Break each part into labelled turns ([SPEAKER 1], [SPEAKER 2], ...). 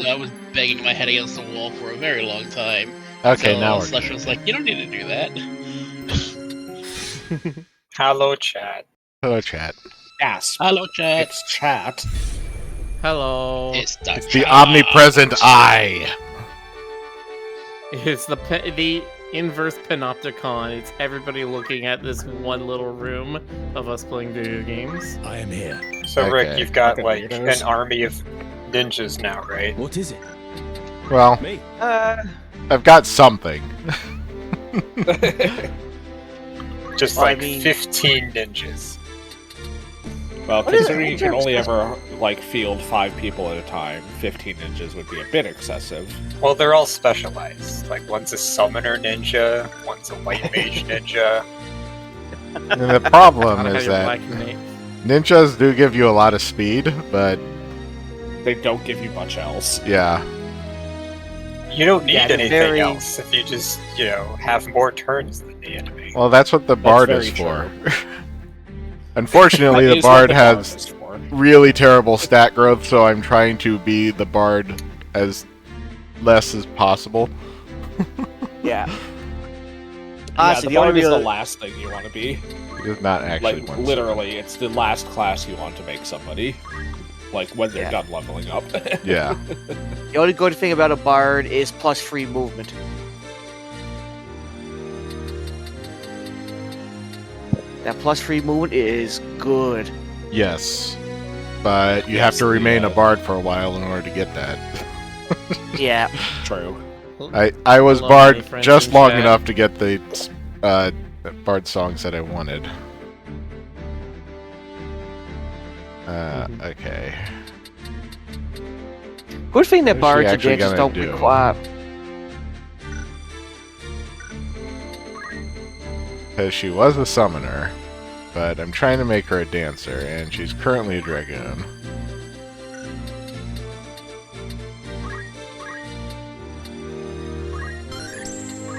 [SPEAKER 1] I was banging my head against the wall for a very long time.
[SPEAKER 2] Okay,
[SPEAKER 1] so
[SPEAKER 2] now we're
[SPEAKER 1] Slush
[SPEAKER 2] good.
[SPEAKER 1] was like, "You don't need to do that."
[SPEAKER 3] Hello, chat.
[SPEAKER 2] Hello, chat.
[SPEAKER 4] Yes.
[SPEAKER 1] Hello, chat.
[SPEAKER 4] It's chat.
[SPEAKER 5] Hello.
[SPEAKER 1] It's
[SPEAKER 2] The omnipresent eye.
[SPEAKER 5] It's the inverse panopticon. It's everybody looking at this one little room of us playing video games.
[SPEAKER 6] I am here.
[SPEAKER 3] So,
[SPEAKER 2] Okay.
[SPEAKER 3] Rick, you've got,
[SPEAKER 4] Okay,
[SPEAKER 3] like,
[SPEAKER 4] weirdos.
[SPEAKER 3] an army of ninjas now, right?
[SPEAKER 6] What is it?
[SPEAKER 2] Well,
[SPEAKER 6] Me.
[SPEAKER 2] I've got something.
[SPEAKER 3] Just
[SPEAKER 7] Well, I
[SPEAKER 3] like
[SPEAKER 7] mean-
[SPEAKER 3] 15 ninjas.
[SPEAKER 4] Well,
[SPEAKER 7] What is
[SPEAKER 4] considering
[SPEAKER 7] it?
[SPEAKER 4] you can only ever like field 5 people at a time, 15 ninjas would be a bit excessive.
[SPEAKER 3] Well, they're all specialized. Like, one's a summoner ninja, one's a white mage ninja.
[SPEAKER 2] And the problem
[SPEAKER 5] I don't know
[SPEAKER 2] is
[SPEAKER 5] how you're
[SPEAKER 2] that
[SPEAKER 5] black and white.
[SPEAKER 2] ninjas do give you a lot of speed, but
[SPEAKER 4] They don't give you much else.
[SPEAKER 2] yeah.
[SPEAKER 3] You don't need
[SPEAKER 7] Yeah, they're
[SPEAKER 3] anything
[SPEAKER 7] very-
[SPEAKER 3] else if you just, have more turns than the enemy.
[SPEAKER 2] Well, that's what the bard
[SPEAKER 4] very
[SPEAKER 2] is for.
[SPEAKER 4] true.
[SPEAKER 2] Unfortunately,
[SPEAKER 4] That
[SPEAKER 2] the
[SPEAKER 4] is what
[SPEAKER 2] bard
[SPEAKER 4] the
[SPEAKER 2] has
[SPEAKER 4] is for.
[SPEAKER 2] really terrible stat growth, so I'm trying to be the bard as less as possible.
[SPEAKER 7] Yeah.
[SPEAKER 4] Yeah,
[SPEAKER 7] Honestly,
[SPEAKER 4] the
[SPEAKER 7] the only
[SPEAKER 4] bard is the
[SPEAKER 7] real
[SPEAKER 4] last thing you want to be.
[SPEAKER 2] It's not actually
[SPEAKER 4] Like,
[SPEAKER 2] one.
[SPEAKER 4] literally, it's the last class you want to make somebody. Like, when they're
[SPEAKER 7] Yeah.
[SPEAKER 4] done leveling up.
[SPEAKER 2] Yeah.
[SPEAKER 7] the only good thing about a bard is plus free movement. That plus free movement is good.
[SPEAKER 2] Yes. But you
[SPEAKER 4] Yes,
[SPEAKER 2] have to remain a
[SPEAKER 4] yeah.
[SPEAKER 2] bard for a while in order to get that.
[SPEAKER 7] Yeah.
[SPEAKER 4] True.
[SPEAKER 2] I was
[SPEAKER 5] Hello,
[SPEAKER 2] bard
[SPEAKER 5] many friends
[SPEAKER 2] just
[SPEAKER 5] in
[SPEAKER 2] long
[SPEAKER 5] chat.
[SPEAKER 2] enough to get the bard songs that I wanted. Okay.
[SPEAKER 7] Good thing that
[SPEAKER 2] What is she
[SPEAKER 7] bards and
[SPEAKER 2] actually
[SPEAKER 7] dances
[SPEAKER 2] gonna
[SPEAKER 7] don't
[SPEAKER 2] do?
[SPEAKER 7] require.
[SPEAKER 2] Because she was a summoner, but I'm trying to make her a dancer, and she's currently a dragoon.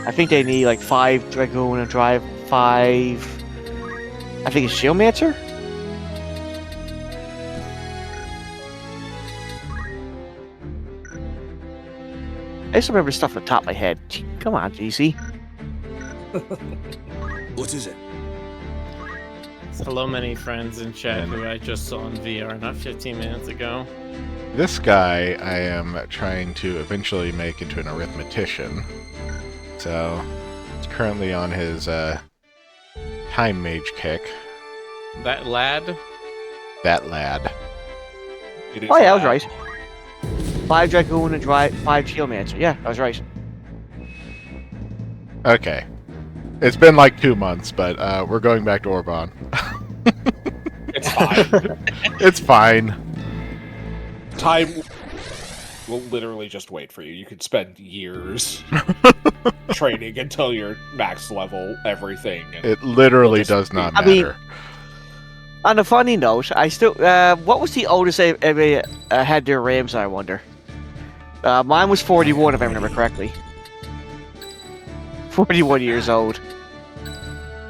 [SPEAKER 7] I think they need like 5 dragoon and drive 5. I think it's Shieldmancer. I just remember stuff off the top of my head. Gee, come on, GC.
[SPEAKER 6] What is it?
[SPEAKER 5] Hello, many friends in chat
[SPEAKER 2] And-
[SPEAKER 5] who I just saw in VR not 15 minutes ago.
[SPEAKER 2] This guy I am trying to eventually make into an arithmetician. So, he's currently on his time mage kick.
[SPEAKER 5] That lad?
[SPEAKER 2] That lad.
[SPEAKER 4] It is
[SPEAKER 7] Oh yeah, I was
[SPEAKER 4] bad.
[SPEAKER 7] right. 5 dragoon and drive 5 Shieldmancer. Yeah, I was right.
[SPEAKER 2] Okay. It's been like 2 months, but we're going back to Orban.
[SPEAKER 4] It's fine.
[SPEAKER 2] It's fine.
[SPEAKER 4] Time will literally just wait for you. You could spend years training until you're max level everything. And
[SPEAKER 2] It literally
[SPEAKER 4] Just
[SPEAKER 2] does not
[SPEAKER 7] I mean-
[SPEAKER 2] matter.
[SPEAKER 7] On a funny note, I still. What was the oldest I ever had their Rams? I wonder. Mine was 41, if I remember correctly. 41 years old.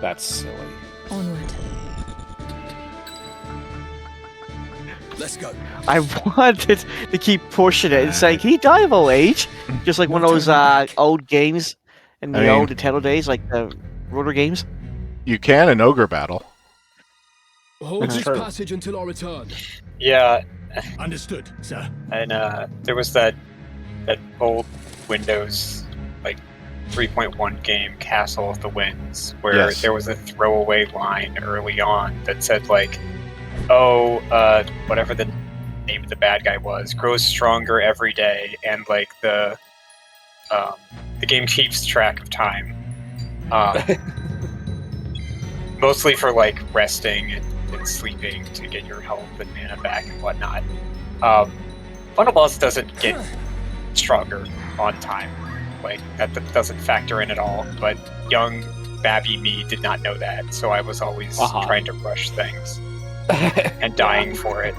[SPEAKER 4] that's silly.
[SPEAKER 8] Onward.
[SPEAKER 6] Let's go.
[SPEAKER 7] I wanted to keep pushing it and saying, "Can he die of old age?" Just like one of those old games in the
[SPEAKER 2] I mean-
[SPEAKER 7] old Nintendo days, like the rotor games.
[SPEAKER 2] You can in Ogre Battle.
[SPEAKER 6] Hold
[SPEAKER 7] That's
[SPEAKER 6] this
[SPEAKER 4] true.
[SPEAKER 6] passage until our return.
[SPEAKER 3] Yeah,
[SPEAKER 6] Understood, sir.
[SPEAKER 3] and there was that old Windows, like, 3.1 game, Castle of the Winds, where
[SPEAKER 2] Yes.
[SPEAKER 3] there was a throwaway line early on that said, like, whatever the name of the bad guy was, grows stronger every day, and, like, the game keeps track of time. Mostly for, like, resting and sleeping to get your health and mana back and whatnot. Final Boss doesn't get stronger on time. Like, that doesn't factor in at all, but young babby me did not know that, so I was always
[SPEAKER 4] Uh-huh.
[SPEAKER 3] trying to rush things and dying for it.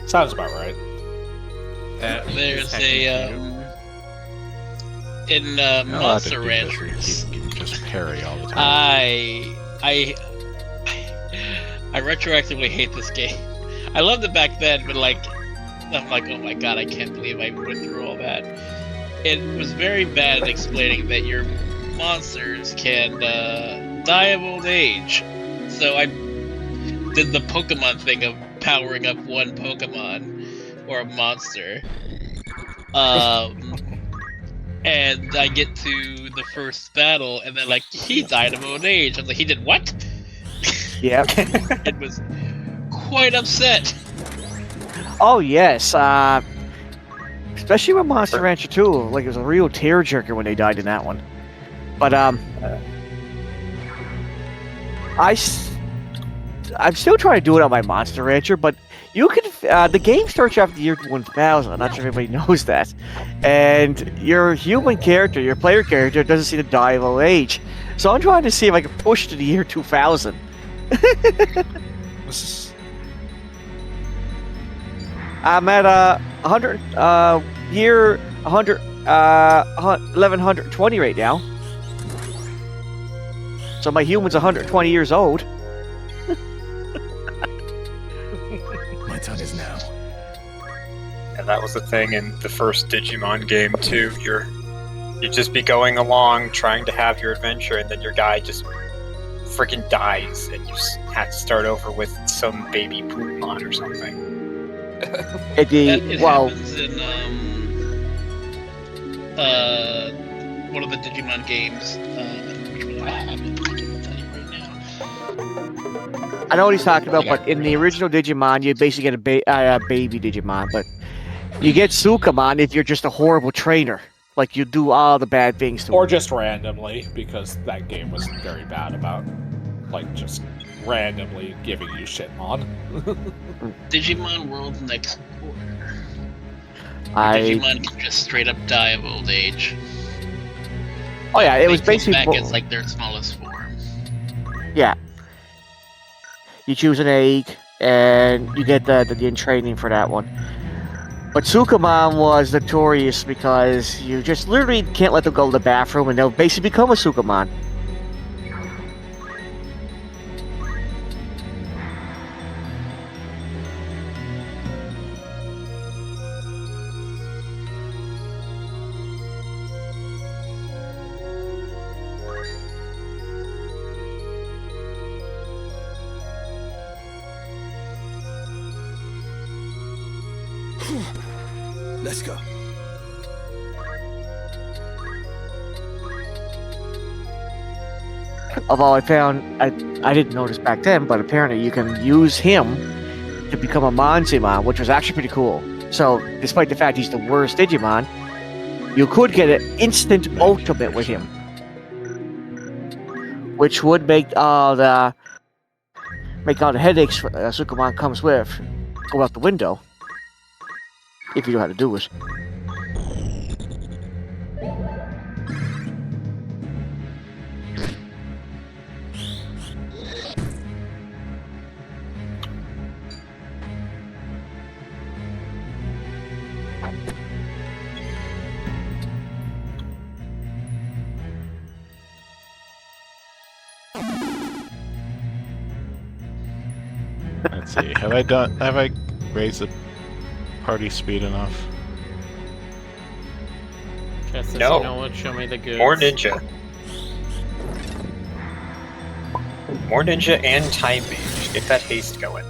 [SPEAKER 4] Sounds about right.
[SPEAKER 5] That
[SPEAKER 1] There's
[SPEAKER 5] is heckin'
[SPEAKER 1] a
[SPEAKER 5] cute.
[SPEAKER 1] in
[SPEAKER 2] You're not allowed to
[SPEAKER 1] Monster
[SPEAKER 2] do this where
[SPEAKER 1] Ranchers.
[SPEAKER 2] you can just parry all the time.
[SPEAKER 1] I retroactively hate this game. I loved it back then, but like I'm like, oh my god, I can't believe I went through all that. It was very bad at explaining that your monsters can die of old age. So I did the Pokemon thing of powering up one Pokemon or a monster. And I get to the first battle, and they're like, he died of old age. I was like, he did what?
[SPEAKER 7] Yep.
[SPEAKER 1] It was quite upset.
[SPEAKER 7] Oh yes. Especially with Monster Rancher 2, like it was a real tearjerker when they died in that one. But I'm still trying to do it on my Monster Rancher, but you can the game starts after the year 1000. I'm not sure if everybody knows that, and your human character, your player character, doesn't seem to die of old age. So I'm trying to see if I can push to the year 2000. I'm at 100 year 100 1120 right now. So my human's 120 years old.
[SPEAKER 6] My turn is now.
[SPEAKER 3] And that was the thing in the first Digimon game too. You'd just be going along trying to have your adventure, and then your guy just freaking dies, and you just have to start over with some baby Pookmon or something.
[SPEAKER 1] It happens in one of the Digimon games. Which one I haven't? I can tell you right now.
[SPEAKER 7] I know what he's talking about, but in the original Digimon, you basically get a baby Digimon, but you get Sukamon if you're just a horrible trainer. Like, you do all the bad things to
[SPEAKER 4] Or
[SPEAKER 7] him.
[SPEAKER 4] just randomly, because that game was very bad about, like, just randomly giving you Shitmon.
[SPEAKER 1] Digimon World Next Door.
[SPEAKER 7] I...
[SPEAKER 1] Digimon can just straight up die of old age.
[SPEAKER 7] Oh yeah, it
[SPEAKER 1] They
[SPEAKER 7] was
[SPEAKER 1] come
[SPEAKER 7] basically...
[SPEAKER 1] back as like their smallest form.
[SPEAKER 7] Yeah. You choose an egg, and you get the training for that one. But Sukamon was notorious because you just literally can't let them go to the bathroom, and they'll basically become a Sukamon.
[SPEAKER 6] Let's go.
[SPEAKER 7] Although I found, I didn't notice back then, but apparently you can use him to become a Monzimon, which was actually pretty cool. So, despite the fact he's the worst Digimon, you could get an instant ultimate with him. Which would make all the headaches Sukamon comes with go out the window. If you know how to do it.
[SPEAKER 2] Let's see. Have I raised the party speed enough?
[SPEAKER 5] Chess says,
[SPEAKER 3] No.
[SPEAKER 5] you know what? Show me the goods.
[SPEAKER 3] More ninja. More ninja and time mage. Get that haste going.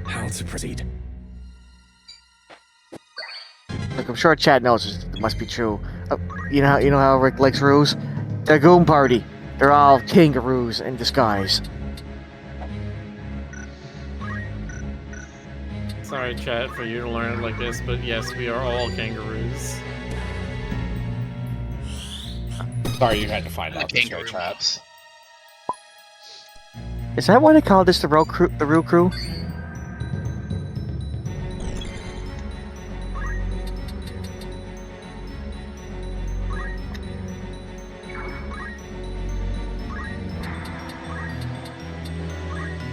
[SPEAKER 6] How to proceed?
[SPEAKER 7] Look, I'm sure Chad knows it must be true. You know how Rick likes Roos? The Goon Party. They're all kangaroos in disguise.
[SPEAKER 5] Sorry, chat, for you to learn it like this, but yes, we are all kangaroos.
[SPEAKER 4] Sorry, you had to find
[SPEAKER 1] The
[SPEAKER 4] out this way,
[SPEAKER 1] kangaroo
[SPEAKER 4] chat.
[SPEAKER 1] maps.
[SPEAKER 7] Is that why they call this the Roo Crew? The Roo Crew?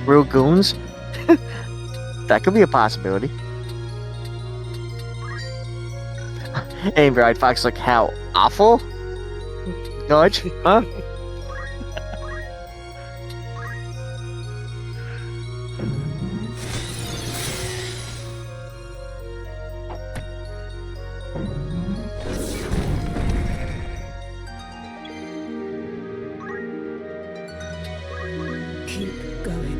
[SPEAKER 7] Roo Goons? That could be a possibility. Hey, Brian Fox, like, how awful? Nudge? Huh?
[SPEAKER 8] Keep going.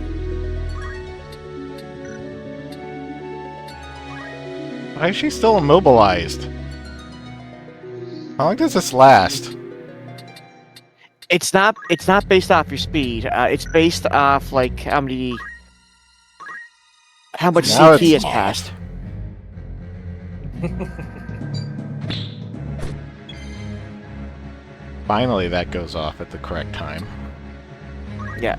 [SPEAKER 2] Why is she still immobilized? How long does this last?
[SPEAKER 7] It's not based off your speed. It's based off like how much
[SPEAKER 2] Now
[SPEAKER 7] CT has
[SPEAKER 2] it's off.
[SPEAKER 7] passed.
[SPEAKER 2] Finally, that goes off at the correct time.
[SPEAKER 7] Yeah.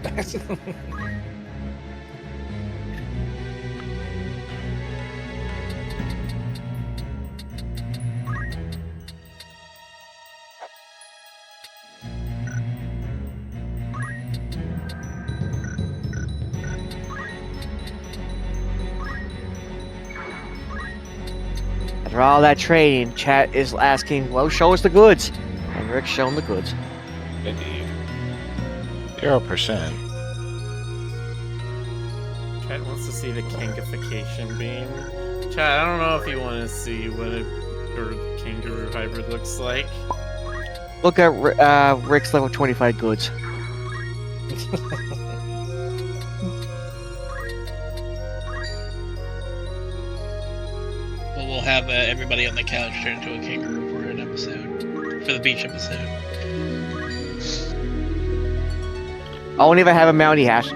[SPEAKER 7] After all that training, chat is asking, well, show us the goods. And Rick's showing the goods.
[SPEAKER 4] Indeed.
[SPEAKER 2] 0%.
[SPEAKER 5] Chat wants to see the kinkification beam. Chat, I don't know if you want to see what a bird kangaroo hybrid looks like.
[SPEAKER 7] Look at Rick's level 25 goods.
[SPEAKER 1] Well, we'll have everybody on the couch turn into a kangaroo for an episode. For the beach episode.
[SPEAKER 7] Only if I have a Mountie hat.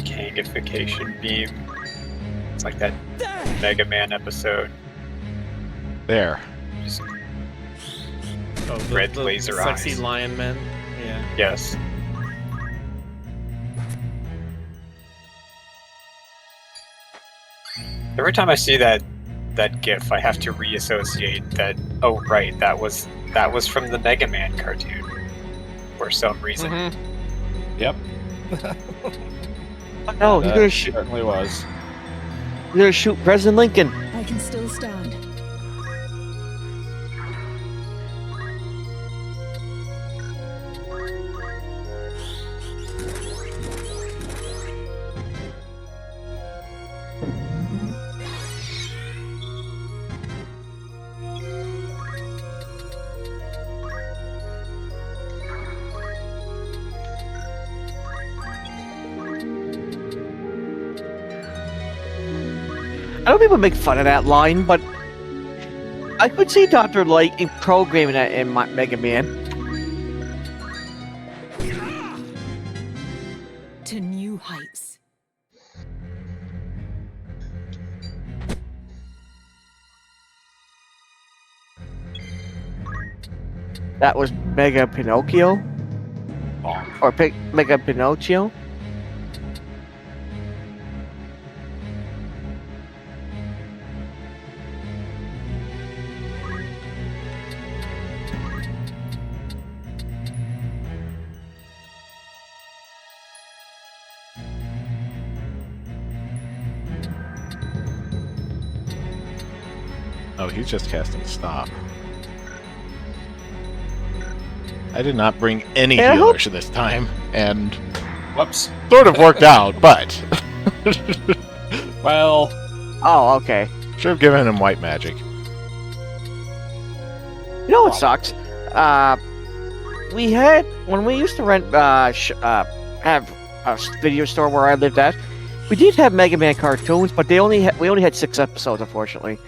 [SPEAKER 3] Kangification beam. It's like that Mega Man episode.
[SPEAKER 2] There.
[SPEAKER 3] Just
[SPEAKER 5] Oh,
[SPEAKER 3] Red laser
[SPEAKER 5] sexy
[SPEAKER 3] eyes.
[SPEAKER 5] lion men. Yeah.
[SPEAKER 3] yes. Every time I see that GIF, I have to reassociate that. Oh, right, that was from the Mega Man cartoon, for some reason.
[SPEAKER 5] Mm-hmm.
[SPEAKER 4] Yep.
[SPEAKER 7] No, he's
[SPEAKER 4] That
[SPEAKER 7] gonna shoot.
[SPEAKER 4] certainly was.
[SPEAKER 7] He's gonna shoot President Lincoln.
[SPEAKER 8] I can still stand.
[SPEAKER 7] I know people make fun of that line, but I could see Dr. Light in programming that in Mega Man.
[SPEAKER 8] To new heights.
[SPEAKER 7] That was Mega Pinocchio?
[SPEAKER 4] Bonk.
[SPEAKER 7] Or Mega Pinocchio?
[SPEAKER 2] Oh, he's just casting stop. I did not bring any
[SPEAKER 7] Yeah, I hope-
[SPEAKER 2] healers this time, and
[SPEAKER 4] Whoops.
[SPEAKER 2] sort of worked out, but
[SPEAKER 4] Well,
[SPEAKER 7] Oh, okay.
[SPEAKER 2] should have given him white magic.
[SPEAKER 7] You know what sucks? We had when we used to rent have a video store where I lived at. We did have Mega Man cartoons, but we only had 6 episodes, unfortunately.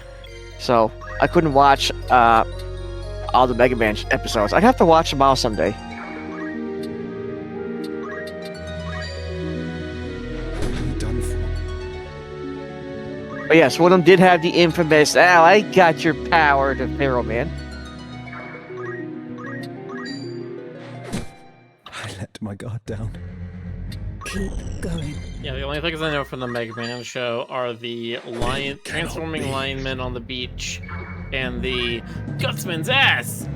[SPEAKER 7] so I couldn't watch all the Mega Man episodes. I'd have to watch them all someday.
[SPEAKER 6] I'm done for.
[SPEAKER 7] But yes, one of them did have the infamous, "Oh, I got your power," to Pharaoh Man.
[SPEAKER 6] I let my guard down.
[SPEAKER 8] Keep going.
[SPEAKER 5] Yeah, the only things I know from the Mega Man show are the lion transforming linemen on the beach and the Gutsman's ass.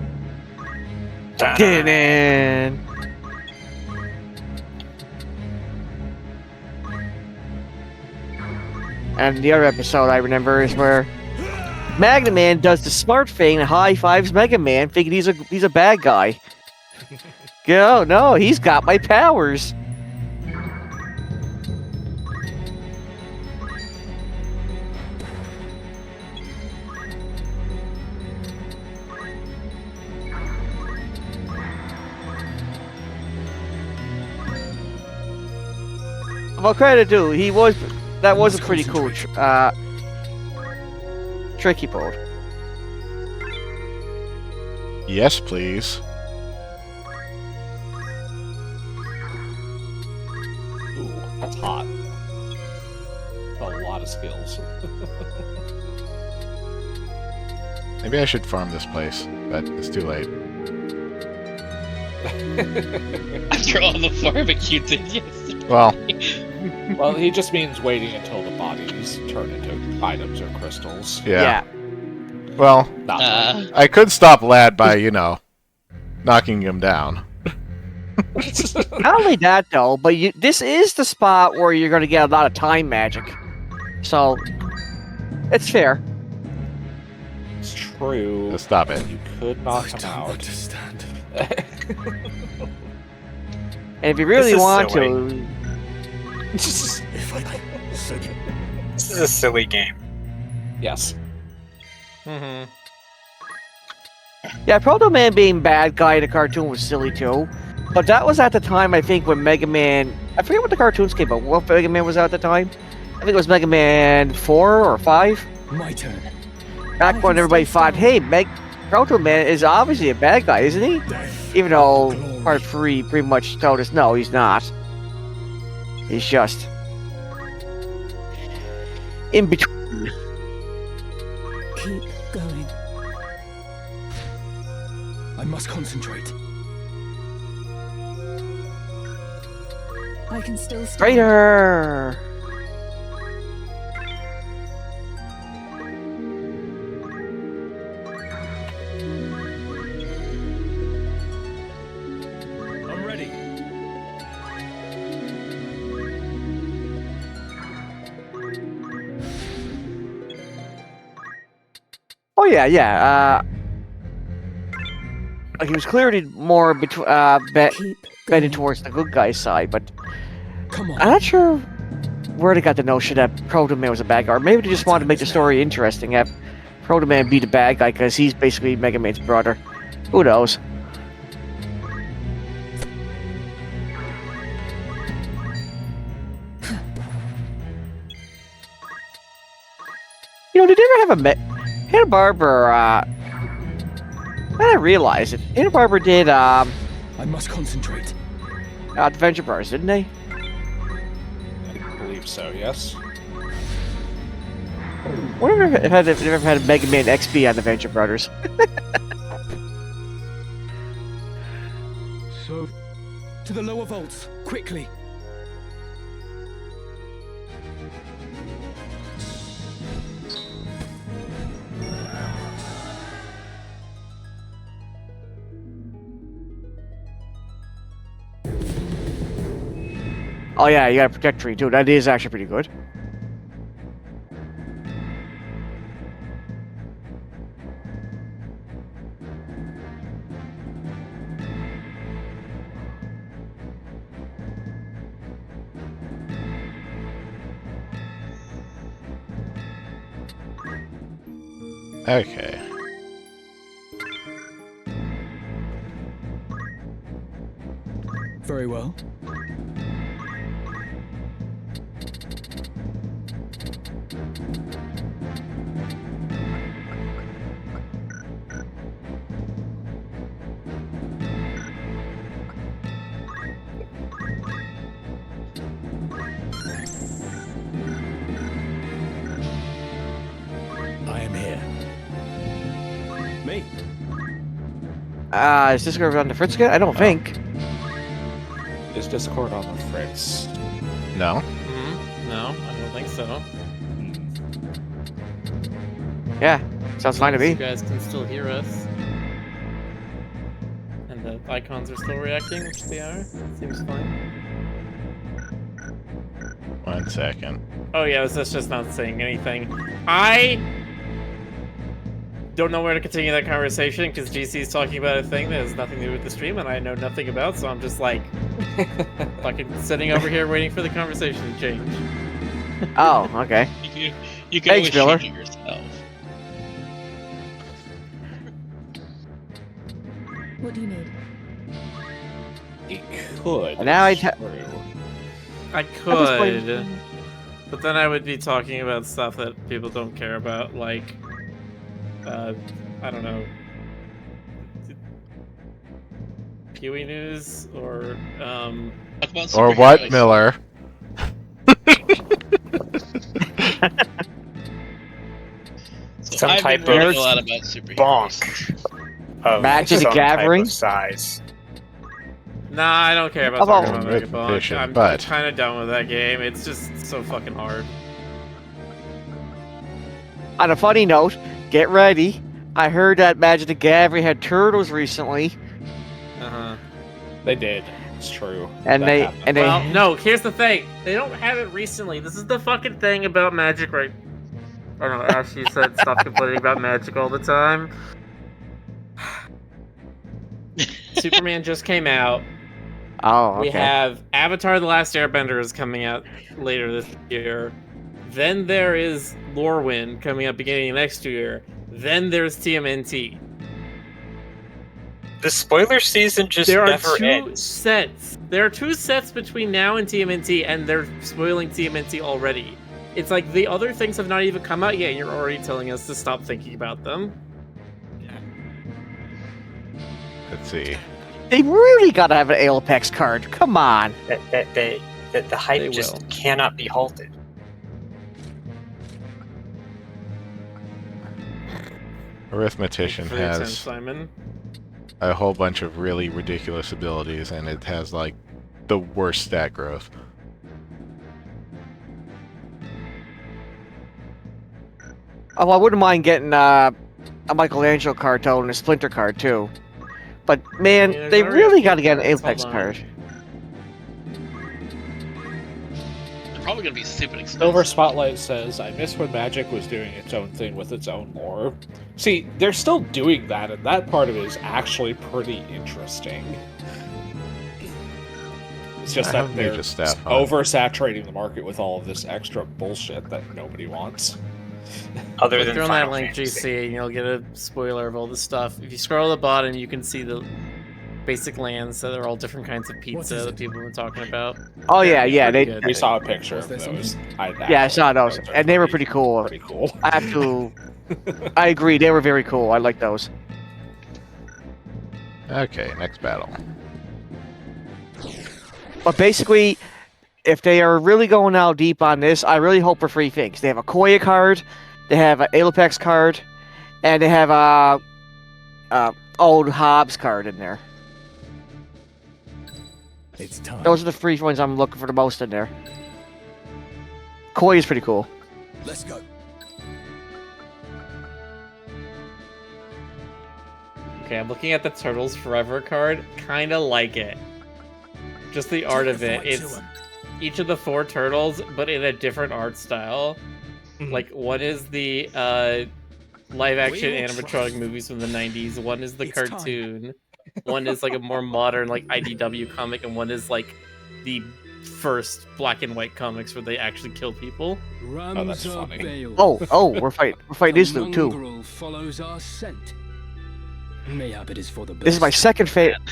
[SPEAKER 7] Didn't. And the other episode I remember is where Magna Man does the smart thing and high fives Mega Man, thinking he's a bad guy. Go, no, he's got my powers. Well, credit due, that was a pretty cool trick he pulled.
[SPEAKER 2] Yes, please.
[SPEAKER 4] Ooh, that's hot. A lot of skills.
[SPEAKER 2] Maybe I should farm this place, but it's too late.
[SPEAKER 1] After all the barbecue did yesterday.
[SPEAKER 2] Well,
[SPEAKER 4] Well, he just means waiting until the bodies turn into items or crystals.
[SPEAKER 2] yeah. Well,
[SPEAKER 4] Not
[SPEAKER 2] I could stop Lad by, knocking him down.
[SPEAKER 7] Not only that, though, but this is the spot where you're going to get a lot of time magic. So, it's fair.
[SPEAKER 4] It's true.
[SPEAKER 2] Stop it.
[SPEAKER 4] You could knock
[SPEAKER 6] I
[SPEAKER 4] him
[SPEAKER 6] don't
[SPEAKER 4] out.
[SPEAKER 6] understand.
[SPEAKER 7] And if you really
[SPEAKER 3] is
[SPEAKER 7] want
[SPEAKER 3] silly.
[SPEAKER 7] to,
[SPEAKER 6] If I said
[SPEAKER 3] This is a silly game.
[SPEAKER 4] Yes.
[SPEAKER 5] Mm-hmm.
[SPEAKER 7] yeah, Proto Man being bad guy in the cartoon was silly too. But that was at the time, I think, when Mega Man... I forget what the cartoons came out. What Mega Man was out at the time? I think it was Mega Man 4 or 5.
[SPEAKER 6] my turn.
[SPEAKER 7] Back when everybody thought, hey, Proto Man is obviously a bad guy, isn't he?
[SPEAKER 6] Death.
[SPEAKER 7] Even though
[SPEAKER 6] Glory.
[SPEAKER 7] Part 3 pretty much told us, no, he's not. He's just... in between.
[SPEAKER 8] Keep going.
[SPEAKER 6] I must concentrate.
[SPEAKER 8] I can still stand.
[SPEAKER 7] Traitor!
[SPEAKER 6] I'm ready.
[SPEAKER 7] Oh yeah, yeah. Like he was clearly more
[SPEAKER 8] Keep
[SPEAKER 7] betting
[SPEAKER 8] going.
[SPEAKER 7] towards the good guy's side, but
[SPEAKER 6] Come on.
[SPEAKER 7] I'm not sure where they got the notion that Proto Man was a bad guy, or maybe they just wanted to make the story interesting. Have Proto Man be the bad guy because he's basically Mega Man's brother. Who knows? Did they ever have a Hanna-Barbera? I didn't realize it. Hanna-Barbera did
[SPEAKER 6] I must concentrate.
[SPEAKER 7] Adventure Bros, didn't they?
[SPEAKER 4] I believe so, yes.
[SPEAKER 7] Wonder if they've ever had a Mega Man XP on Adventure Brothers.
[SPEAKER 6] So, to the lower vaults, quickly.
[SPEAKER 7] Oh yeah, you got a Protectory too. That is actually pretty good.
[SPEAKER 2] Okay.
[SPEAKER 6] Very well. me.
[SPEAKER 7] Is Discord on the Fritz again? I don't think.
[SPEAKER 4] Is Discord on the Fritz?
[SPEAKER 2] No.
[SPEAKER 5] No, I don't think so.
[SPEAKER 7] Yeah, sounds fine to
[SPEAKER 5] You
[SPEAKER 7] me.
[SPEAKER 5] guys can still hear us. And the icons are still reacting, which they are. Seems fine.
[SPEAKER 2] 1 second.
[SPEAKER 5] Oh yeah, that's just not saying anything. I don't know where to continue that conversation because GC is talking about a thing that has nothing to do with the stream and I know nothing about, so I'm just like fucking sitting over here waiting for the conversation to change.
[SPEAKER 7] Oh, okay.
[SPEAKER 1] You can
[SPEAKER 7] Thanks,
[SPEAKER 1] always
[SPEAKER 7] Miller.
[SPEAKER 1] change it yourself.
[SPEAKER 8] What do you need?
[SPEAKER 4] He could.
[SPEAKER 7] And now I
[SPEAKER 4] it's
[SPEAKER 7] ta-
[SPEAKER 4] true.
[SPEAKER 5] I could, but then I would be talking about stuff that people don't care about, like, I don't know, Kiwi News or
[SPEAKER 1] Talk about
[SPEAKER 2] Or what,
[SPEAKER 1] superheroes.
[SPEAKER 2] Miller?
[SPEAKER 1] So
[SPEAKER 3] Some
[SPEAKER 1] I've
[SPEAKER 3] type
[SPEAKER 1] been reading
[SPEAKER 3] of
[SPEAKER 1] a lot about superheroes.
[SPEAKER 3] bonk of
[SPEAKER 7] Magic the
[SPEAKER 3] some
[SPEAKER 7] Gathering?
[SPEAKER 3] type of size.
[SPEAKER 5] Nah, I don't care about
[SPEAKER 7] Of
[SPEAKER 5] talking
[SPEAKER 7] all-
[SPEAKER 5] about
[SPEAKER 2] Red
[SPEAKER 5] Megabonk.
[SPEAKER 2] Petition,
[SPEAKER 5] I'm
[SPEAKER 2] but-
[SPEAKER 5] kind of done with that game. It's just so fucking hard.
[SPEAKER 7] On a funny note, get ready. I heard that Magic the Gathering had turtles recently,
[SPEAKER 5] Uh-huh.
[SPEAKER 4] They did. It's true.
[SPEAKER 7] and
[SPEAKER 4] That
[SPEAKER 7] they
[SPEAKER 4] happened.
[SPEAKER 7] and they.
[SPEAKER 5] Well, no, here's the thing. They don't have it recently. This is the fucking thing about Magic, right? I don't know, Ashley said stop complaining about Magic all the time. Superman just came out.
[SPEAKER 7] Oh, okay.
[SPEAKER 5] We have Avatar The Last Airbender is coming out later this year. Then there is Lorwyn coming up beginning of next year. Then there's TMNT.
[SPEAKER 3] The spoiler season just
[SPEAKER 5] There are
[SPEAKER 3] never
[SPEAKER 5] two
[SPEAKER 3] ends.
[SPEAKER 5] sets. There are 2 sets between now and TMNT, and they're spoiling TMNT already. It's like the other things have not even come out yet, and you're already telling us to stop thinking about them.
[SPEAKER 2] Let's see.
[SPEAKER 7] They really gotta have an Apex card. Come on.
[SPEAKER 3] That the hype
[SPEAKER 5] They
[SPEAKER 3] just
[SPEAKER 5] will.
[SPEAKER 3] cannot be halted.
[SPEAKER 2] Arithmetician
[SPEAKER 5] For the attempt,
[SPEAKER 2] has
[SPEAKER 5] Simon.
[SPEAKER 2] a whole bunch of really ridiculous abilities, and it has like the worst stat growth.
[SPEAKER 7] Oh, I wouldn't mind getting a Michelangelo card though, and a Splinter card too. But man,
[SPEAKER 5] Yeah,
[SPEAKER 7] they
[SPEAKER 5] there's already
[SPEAKER 7] really
[SPEAKER 5] a
[SPEAKER 7] gotta
[SPEAKER 5] few
[SPEAKER 7] get an
[SPEAKER 5] cards,
[SPEAKER 7] Apex
[SPEAKER 5] hold on.
[SPEAKER 7] card.
[SPEAKER 1] They're probably gonna be stupid expensive.
[SPEAKER 4] Silver Spotlight says, I miss when Magic was doing its own thing with its own lore. See, they're still doing that, and that part of it is actually pretty interesting. It's just
[SPEAKER 2] I
[SPEAKER 4] that
[SPEAKER 2] haven't made
[SPEAKER 4] they're
[SPEAKER 2] a stat file.
[SPEAKER 4] oversaturating the market with all of this extra bullshit that nobody wants.
[SPEAKER 3] Other
[SPEAKER 5] Click
[SPEAKER 3] than
[SPEAKER 5] on that
[SPEAKER 3] Final
[SPEAKER 5] link,
[SPEAKER 3] Fantasy.
[SPEAKER 5] GC, and you'll get a spoiler of all this stuff. If you scroll to the bottom, you can see the basic lands that are all different kinds of pizza
[SPEAKER 6] is
[SPEAKER 5] that
[SPEAKER 6] it?
[SPEAKER 5] people have been talking about.
[SPEAKER 7] Oh yeah, yeah,
[SPEAKER 5] pretty
[SPEAKER 7] they.
[SPEAKER 5] good.
[SPEAKER 4] We saw a picture
[SPEAKER 6] Was
[SPEAKER 4] of
[SPEAKER 6] there
[SPEAKER 4] those.
[SPEAKER 6] something?
[SPEAKER 7] Yeah, I saw those,
[SPEAKER 4] are
[SPEAKER 7] and they were pretty cool.
[SPEAKER 4] Pretty cool.
[SPEAKER 7] I have to. I agree, they were very cool. I like those.
[SPEAKER 2] Okay, next battle.
[SPEAKER 7] But basically, if they are really going out deep on this, I really hope for 3 things. They have a Koya card, they have an Apex card, and they have a old Hobbs card in there.
[SPEAKER 6] It's time.
[SPEAKER 7] Those are the 3 ones I'm looking for the most in there. Koya is pretty cool.
[SPEAKER 6] Let's go.
[SPEAKER 5] Okay, I'm looking at the Turtles Forever card. Kinda like it. Just the art of it. It's each of the 4 turtles, but in a different art style. Like, one is the live-action
[SPEAKER 6] We will
[SPEAKER 5] animatronic
[SPEAKER 6] trust.
[SPEAKER 5] movies from the 90s. One is the
[SPEAKER 6] It's time.
[SPEAKER 5] cartoon. One is like a more modern, like IDW comic, and one is like the first black and white comics where they actually kill people.
[SPEAKER 4] Oh, that's funny.
[SPEAKER 7] We're fighting Islu too.
[SPEAKER 6] mongrel follows our scent. Mayhap it is for the best.
[SPEAKER 7] This is my second favorite.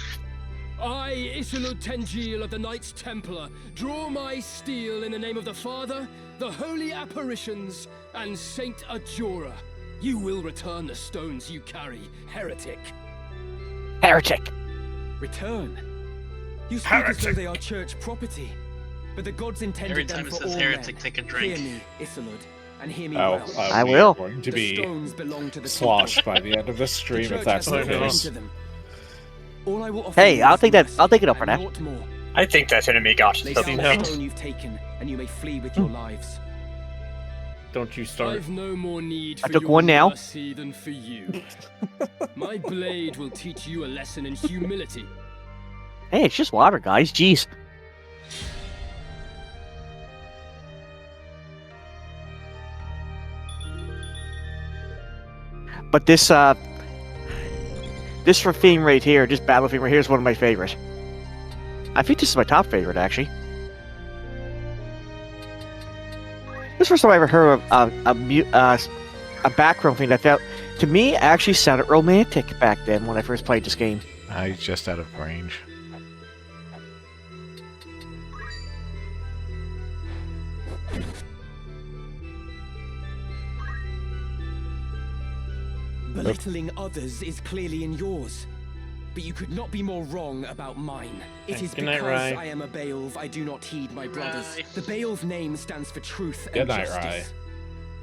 [SPEAKER 6] I, Isilud Tengil of the Knights Templar, draw my steel in the name of the Father, the Holy Apparitions, and Saint Ajora. You will return the stones you carry, heretic.
[SPEAKER 7] Heretic.
[SPEAKER 6] Return? You speak as though they are church property, but the gods intended
[SPEAKER 1] Every
[SPEAKER 6] them
[SPEAKER 1] time it
[SPEAKER 6] for
[SPEAKER 1] says
[SPEAKER 6] all
[SPEAKER 1] heretic,
[SPEAKER 6] men.
[SPEAKER 1] take a drink.
[SPEAKER 6] Hear me, Isilud. And hear me
[SPEAKER 4] Oh,
[SPEAKER 6] well.
[SPEAKER 7] I
[SPEAKER 4] we
[SPEAKER 7] will.
[SPEAKER 4] are going to
[SPEAKER 6] The
[SPEAKER 4] be
[SPEAKER 6] stones belong to the
[SPEAKER 4] sloshed by the end of this
[SPEAKER 6] people. The
[SPEAKER 4] stream if
[SPEAKER 6] church
[SPEAKER 4] that's
[SPEAKER 6] has
[SPEAKER 4] the
[SPEAKER 6] no claim
[SPEAKER 4] case.
[SPEAKER 6] to them. All I will offer
[SPEAKER 7] Hey,
[SPEAKER 6] you
[SPEAKER 7] I'll
[SPEAKER 6] is
[SPEAKER 7] take that.
[SPEAKER 6] mercy
[SPEAKER 7] I'll take it up for
[SPEAKER 6] and
[SPEAKER 7] that.
[SPEAKER 6] naught more.
[SPEAKER 3] I think that enemy got
[SPEAKER 6] Lay
[SPEAKER 3] the
[SPEAKER 6] down
[SPEAKER 5] know.
[SPEAKER 6] the stone you've taken, and you may flee with your lives.
[SPEAKER 5] Don't you start.
[SPEAKER 6] I've no more need
[SPEAKER 7] I
[SPEAKER 6] for
[SPEAKER 7] took
[SPEAKER 6] your
[SPEAKER 7] one now.
[SPEAKER 6] mercy than for you. My blade will teach you a lesson in humility.
[SPEAKER 7] Hey, it's just water, guys. Jeez. But this theme right here, this battle theme right here is one of my favorite. I think this is my top favorite, actually. This is the first time I ever heard of a background thing that felt, to me, actually sounded romantic back then when I first played this game.
[SPEAKER 2] He's just out of range.
[SPEAKER 6] Belittling others is clearly in yours, but you could not be more wrong about mine. It is
[SPEAKER 5] Good night,
[SPEAKER 6] because
[SPEAKER 5] Rye.
[SPEAKER 6] I am a Beowulf I do not heed my brothers.
[SPEAKER 1] Rye.
[SPEAKER 6] The Beowulf name stands for truth
[SPEAKER 4] Good
[SPEAKER 6] and
[SPEAKER 4] night,
[SPEAKER 6] justice.
[SPEAKER 4] Rye.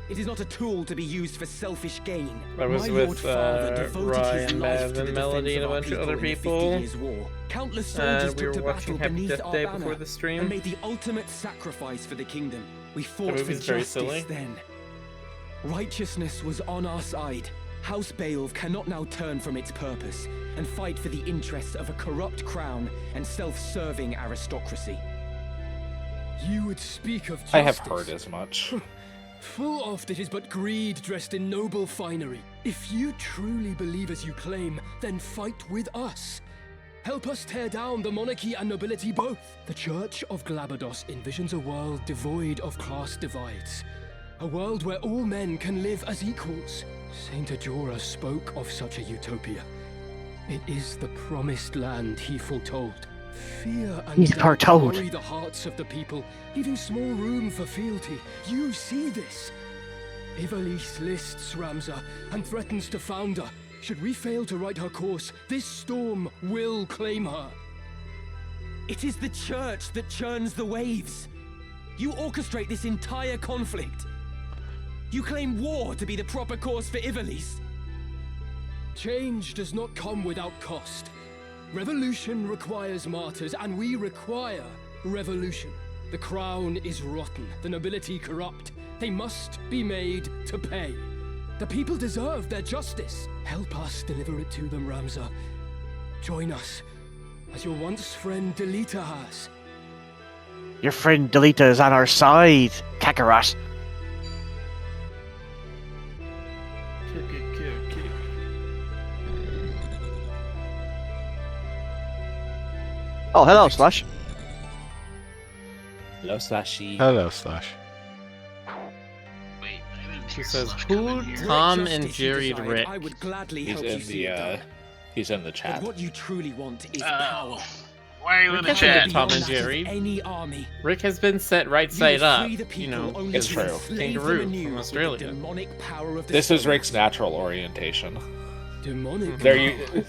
[SPEAKER 6] It is not a tool to be used for selfish gain.
[SPEAKER 5] That was
[SPEAKER 6] My
[SPEAKER 5] with,
[SPEAKER 6] Lord Father devoted
[SPEAKER 5] Rye
[SPEAKER 6] his
[SPEAKER 5] and
[SPEAKER 6] life
[SPEAKER 5] Bev
[SPEAKER 6] to the
[SPEAKER 5] and Melody
[SPEAKER 6] defense
[SPEAKER 5] and a
[SPEAKER 6] of our
[SPEAKER 5] bunch of other
[SPEAKER 6] in the 50
[SPEAKER 5] people.
[SPEAKER 6] Years' War. Countless soldiers
[SPEAKER 5] And we
[SPEAKER 6] took
[SPEAKER 5] were
[SPEAKER 6] to
[SPEAKER 5] watching
[SPEAKER 6] battle
[SPEAKER 5] Happy
[SPEAKER 6] beneath
[SPEAKER 5] Death
[SPEAKER 6] our
[SPEAKER 5] Day
[SPEAKER 6] banner
[SPEAKER 5] before the
[SPEAKER 6] and
[SPEAKER 5] stream.
[SPEAKER 6] made the ultimate sacrifice for the kingdom. We fought for
[SPEAKER 5] movie's very
[SPEAKER 6] justice
[SPEAKER 5] silly.
[SPEAKER 6] then. Righteousness was on our side. House Beowulf cannot now turn from its purpose and fight for the interests of a corrupt crown and self-serving aristocracy. You would speak of justice.
[SPEAKER 4] I have heard as much.
[SPEAKER 6] Full oft it is but greed dressed in noble finery. If you truly believe as you claim, then fight with us. Help us tear down the monarchy and nobility both. The Church of Glabados envisions a world devoid of class divides. A world where all men can live as equals. Saint Ajora spoke of such a utopia. It is the promised land he foretold. Fear and
[SPEAKER 7] He's
[SPEAKER 6] doubt
[SPEAKER 7] foretold.
[SPEAKER 6] worry the hearts of the people, leaving small room for fealty. You see this. Ivalice lists Ramza and threatens to found her. Should we fail to right her course, this storm will claim her. It is the church that churns the waves. You orchestrate this entire conflict. You claim war to be the proper course for Ivalice. Change does not come without cost. Revolution requires martyrs, and we require revolution. The crown is rotten, the nobility corrupt. They must be made to pay. The people deserve their justice. Help us deliver it to them, Ramza. Join us, as your once friend Delita has.
[SPEAKER 7] Your friend Delita is on our side, Kakarot. Oh, hello, Slush.
[SPEAKER 4] Hello, Slashy.
[SPEAKER 2] Hello, Slash.
[SPEAKER 1] Wait, I didn't
[SPEAKER 5] He
[SPEAKER 1] hear
[SPEAKER 5] says,
[SPEAKER 1] Slush
[SPEAKER 5] who
[SPEAKER 1] come in here.
[SPEAKER 5] Tom
[SPEAKER 6] Justice
[SPEAKER 5] and
[SPEAKER 6] you
[SPEAKER 5] Jerry
[SPEAKER 6] desired,
[SPEAKER 5] Rick?
[SPEAKER 6] I would gladly
[SPEAKER 4] He's
[SPEAKER 6] help you
[SPEAKER 4] in
[SPEAKER 6] see it done.
[SPEAKER 4] he's in the
[SPEAKER 6] But
[SPEAKER 4] chat.
[SPEAKER 6] what you truly want is
[SPEAKER 1] Oh.
[SPEAKER 6] power.
[SPEAKER 1] Why are you in the
[SPEAKER 5] Rick has
[SPEAKER 1] chat?
[SPEAKER 5] been Tom and
[SPEAKER 6] Beyond that of
[SPEAKER 5] Jerry.
[SPEAKER 6] Any army.
[SPEAKER 5] Rick has been set right
[SPEAKER 6] You
[SPEAKER 5] side
[SPEAKER 6] will
[SPEAKER 5] up.
[SPEAKER 6] free the
[SPEAKER 5] You
[SPEAKER 6] people
[SPEAKER 5] know,
[SPEAKER 6] only
[SPEAKER 4] It's
[SPEAKER 6] to
[SPEAKER 4] true.
[SPEAKER 6] enslave them
[SPEAKER 5] Kangaroo
[SPEAKER 6] anew
[SPEAKER 5] from
[SPEAKER 6] with
[SPEAKER 5] Australia.
[SPEAKER 6] the demonic power of the
[SPEAKER 4] This is
[SPEAKER 6] stones.
[SPEAKER 4] Rick's natural orientation.
[SPEAKER 6] Demonic
[SPEAKER 4] They're,
[SPEAKER 6] power.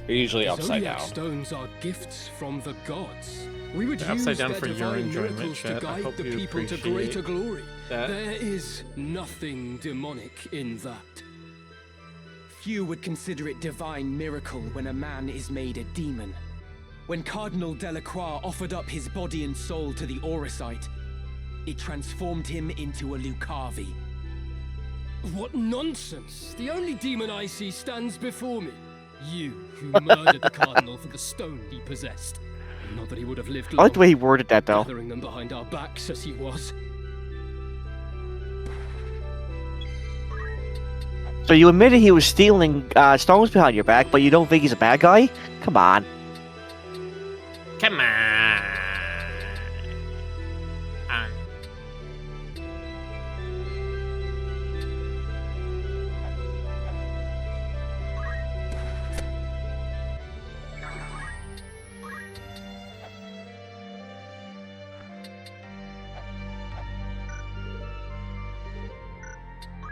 [SPEAKER 4] they're usually
[SPEAKER 6] The
[SPEAKER 4] upside
[SPEAKER 6] Zodiac
[SPEAKER 4] down.
[SPEAKER 6] stones are gifts from the gods. We would
[SPEAKER 5] They're
[SPEAKER 6] use
[SPEAKER 5] upside down
[SPEAKER 6] their
[SPEAKER 5] for your
[SPEAKER 6] divine
[SPEAKER 5] enjoyment,
[SPEAKER 6] miracles to
[SPEAKER 5] Chet. I
[SPEAKER 6] guide
[SPEAKER 5] hope
[SPEAKER 6] the
[SPEAKER 5] you
[SPEAKER 6] people to
[SPEAKER 5] appreciate
[SPEAKER 6] greater glory.
[SPEAKER 5] that.
[SPEAKER 6] There is nothing demonic in that. Few would consider it divine miracle when a man is made a demon. When Cardinal Delacroix offered up his body and soul to the Auricite, it transformed him into a Lucavi. What nonsense! The only demon I see stands before me. You, who murdered the Cardinal for the stone he possessed. Not that he would have lived
[SPEAKER 7] I
[SPEAKER 6] long,
[SPEAKER 7] like the way he worded that, though.
[SPEAKER 6] gathering them behind our backs as he was.
[SPEAKER 7] So you admitted he was stealing stones behind your back, but you don't think he's a bad guy? Come on.
[SPEAKER 5] Come on.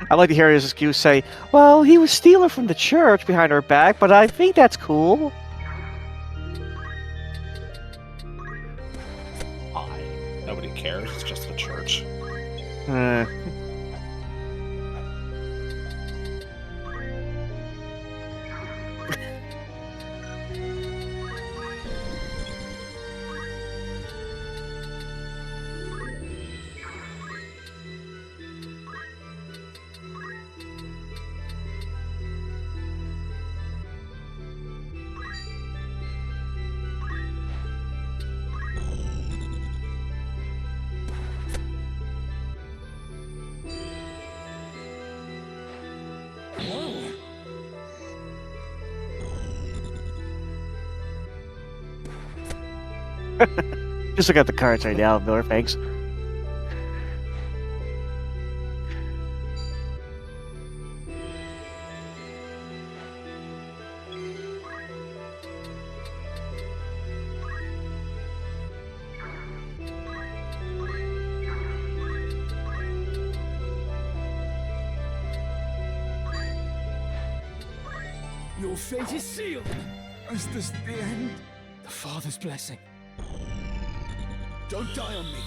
[SPEAKER 7] I'd like to hear his excuse say, well, he was stealing from the church behind our back, but I think that's cool.
[SPEAKER 4] Fine. Nobody cares. It's just the church.
[SPEAKER 7] Just look at the cards right now, Miller. Thanks.
[SPEAKER 6] Your fate is sealed.
[SPEAKER 9] Is this the end?
[SPEAKER 6] The Father's blessing. Don't die on me.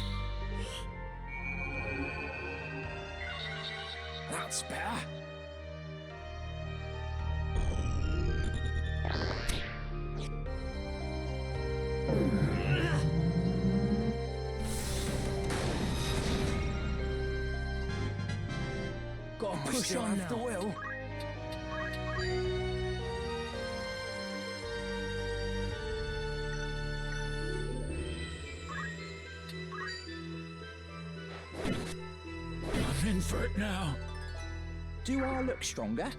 [SPEAKER 6] That's better. Gotta push on now.
[SPEAKER 9] The will. I'm in for it now.
[SPEAKER 10] Do I look stronger?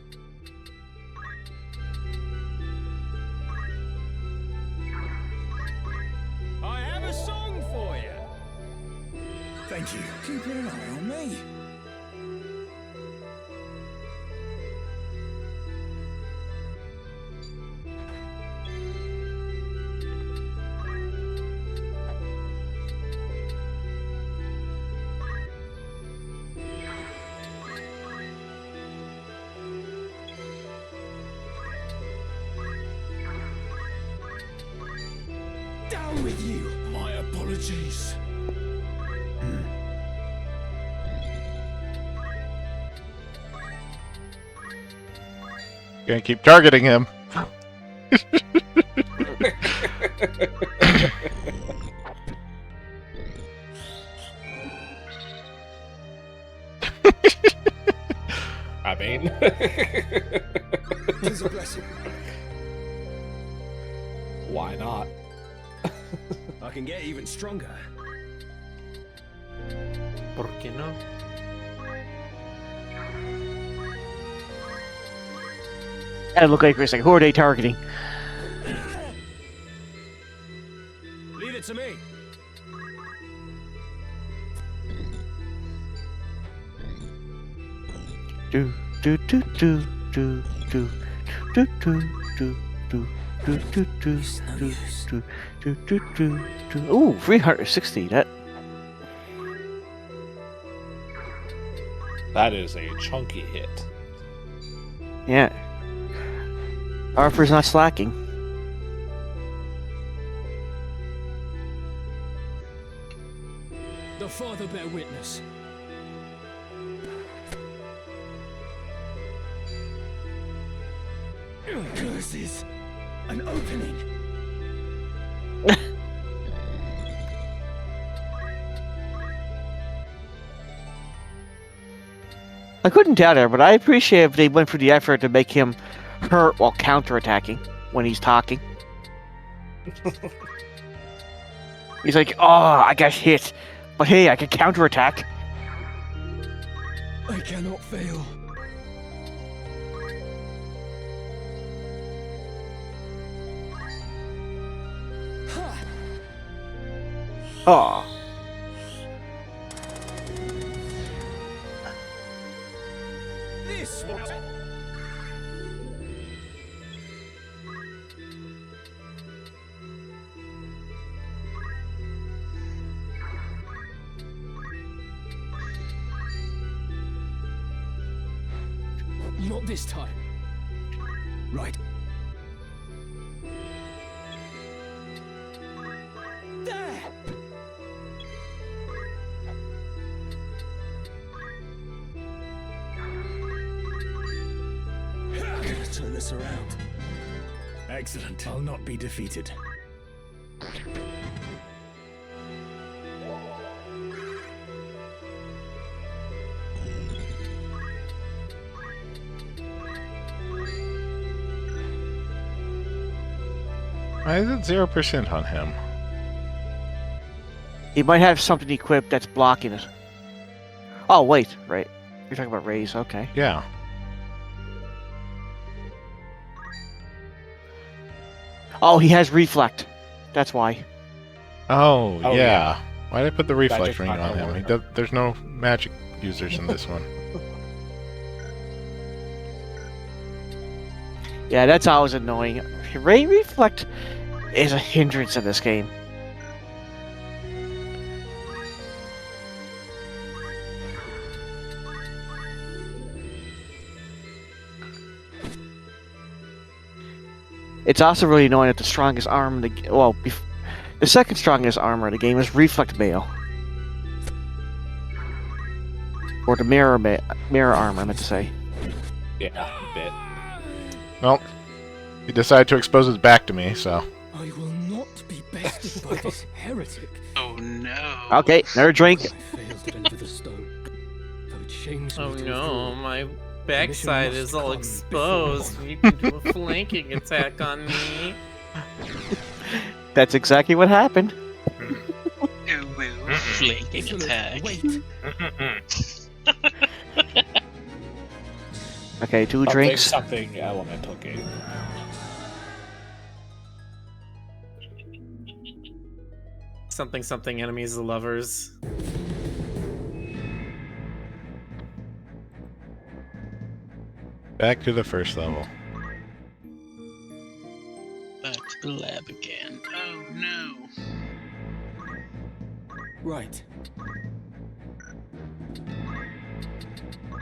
[SPEAKER 6] I have a song for you.
[SPEAKER 9] Thank you.
[SPEAKER 10] Keeping an eye on me.
[SPEAKER 6] Down with you.
[SPEAKER 9] My apologies.
[SPEAKER 2] Gonna keep targeting him.
[SPEAKER 4] I mean,
[SPEAKER 6] Tis a blessing.
[SPEAKER 4] why not?
[SPEAKER 6] I can get even stronger.
[SPEAKER 5] ¿Por qué no?
[SPEAKER 7] That look like it's like, who are they targeting?
[SPEAKER 6] Leave it to me.
[SPEAKER 7] Do do do do do do do do do do do do do do do do do do do. Ooh, 360.
[SPEAKER 4] That is a chunky hit.
[SPEAKER 7] Yeah. Arthur's not slacking.
[SPEAKER 6] The Father bear witness.
[SPEAKER 9] Curses. An opening.
[SPEAKER 7] I couldn't tell there, but I appreciate if they went through the effort to make him hurt while counterattacking when he's talking. He's like, oh, I got hit, but hey, I can counterattack.
[SPEAKER 6] I cannot fail.
[SPEAKER 7] Oh.
[SPEAKER 6] This will not this time.
[SPEAKER 9] Right.
[SPEAKER 6] There!
[SPEAKER 9] I'm gonna turn this around. Excellent. I'll not be defeated.
[SPEAKER 2] Why is it 0% on him?
[SPEAKER 7] He might have something equipped that's blocking it. Oh, wait, right. You're talking about Rays, okay.
[SPEAKER 2] Yeah.
[SPEAKER 7] Oh, he has Reflect. That's why.
[SPEAKER 2] Oh,
[SPEAKER 4] Oh,
[SPEAKER 2] yeah. Why did I put the reflex
[SPEAKER 4] Magic's
[SPEAKER 2] ring
[SPEAKER 4] not
[SPEAKER 2] on
[SPEAKER 4] gonna
[SPEAKER 2] him?
[SPEAKER 4] work.
[SPEAKER 2] There's no magic users in this one.
[SPEAKER 7] Yeah, that's always annoying. Ray Reflect is a hindrance in this game. It's also really annoying that the strongest arm in the the second strongest armor in the game is Reflect Mail. Or the mirror armor, I meant to say.
[SPEAKER 4] Yeah, a bit.
[SPEAKER 2] Well, he decided to expose his back to me, so...
[SPEAKER 6] I will not be bested by this heretic.
[SPEAKER 1] Oh no.
[SPEAKER 7] Okay, another drink.
[SPEAKER 6] I failed to deliver the stone. Though it shames me
[SPEAKER 5] Oh
[SPEAKER 6] to
[SPEAKER 5] no,
[SPEAKER 6] withdraw.
[SPEAKER 5] my backside
[SPEAKER 6] must
[SPEAKER 5] is all
[SPEAKER 6] come
[SPEAKER 5] exposed.
[SPEAKER 6] before
[SPEAKER 5] You can do a flanking attack on me.
[SPEAKER 7] That's exactly what happened.
[SPEAKER 1] Flanking attack.
[SPEAKER 6] Wait.
[SPEAKER 7] Okay, two drinks.
[SPEAKER 4] Something elemental game.
[SPEAKER 5] Something enemies of lovers.
[SPEAKER 2] Back to the first level.
[SPEAKER 1] Back to the lab again. Oh no.
[SPEAKER 6] Right.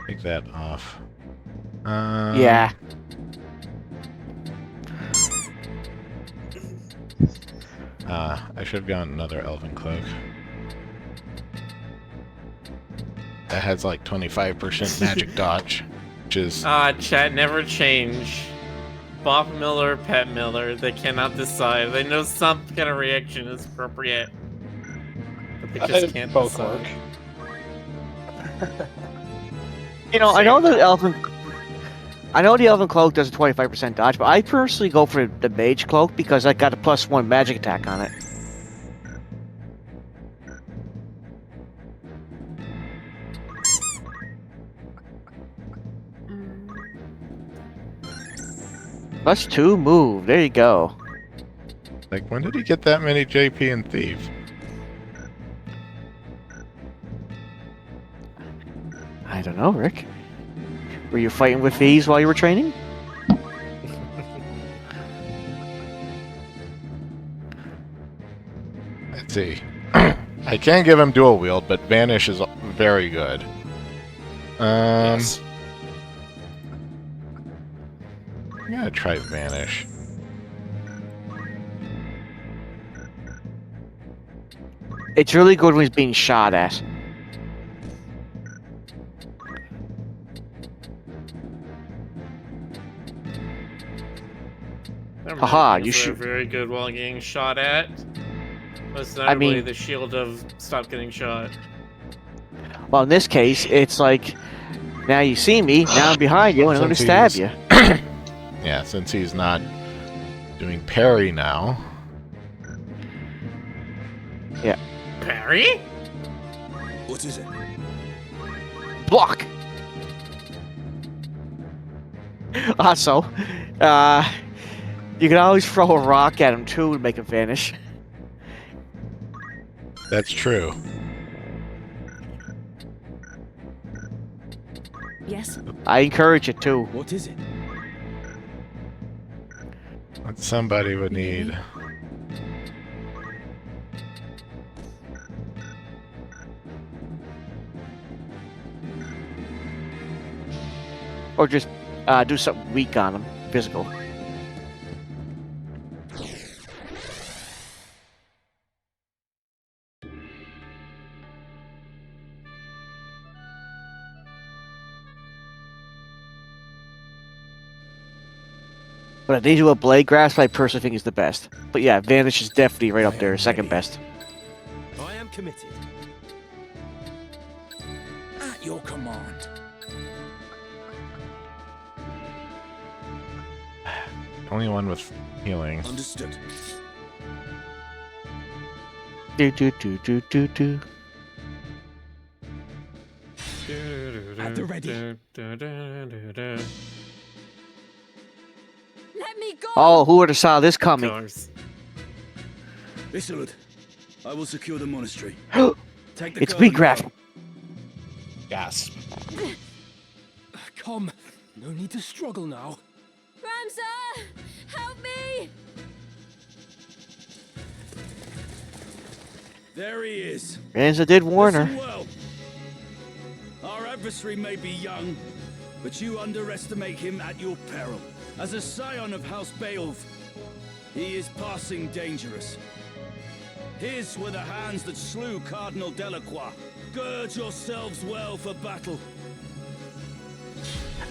[SPEAKER 2] Take that off.
[SPEAKER 7] Yeah.
[SPEAKER 2] I should have gotten another elven cloak. That has like 25% magic dodge, which is...
[SPEAKER 5] Chat never change. Bob Miller, Pet Miller, they cannot decide. They know some kind of reaction is appropriate. But they just can't
[SPEAKER 4] both
[SPEAKER 5] decide.
[SPEAKER 4] work.
[SPEAKER 7] You know, I know the elven cloak does a 25% dodge, but I personally go for the mage cloak because I got a +1 magic attack on it. +2 move. There you go.
[SPEAKER 2] Like, when did he get that many JP and Thief?
[SPEAKER 7] I don't know, Rick. Were you fighting with thieves while you were training?
[SPEAKER 2] Let's see. I can give him dual wield, but Vanish is very good.
[SPEAKER 4] Yes.
[SPEAKER 2] I'm gonna try Vanish.
[SPEAKER 7] It's really good when he's being shot at. Haha, you shoot.
[SPEAKER 5] Very good while getting shot at. Most
[SPEAKER 7] I
[SPEAKER 5] notably,
[SPEAKER 7] mean-
[SPEAKER 5] the shield of stop getting shot.
[SPEAKER 7] Well, in this case, it's like, now you see me, now I'm behind you, and I'm going to
[SPEAKER 2] Since
[SPEAKER 7] stab you.
[SPEAKER 2] Yeah, since he's not doing parry now.
[SPEAKER 5] Parry?
[SPEAKER 9] What is it?
[SPEAKER 7] Block! Also, you can always throw a rock at him, too, to make him vanish.
[SPEAKER 2] That's true.
[SPEAKER 8] Yes?
[SPEAKER 7] I encourage it, too.
[SPEAKER 9] What is it?
[SPEAKER 2] What somebody would need.
[SPEAKER 7] Or just do something weak on him, physical. But if they do a blade grasp, I personally think is the best. But yeah, Vanish is definitely right up there, second best.
[SPEAKER 9] I am committed. At your command.
[SPEAKER 2] Only one with healing.
[SPEAKER 9] Understood.
[SPEAKER 7] Do do do do do do.
[SPEAKER 9] At the ready.
[SPEAKER 8] Let me go!
[SPEAKER 7] Oh, who would have saw this coming?
[SPEAKER 5] Cars.
[SPEAKER 9] Isolde, I will secure the monastery. Take the
[SPEAKER 7] It's
[SPEAKER 9] girl and
[SPEAKER 7] Graf.
[SPEAKER 9] go.
[SPEAKER 4] Gasp.
[SPEAKER 6] Come. No need to struggle now.
[SPEAKER 11] Ramsar! Help me!
[SPEAKER 9] There he is.
[SPEAKER 7] Ranza did warn
[SPEAKER 9] Listen
[SPEAKER 7] her.
[SPEAKER 9] well. Our adversary may be young, but you underestimate him at your peril. As a scion of House Beowulf, he is passing dangerous. His were the hands that slew Cardinal Delacroix. Gird yourselves well for battle.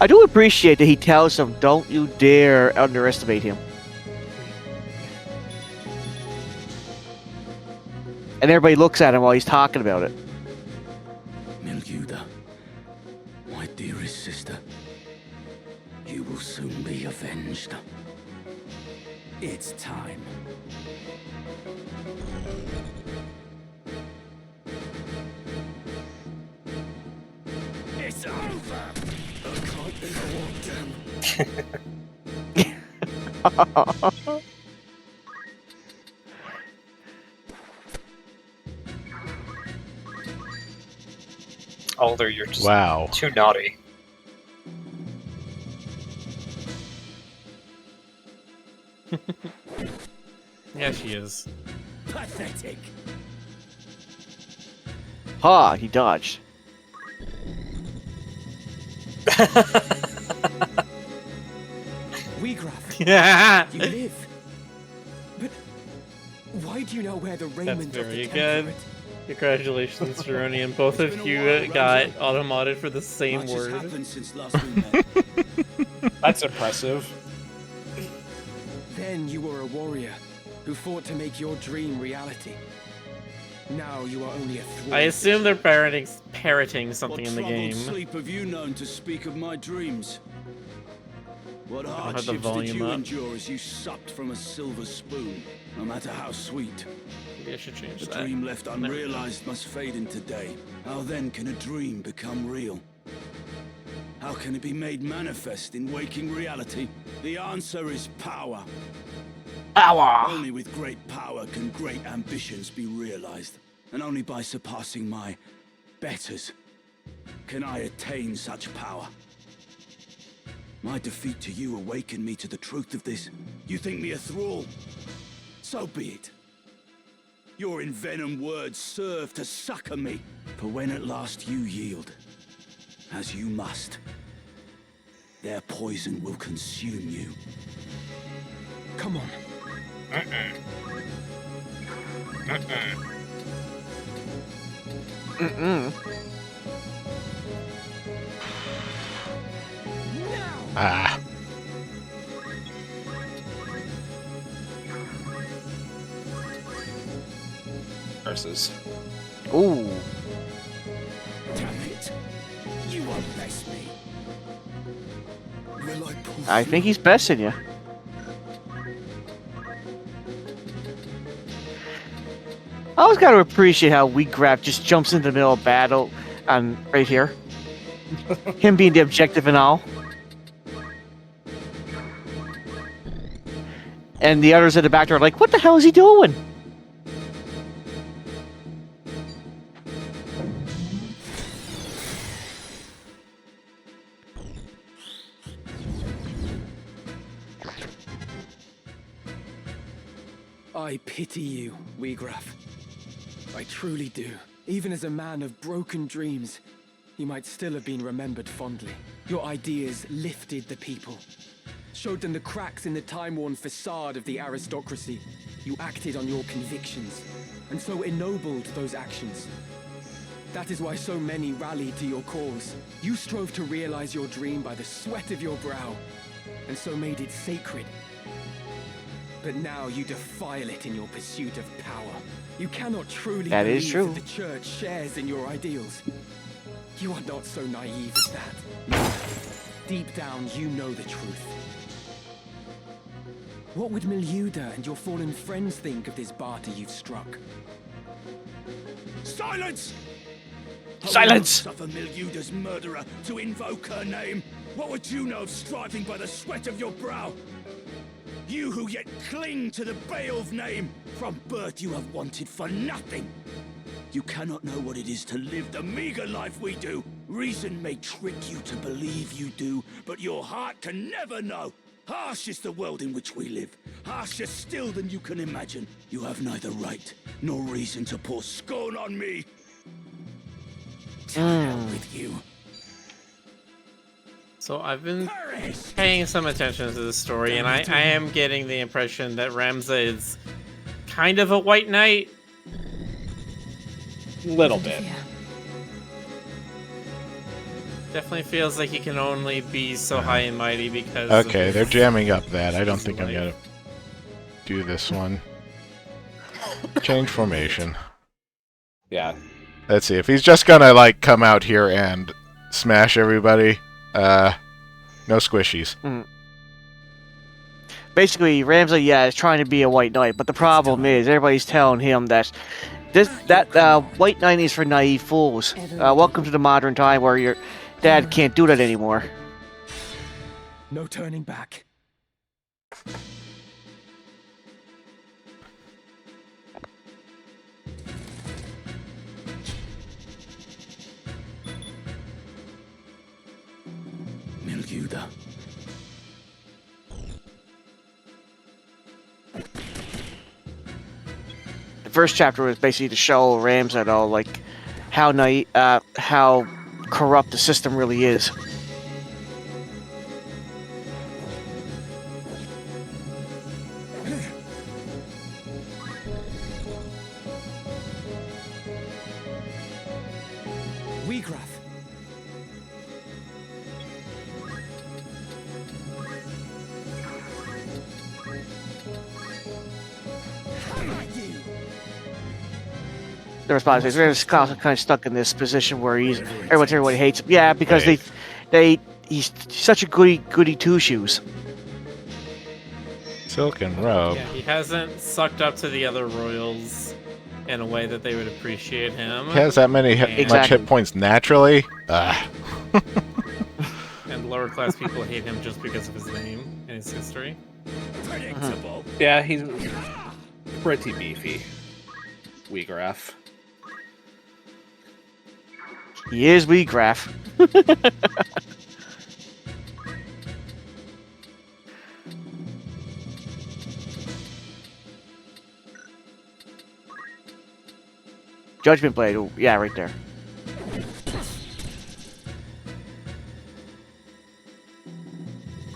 [SPEAKER 7] I do appreciate that he tells them, don't you dare underestimate him. And everybody looks at him while he's talking about it.
[SPEAKER 9] Milguda, my dearest sister, you will soon be avenged. It's time. It's over! I can't even walk down.
[SPEAKER 3] Alder, you're just
[SPEAKER 2] Wow.
[SPEAKER 3] too naughty.
[SPEAKER 5] Yeah, she is.
[SPEAKER 9] Pathetic!
[SPEAKER 7] Ha, he dodged.
[SPEAKER 6] Weegraf,
[SPEAKER 5] Yeah.
[SPEAKER 6] you live. But why do you know where the raiment of the
[SPEAKER 5] very
[SPEAKER 6] temple
[SPEAKER 5] good. Congratulations, Jeronian. Both of you got automodded for the same
[SPEAKER 9] Much has
[SPEAKER 5] word.
[SPEAKER 9] happened since last we met.
[SPEAKER 4] That's impressive.
[SPEAKER 6] Then you were a warrior who fought to make your dream reality. Now you are only a thrall.
[SPEAKER 5] I assume they're parroting something in the
[SPEAKER 9] What troubled
[SPEAKER 5] game.
[SPEAKER 9] sleep have you known to speak of my dreams? What
[SPEAKER 5] have the
[SPEAKER 9] hardships did
[SPEAKER 5] volume
[SPEAKER 9] you
[SPEAKER 5] up.
[SPEAKER 9] endure as you supped from a silver spoon, no matter how sweet?
[SPEAKER 5] Maybe I should change
[SPEAKER 9] The
[SPEAKER 5] that.
[SPEAKER 9] dream left
[SPEAKER 5] There we go.
[SPEAKER 9] unrealized must fade into day. How then can a dream become real? How can it be made manifest in waking reality? The answer is power.
[SPEAKER 7] Power!
[SPEAKER 9] Only with great power can great ambitions be realized. And only by surpassing my betters can I attain such power. My defeat to you awakened me to the truth of this. You think me a thrall? So be it. Your envenomed words serve to succor me. For when at last you yield, as you must, their poison will consume you.
[SPEAKER 6] Come on.
[SPEAKER 7] Mm-mm.
[SPEAKER 2] Ah.
[SPEAKER 4] Curses.
[SPEAKER 7] Ooh.
[SPEAKER 9] Damn it! You won't best me. Will I pull
[SPEAKER 7] I think he's besting you. I always got to appreciate how Weegraf just jumps into the middle of battle and right here. Him being the objective and all. And the others at the back are like, what the hell is he doing?
[SPEAKER 6] I pity you, Weegraf. I truly do. Even as a man of broken dreams, you might still have been remembered fondly. Your ideas lifted the people, showed them the cracks in the time-worn facade of the aristocracy. You acted on your convictions, and so ennobled those actions. That is why so many rallied to your cause. You strove to realize your dream by the sweat of your brow, and so made it sacred. But now you defile it in your pursuit of power. You cannot truly
[SPEAKER 7] That is
[SPEAKER 6] believe
[SPEAKER 7] true.
[SPEAKER 6] that the church shares in your ideals. You are not so naive as that. Deep down, you know the truth. What would Miljuda and your fallen friends think of this barter you've struck?
[SPEAKER 9] Silence!
[SPEAKER 7] Silence!
[SPEAKER 9] I will not suffer Miljuda's murderer to invoke her name. What would you know of striving by the sweat of your brow? You who yet cling to the Beowulf name. From birth you have wanted for nothing. You cannot know what it is to live the meager life we do. Reason may trick you to believe you do, but your heart can never know. Harsh is the world in which we live. Harsher still than you can imagine. You have neither right nor reason to pour scorn on me. To hell with you.
[SPEAKER 5] So I've been paying some attention to the story, and I am getting the impression that Ramza is kind of a white knight.
[SPEAKER 4] Little bit.
[SPEAKER 5] Definitely feels like he can only be so high and mighty because.
[SPEAKER 2] Okay, they're jamming up that. I don't think I'm gonna do this one. Change formation.
[SPEAKER 4] Yeah.
[SPEAKER 2] Let's see, if he's just gonna, like, come out here and smash everybody, no squishies.
[SPEAKER 7] Basically, Ramsay, is trying to be a white knight, but the problem is everybody's telling him that white knight is for naive fools. Welcome to the modern time where your dad can't do that anymore.
[SPEAKER 6] No turning back.
[SPEAKER 9] Milguda.
[SPEAKER 7] The first chapter was basically to show Ramsay like how corrupt the system really is.
[SPEAKER 6] Weegrath.
[SPEAKER 7] The response is Ramsay's kind of stuck in this position where everybody hates him. Yeah, because he's such a goody two shoes.
[SPEAKER 2] Silken robe.
[SPEAKER 5] Yeah, he hasn't sucked up to the other royals in a way that they would appreciate him.
[SPEAKER 2] He has that many much hit points naturally.
[SPEAKER 5] And lower class people hate him just because of his name and his history.
[SPEAKER 9] Predictable.
[SPEAKER 4] Yeah, he's pretty beefy. Weegraph.
[SPEAKER 7] He is Weegraph. Judgment Blade, yeah, right there.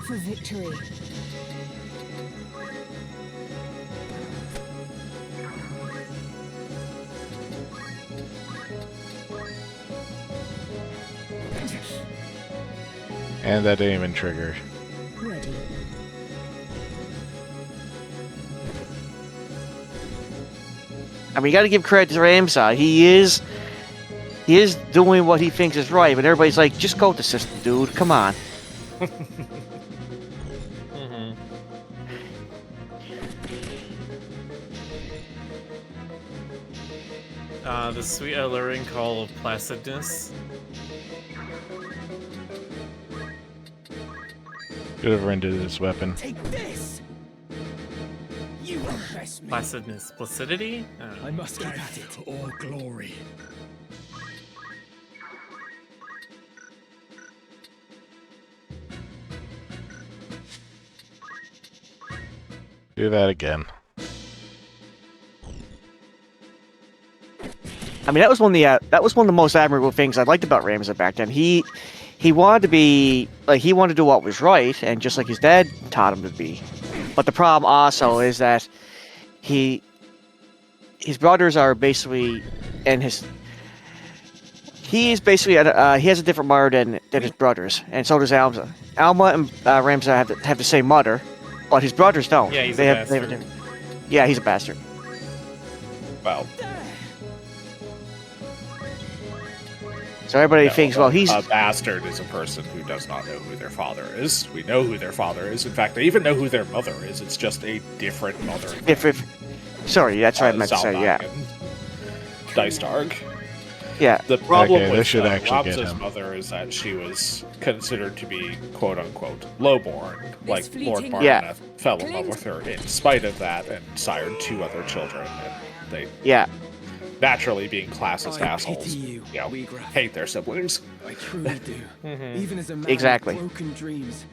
[SPEAKER 8] For victory.
[SPEAKER 2] And that didn't even trigger.
[SPEAKER 8] Ready.
[SPEAKER 7] I mean, you got to give credit to Ramsay. He is doing what he thinks is right, but everybody's like, just go with the system, dude. Come on.
[SPEAKER 5] The sweet alluring call of placidness.
[SPEAKER 2] Could have rendered this weapon.
[SPEAKER 9] Take this. You impress me.
[SPEAKER 5] Placidness. Placidity?
[SPEAKER 6] I must keep at it, or glory.
[SPEAKER 2] Do that again.
[SPEAKER 7] I mean, that was one of the most admirable things I liked about Ramsay back then. He wanted to be he wanted to do what was right, and just like his dad taught him to be. But the problem also is that his brothers are basically, and he is basically he has a different mother than his brothers, and so does Alma. Alma and Ramsay have the same mother, but his brothers don't.
[SPEAKER 5] Yeah, he's
[SPEAKER 7] they
[SPEAKER 5] a
[SPEAKER 7] have
[SPEAKER 5] bastard.
[SPEAKER 7] a different. Yeah, he's a bastard.
[SPEAKER 4] Well,
[SPEAKER 7] so everybody thinks, well, he's
[SPEAKER 4] a bastard is a person who does not know who their father is. We know who their father is. In fact, they even know who their mother is. It's just a different mother.
[SPEAKER 7] Sorry, that's what I meant to say. Yeah.
[SPEAKER 4] Dice Darg.
[SPEAKER 7] Yeah.
[SPEAKER 4] The problem
[SPEAKER 2] Okay, this
[SPEAKER 4] with
[SPEAKER 2] should actually get
[SPEAKER 4] Ramza's
[SPEAKER 2] him.
[SPEAKER 4] mother is that she was considered to be quote-unquote lowborn. Like, Lord
[SPEAKER 11] fleeting
[SPEAKER 4] Barneth fell in love with her in spite of that and sired 2 other children. And they,
[SPEAKER 7] Yeah.
[SPEAKER 4] naturally being classist
[SPEAKER 6] I
[SPEAKER 4] assholes,
[SPEAKER 6] pity you, Wheatgrass.
[SPEAKER 4] hate their siblings.
[SPEAKER 6] I truly do. Even as a man
[SPEAKER 7] Exactly.
[SPEAKER 6] with broken dreams,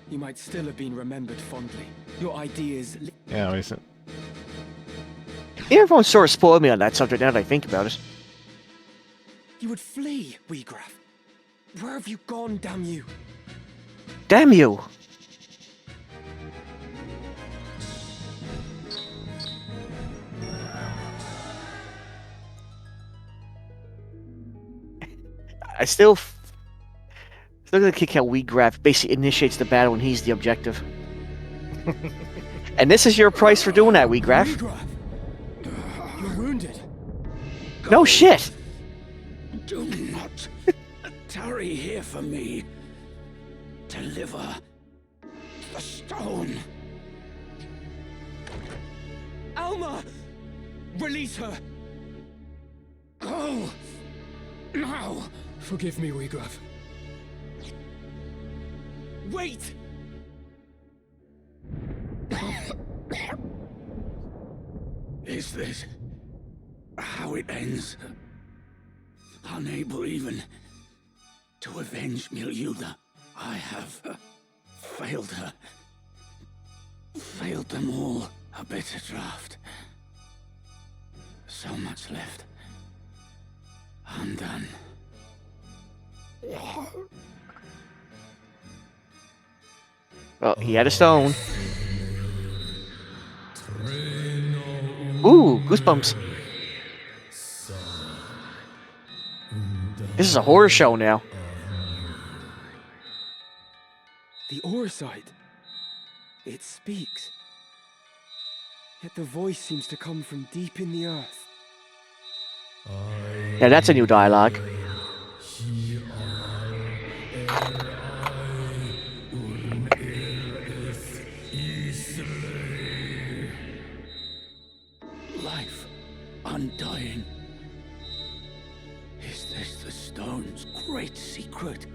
[SPEAKER 6] you might still have been remembered fondly. Your ideas.
[SPEAKER 2] Yeah, we said.
[SPEAKER 7] Everyone sort of spoiled me on that subject now that I think about it.
[SPEAKER 6] You would flee, Wheatgrass. Where have you gone, damn you?
[SPEAKER 7] Damn you! I still gonna kick how Wheatgrass basically initiates the battle when he's the objective. And this is your price for doing that, Wheatgrass.
[SPEAKER 6] Wheatgrass, you're wounded.
[SPEAKER 7] No shit!
[SPEAKER 9] Do not tarry here for me. Deliver the stone.
[SPEAKER 6] Alma! Release her!
[SPEAKER 9] Go now.
[SPEAKER 6] Forgive me, Wheatgrass. Wait!
[SPEAKER 9] Is this how it ends? Unable even to avenge Milyuda, I have failed her. Failed them all. A bitter draft. So much left. Undone.
[SPEAKER 7] Well, he had a stone. Ooh, goosebumps. This is a horror show now.
[SPEAKER 6] The Orside. It speaks. Yet the voice seems to come from deep in the earth.
[SPEAKER 7] Now that's a new dialogue.
[SPEAKER 9] Life undying. Is this the stone's great secret?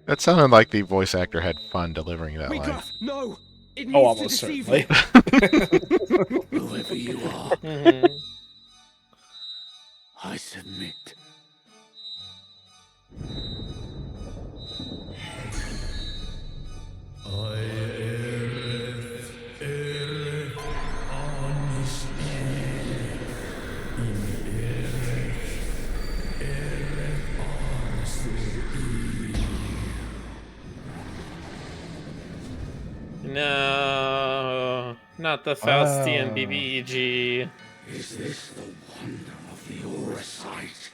[SPEAKER 2] That sounded like the voice actor had fun delivering that line.
[SPEAKER 6] Wheatgrass, no! It means
[SPEAKER 4] Oh,
[SPEAKER 6] to
[SPEAKER 4] almost
[SPEAKER 6] deceive
[SPEAKER 4] certainly.
[SPEAKER 6] you.
[SPEAKER 9] Whoever you are, I submit.
[SPEAKER 5] No, not the Faustian BBEG.
[SPEAKER 9] Is this the wonder of the Orsite?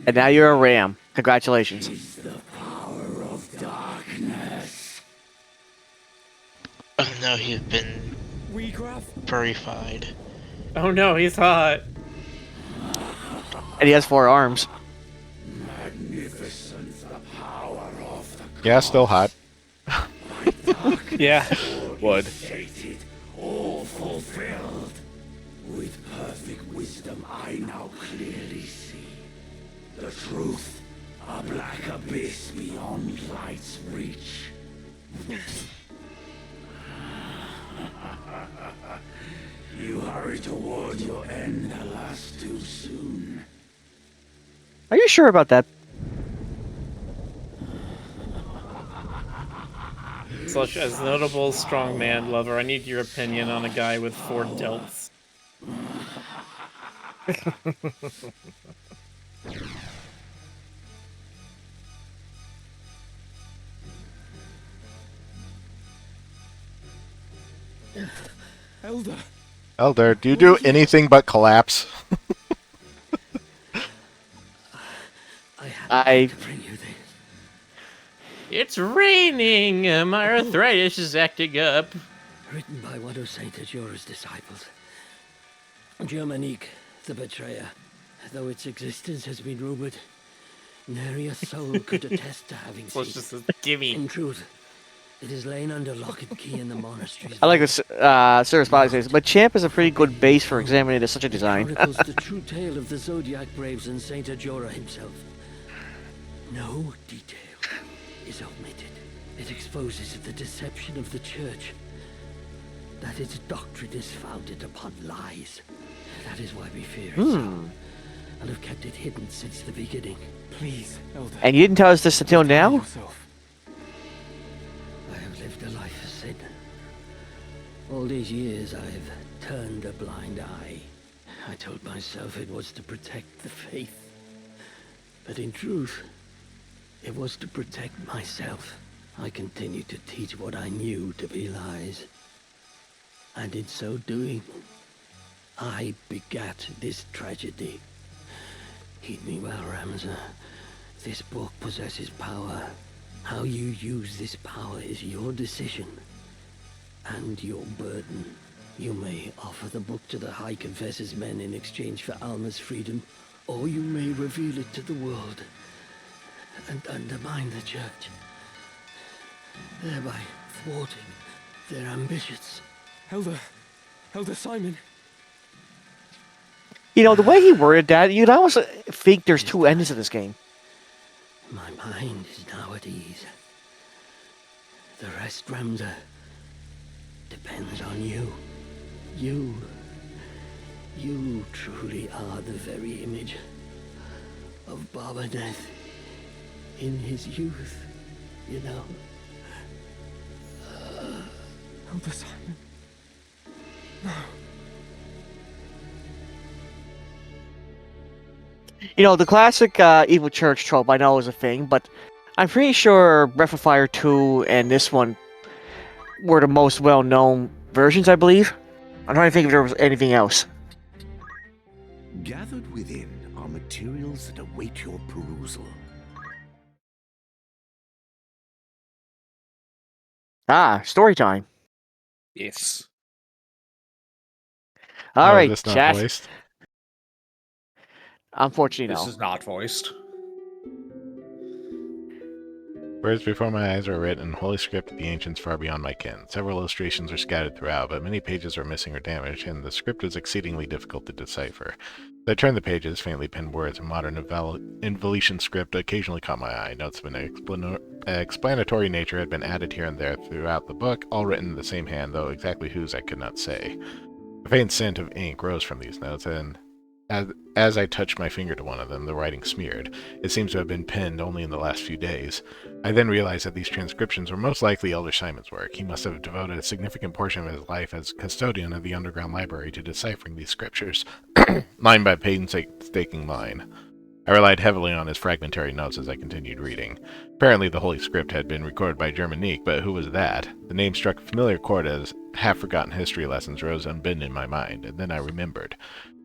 [SPEAKER 7] And now you're a ram. Congratulations.
[SPEAKER 9] Is the power of darkness?
[SPEAKER 1] Oh no, he's been
[SPEAKER 6] Wheatgrass?
[SPEAKER 1] purified.
[SPEAKER 5] Oh no, he's hot.
[SPEAKER 7] And he has 4 arms.
[SPEAKER 9] Magnificent the power of the
[SPEAKER 2] Yeah, still hot.
[SPEAKER 4] Yeah, would.
[SPEAKER 9] created, all fulfilled. With perfect wisdom, I now clearly see the truth, a black abyss beyond light's reach. You hurry toward your end, alas, too soon.
[SPEAKER 7] Are you sure about that?
[SPEAKER 5] Such as notable strongman lover, I need your opinion on a guy with 4 delts.
[SPEAKER 6] Elder.
[SPEAKER 2] Elder, do you do anything but collapse?
[SPEAKER 7] I
[SPEAKER 5] It's raining! My arthritis is acting up.
[SPEAKER 10] Written by one of Saint Ajora's disciples.
[SPEAKER 6] Germanique, the betrayer, though its existence has been rumored, nary a soul could attest to having
[SPEAKER 5] So
[SPEAKER 6] seen
[SPEAKER 5] it's just
[SPEAKER 6] it.
[SPEAKER 5] a gimme.
[SPEAKER 6] In truth, it is lain under lock and key in the monastery's
[SPEAKER 7] I like
[SPEAKER 6] vault.
[SPEAKER 7] what Sir Spotty says, but Champ is a pretty good base for examining such a
[SPEAKER 6] It
[SPEAKER 7] design.
[SPEAKER 6] chronicles the true tale of the Zodiac Braves and Saint Ajora himself. No detail is omitted. It exposes the deception of the Church, that its doctrine is founded upon lies. That is why we fear it so, and have kept it hidden since the beginning.
[SPEAKER 10] Please, Elder.
[SPEAKER 7] And you didn't tell us this until now?
[SPEAKER 10] Yourself.
[SPEAKER 6] I have lived a life of sin. All these years I have turned a blind eye. I told myself it was to protect the faith. But in truth, it was to protect myself. I continued to teach what I knew to be lies. And in so doing, I begat this tragedy. Heed me well, Ramza. This book possesses power. How you use this power is your decision and your burden. You may offer the book to the High Confessor's men in exchange for Alma's freedom, or you may reveal it to the world and undermine the Church, thereby thwarting their ambitions.
[SPEAKER 10] Elder Simon.
[SPEAKER 7] You know, the way he worded that, you'd almost think there's two endings to this game.
[SPEAKER 6] My mind is now at ease. The rest, Ramza, depends on you. You truly are the very image of Barbadeath in his youth, you know.
[SPEAKER 10] Elder Simon. No.
[SPEAKER 7] You know, the classic evil church trope I know is a thing, but I'm pretty sure Breath of Fire 2 and this one were the most well-known versions, I believe. I'm trying to think if there was anything else.
[SPEAKER 12] Gathered within are materials that await your perusal.
[SPEAKER 7] Ah, story time.
[SPEAKER 4] Yes.
[SPEAKER 7] All right,
[SPEAKER 2] this not
[SPEAKER 7] chat.
[SPEAKER 2] voiced?
[SPEAKER 7] Unfortunately,
[SPEAKER 4] This
[SPEAKER 7] no.
[SPEAKER 4] is not voiced.
[SPEAKER 2] Words before my eyes are written in holy script of the ancients far beyond my ken. Several illustrations are scattered throughout, but many pages are missing or damaged, and the script is exceedingly difficult to decipher. As I turned the pages, faintly penned words in modern Ivalician script occasionally caught my eye. Notes of an explanatory nature had been added here and there throughout the book, all written in the same hand, though exactly whose I could not say. A faint scent of ink rose from these notes, and as I touched my finger to one of them, the writing smeared. It seems to have been penned only in the last few days. I then realized that these transcriptions were most likely Elder Simon's work. He must have devoted a significant portion of his life as custodian of the underground library to deciphering these scriptures, line by painstaking line. I relied heavily on his fragmentary notes as I continued reading. Apparently the Holy Script had been recorded by Germanique, but who was that? The name struck a familiar chord as half-forgotten history lessons rose unbidden in my mind, and then I remembered.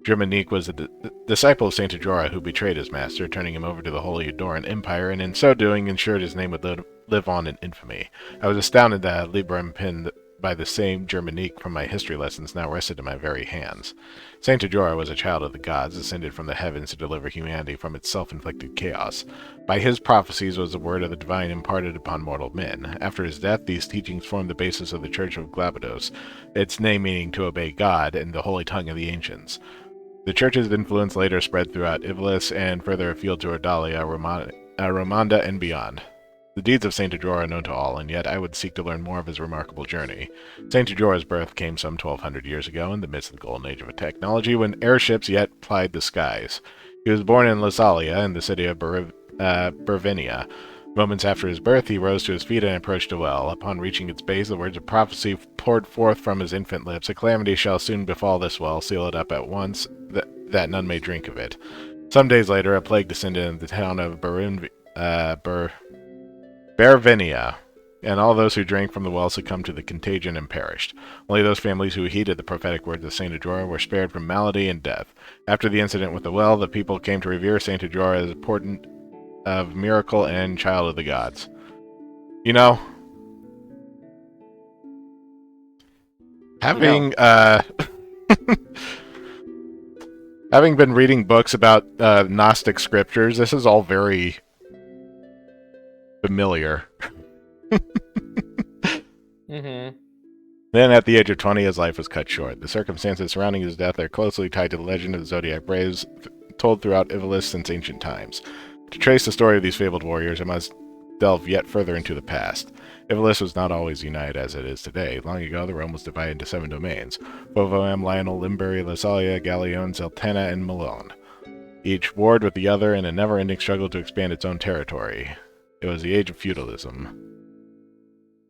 [SPEAKER 2] Germanique was a disciple of Saint Ajora who betrayed his master, turning him over to the Holy Adoran Empire, and in so doing ensured his name would live on in infamy. I was astounded that a librum penned by the same Germanique from my history lessons now rested in my very hands. Saint Ajora was a child of the gods, descended from the heavens to deliver humanity from its self-inflicted chaos. By his prophecies was the word of the divine imparted upon mortal men. After his death, these teachings formed the basis of the Church of Glabados, its name meaning to obey God and the holy tongue of the ancients. The church's influence later spread throughout Ivalice and further afield to Erdalia, Romanda, and beyond. The deeds of Saint Ajora are known to all, and yet I would seek to learn more of his remarkable journey. Saint Ajora's birth came some 1,200 years ago, in the midst of the golden age of technology, when airships yet plied the skies. He was born in Lasalia, in the city of Bervinia. Moments after his birth, he rose to his feet and approached a well. Upon reaching its base, the words of prophecy poured forth from his infant lips. A calamity shall soon befall this well. Seal it up at once, that none may drink of it. Some days later, a plague descended in the town of Bervinia, and all those who drank from the well succumbed to the contagion and perished. Only those families who heeded the prophetic words of Saint Ajora were spared from malady and death. After the incident with the well, the people came to revere Saint Ajora as a portent of miracle and child of the gods. You know, having Having been reading books about Gnostic scriptures, this is all very familiar.
[SPEAKER 5] Mm-hmm.
[SPEAKER 2] Then, at the age of 20, his life was cut short. The circumstances surrounding his death are closely tied to the legend of the Zodiac Braves, told throughout Ivalice since ancient times. To trace the story of these fabled warriors, I must delve yet further into the past. Ivalice was not always united as it is today. Long ago, the realm was divided into 7 domains: Fovoam, Lionel, Limbury, Lasalia, Galleon, Zeltana, and Malone. Each warred with the other in a never-ending struggle to expand its own territory. It was the age of feudalism.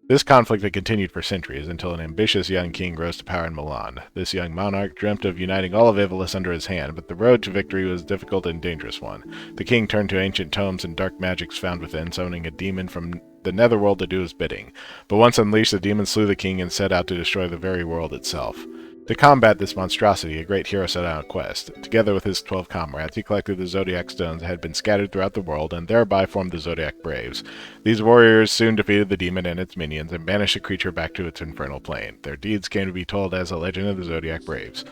[SPEAKER 2] This conflict had continued for centuries until an ambitious young king rose to power in Milan. This young monarch dreamt of uniting all of Ivalice under his hand, but the road to victory was a difficult and dangerous one. The king turned to ancient tomes and dark magics found within, summoning a demon from the netherworld to do his bidding. But once unleashed, the demon slew the king and set out to destroy the very world itself. To combat this monstrosity, a great hero set out on a quest. Together with his 12 comrades, he collected the Zodiac Stones that had been scattered throughout the world, and thereby formed the Zodiac Braves. These warriors soon defeated the demon and its minions, and banished the creature back to its infernal plane. Their deeds came to be told as a legend of the Zodiac Braves.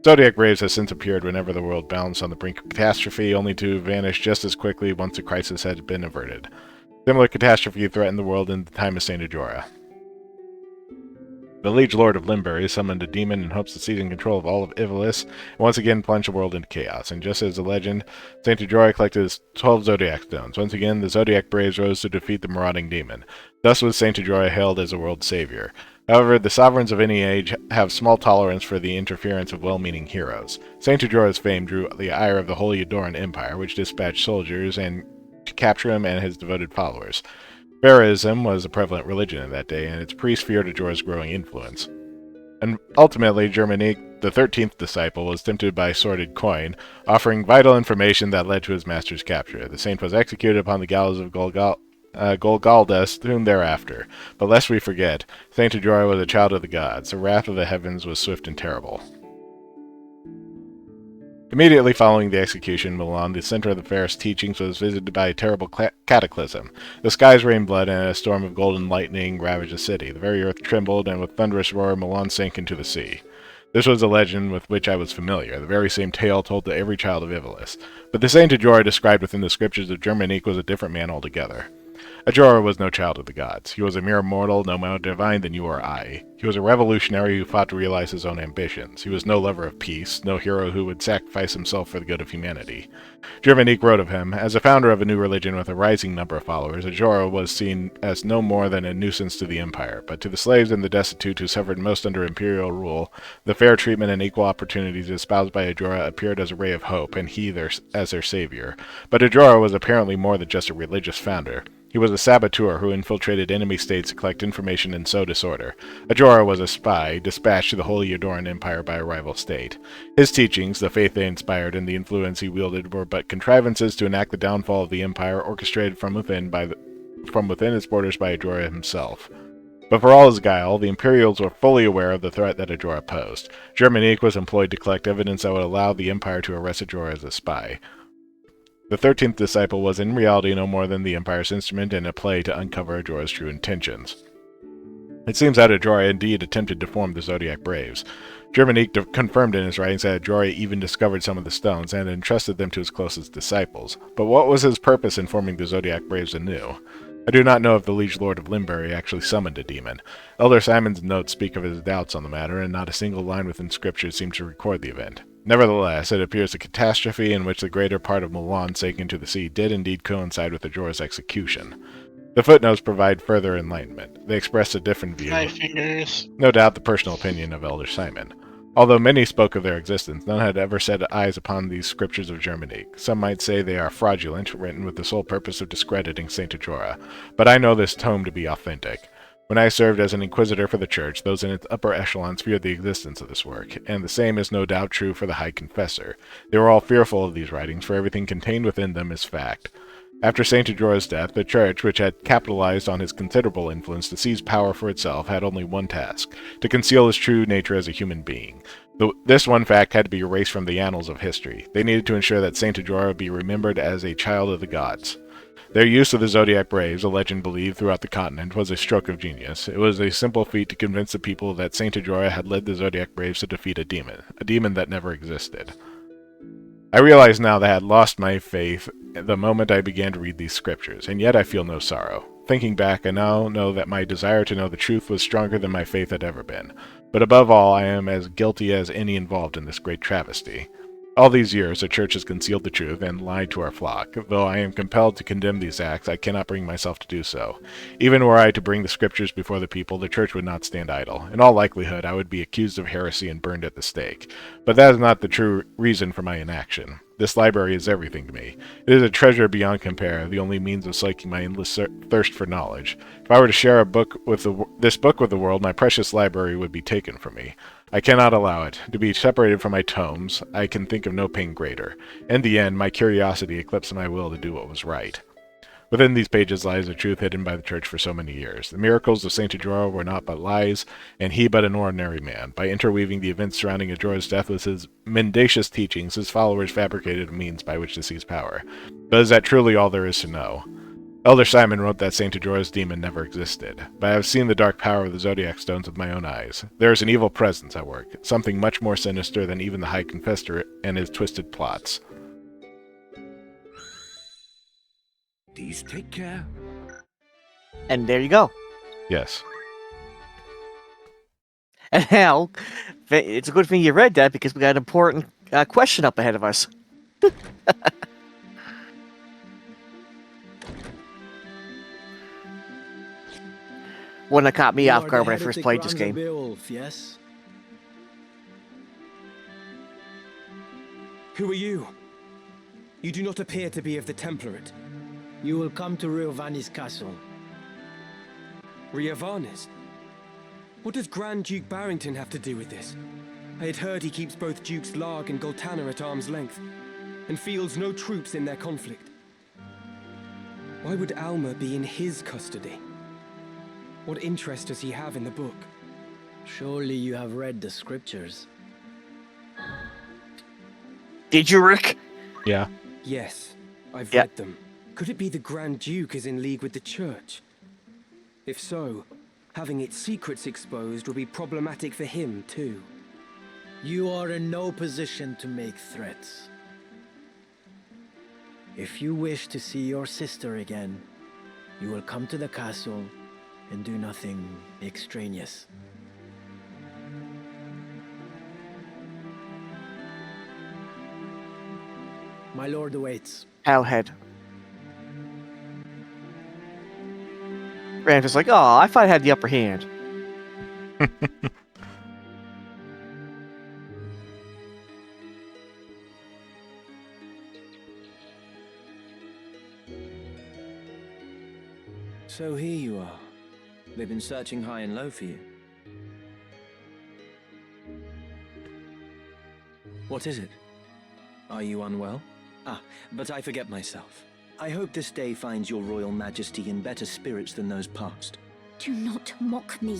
[SPEAKER 2] Zodiac Braves has since appeared whenever the world balanced on the brink of catastrophe, only to vanish just as quickly once the crisis had been averted. Similar catastrophe threatened the world in the time of Saint Ajora. The Liege Lord of Limbury summoned a demon in hopes of seizing control of all of Ivalice, and once again plunged the world into chaos. And just as the legend, Saint Ajora collected his 12 Zodiac Stones. Once again, the Zodiac Braves rose to defeat the marauding demon. Thus was Saint Ajora hailed as a world savior. However, the sovereigns of any age have small tolerance for the interference of well-meaning heroes. Saint Ajora's fame drew the ire of the Holy Adoran Empire, which dispatched soldiers to capture him and his devoted followers. Pharaohism was a prevalent religion in that day, and its priests feared Ajora's growing influence. And ultimately, Germanique, the 13th disciple, was tempted by sordid coin, offering vital information that led to his master's capture. The saint was executed upon the gallows of Golgotha soon thereafter. But lest we forget, Saint Ajora was a child of the gods. The wrath of the heavens was swift and terrible. Immediately following the execution, Milan, the center of the Pharaoh's teachings, was visited by a terrible cataclysm. The skies rained blood, and a storm of golden lightning ravaged the city. The very earth trembled, and with thunderous roar, Milan sank into the sea. This was a legend with which I was familiar, the very same tale told to every child of Ivalice. But the Saint Ajora described within the scriptures of Germanique was a different man altogether. Ajora was no child of the gods. He was a mere mortal, no more divine than you or I. He was a revolutionary who fought to realize his own ambitions. He was no lover of peace, no hero who would sacrifice himself for the good of humanity. Germanique wrote of him, as a founder of a new religion with a rising number of followers, Ajora was seen as no more than a nuisance to the empire, but to the slaves and the destitute who suffered most under imperial rule, the fair treatment and equal opportunities espoused by Ajora appeared as a ray of hope, and he as their savior. But Ajora was apparently more than just a religious founder. He was a saboteur who infiltrated enemy states to collect information and sow disorder. Ajora was a spy, dispatched to the Holy Adoran Empire by a rival state. His teachings, the faith they inspired, and the influence he wielded were but contrivances to enact the downfall of the empire, orchestrated from within its borders by Ajora himself. But for all his guile, the Imperials were fully aware of the threat that Ajora posed. Germanique was employed to collect evidence that would allow the empire to arrest Ajora as a spy. The 13th disciple was in reality no more than the Empire's instrument in a play to uncover Ajora's true intentions. It seems that Ajora indeed attempted to form the Zodiac Braves. Germanique confirmed in his writings that Ajora even discovered some of the stones and entrusted them to his closest disciples. But what was his purpose in forming the Zodiac Braves anew? I do not know if the Liege Lord of Limbury actually summoned a demon. Elder Simon's notes speak of his doubts on the matter, and not a single line within Scripture seems to record the event. Nevertheless, it appears the catastrophe in which the greater part of Milan sank into the sea did indeed coincide with Ajora's execution. The footnotes provide further enlightenment. They express a different view.
[SPEAKER 1] My fingers.
[SPEAKER 2] No doubt the personal opinion of Elder Simon. Although many spoke of their existence, none had ever set eyes upon these scriptures of Germanique. Some might say they are fraudulent, written with the sole purpose of discrediting Saint Ajora, but I know this tome to be authentic. When I served as an inquisitor for the church, those in its upper echelons feared the existence of this work, and the same is no doubt true for the High Confessor. They were all fearful of these writings, for everything contained within them is fact. After Saint Ajora's death, the church, which had capitalized on his considerable influence to seize power for itself, had only one task: to conceal his true nature as a human being. This one fact had to be erased from the annals of history. They needed to ensure that Saint Ajora be remembered as a child of the gods. Their use of the Zodiac Braves, a legend believed throughout the continent, was a stroke of genius. It was a simple feat to convince the people that Saint Ajora had led the Zodiac Braves to defeat a demon that never existed. I realize now that I had lost my faith the moment I began to read these scriptures, and yet I feel no sorrow. Thinking back, I now know that my desire to know the truth was stronger than my faith had ever been. But above all, I am as guilty as any involved in this great travesty. All these years, the Church has concealed the truth and lied to our flock. Though I am compelled to condemn these acts, I cannot bring myself to do so. Even were I to bring the Scriptures before the people, the Church would not stand idle. In all likelihood, I would be accused of heresy and burned at the stake. But that is not the true reason for my inaction. This library is everything to me. It is a treasure beyond compare, the only means of slaking my endless thirst for knowledge. If I were to share this book with the world, my precious library would be taken from me. I cannot allow it. To be separated from my tomes, I can think of no pain greater. In the end, my curiosity eclipsed my will to do what was right. Within these pages lies the truth hidden by the Church for so many years. The miracles of Saint Ajora were not but lies, and he but an ordinary man. By interweaving the events surrounding Ajora's death with his mendacious teachings, his followers fabricated a means by which to seize power. But is that truly all there is to know? Elder Simon wrote that Saint Ajora's demon never existed, but I have seen the dark power of the Zodiac Stones with my own eyes. There is an evil presence at work, something much more sinister than even the High Confessor and his twisted plots.
[SPEAKER 12] Please take care.
[SPEAKER 7] And there you go.
[SPEAKER 2] Yes.
[SPEAKER 7] And now, it's a good thing you read that because we got an important question up ahead of us. One that caught me off guard when I first played this game.
[SPEAKER 6] Beowulf, yes?
[SPEAKER 10] Who are you? You do not appear to be of the Template.
[SPEAKER 6] You will come to Riovanni's castle.
[SPEAKER 10] Riovanis? What does Grand Duke Barrington have to do with this? I had heard he keeps both Dukes Larg and Goltana at arm's length, and fields no troops in their conflict. Why would Alma be in his custody? What interest does he have in the book?
[SPEAKER 6] Surely you have read the scriptures.
[SPEAKER 7] Did you, Rick?
[SPEAKER 2] Yeah.
[SPEAKER 10] Yes, I've read them. Could it be the Grand Duke is in league with the Church? If so, having its secrets exposed would be problematic for him, too.
[SPEAKER 6] You are in no position to make threats. If you wish to see your sister again, you will come to the castle and do nothing extraneous. My lord awaits.
[SPEAKER 7] Howlhead. Rand was like, oh, I thought I had the upper hand.
[SPEAKER 13] So here you are. They've been searching high and low for you. What is it? Are you unwell? Ah, but I forget myself. I hope this day finds your royal majesty in better spirits than those past.
[SPEAKER 8] Do not mock me.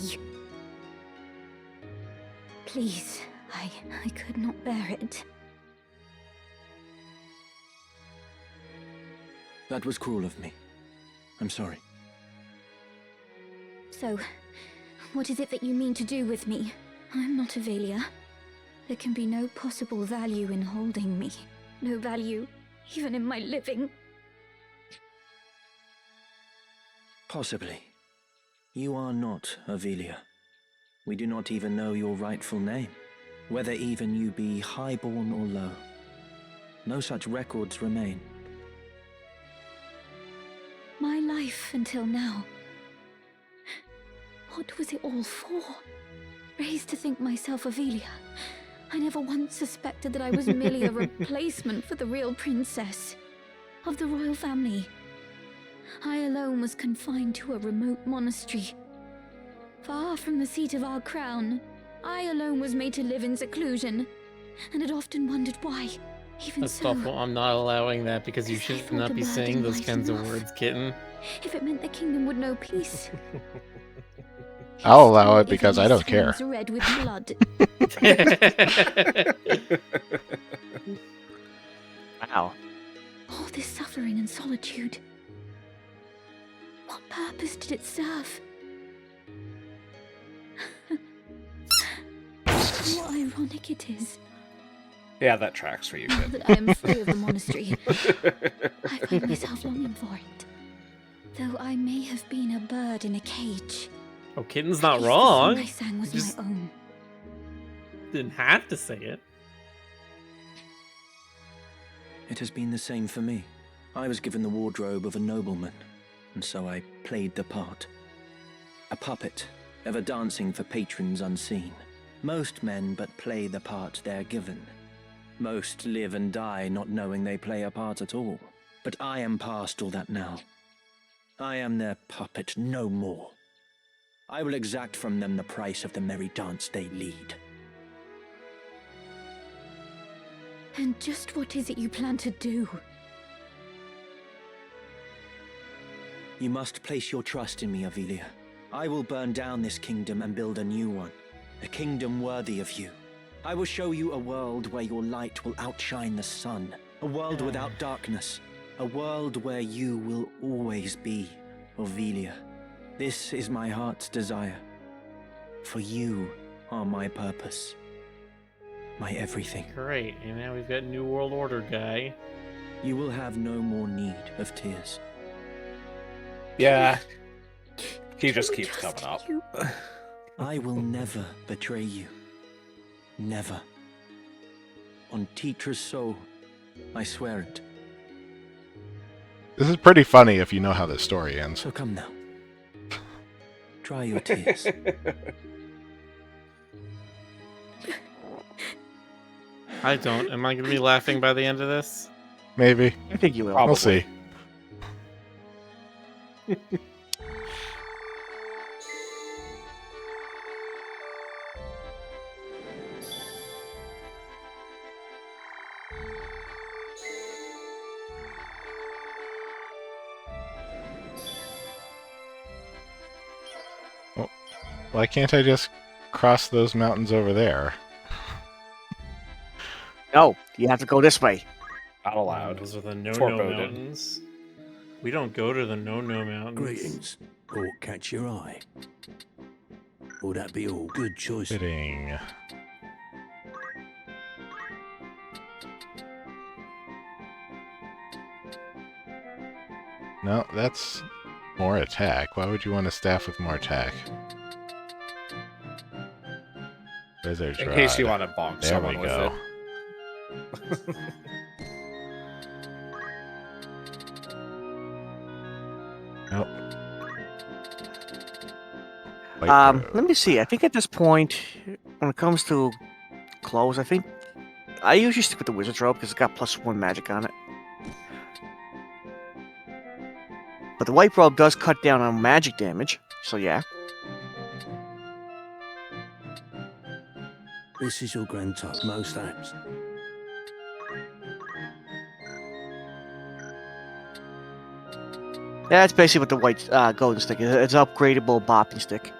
[SPEAKER 8] Please, I could not bear it.
[SPEAKER 13] That was cruel of me. I'm sorry.
[SPEAKER 8] So, what is it that you mean to do with me? I'm not Avalia. There can be no possible value in holding me. No value, even in my living.
[SPEAKER 13] Possibly. You are not Avelia. We do not even know your rightful name, whether even you be highborn or low. No such records remain.
[SPEAKER 8] My life until now. What was it all for? Raised to think myself Avelia. I never once suspected that I was merely a replacement for the real princess of the royal family. I alone was confined to a remote monastery. Far from the seat of our crown, I alone was made to live in seclusion, and had often wondered why. Even
[SPEAKER 5] That's
[SPEAKER 8] so,
[SPEAKER 5] awful. I'm not allowing that because you should not be saying those kinds of words, kitten.
[SPEAKER 8] if it meant the kingdom would know peace.
[SPEAKER 2] I'll allow it because I don't care.
[SPEAKER 8] Red with blood.
[SPEAKER 7] Wow.
[SPEAKER 8] All this suffering and solitude. What purpose did it serve? How ironic it is.
[SPEAKER 4] Yeah, that tracks for you,
[SPEAKER 8] Now
[SPEAKER 4] kid.
[SPEAKER 8] that I am free of the monastery, I find myself longing for it. Though I may have been a bird in a cage.
[SPEAKER 5] Oh, Kitten's
[SPEAKER 8] At
[SPEAKER 5] not
[SPEAKER 8] least
[SPEAKER 5] wrong.
[SPEAKER 8] The song I sang was
[SPEAKER 5] Just
[SPEAKER 8] my own.
[SPEAKER 5] didn't have to say it.
[SPEAKER 13] It has been the same for me. I was given the wardrobe of a nobleman, and so I played the part. A puppet, ever dancing for patrons unseen. Most men but play the part they're given. Most live and die not knowing they play a part at all. But I am past all that now. I am their puppet no more. I will exact from them the price of the merry dance they lead.
[SPEAKER 8] And just what is it you plan to do?
[SPEAKER 13] You must place your trust in me, Ivalice. I will burn down this kingdom and build a new one. A kingdom worthy of you. I will show you a world where your light will outshine the sun. A world without darkness. A world where you will always be, Ivalice. This is my heart's desire. For you are my purpose. My everything.
[SPEAKER 5] Great, and now we've got New World Order guy.
[SPEAKER 13] You will have no more need of tears.
[SPEAKER 4] Yeah. He just keeps coming up.
[SPEAKER 13] I will never betray you. Never. On Titra's soul, I swear it.
[SPEAKER 2] This is pretty funny if you know how this story ends.
[SPEAKER 13] So come now. Dry your tears.
[SPEAKER 5] I don't. Am I going to be laughing by the end of this?
[SPEAKER 2] Maybe.
[SPEAKER 7] I think you will.
[SPEAKER 2] We'll see. Well, why can't I just cross those mountains over there?
[SPEAKER 7] No, you have to go this way.
[SPEAKER 4] Not allowed.
[SPEAKER 5] Those are the no-no
[SPEAKER 4] Foreboded.
[SPEAKER 5] mountains. We don't go to the no-no mountains.
[SPEAKER 12] Greetings. Aught catch your eye? Will that be all? Good choice.
[SPEAKER 2] Fitting. No, that's more attack. Why would you want a staff with more attack? Wizard's
[SPEAKER 4] In
[SPEAKER 2] Rod.
[SPEAKER 4] case you want to bonk
[SPEAKER 2] There
[SPEAKER 4] someone
[SPEAKER 2] we
[SPEAKER 4] with
[SPEAKER 2] go.
[SPEAKER 4] it.
[SPEAKER 2] Nope. White
[SPEAKER 7] Let me see. I think at this point, when it comes to clothes, I think I usually stick with the wizard's robe because it's got +1 magic on it. But the white robe does cut down on magic damage, so yeah.
[SPEAKER 12] This is your grand tuck, most apps.
[SPEAKER 7] That's basically what the white golden stick is. It's an upgradable bopping stick.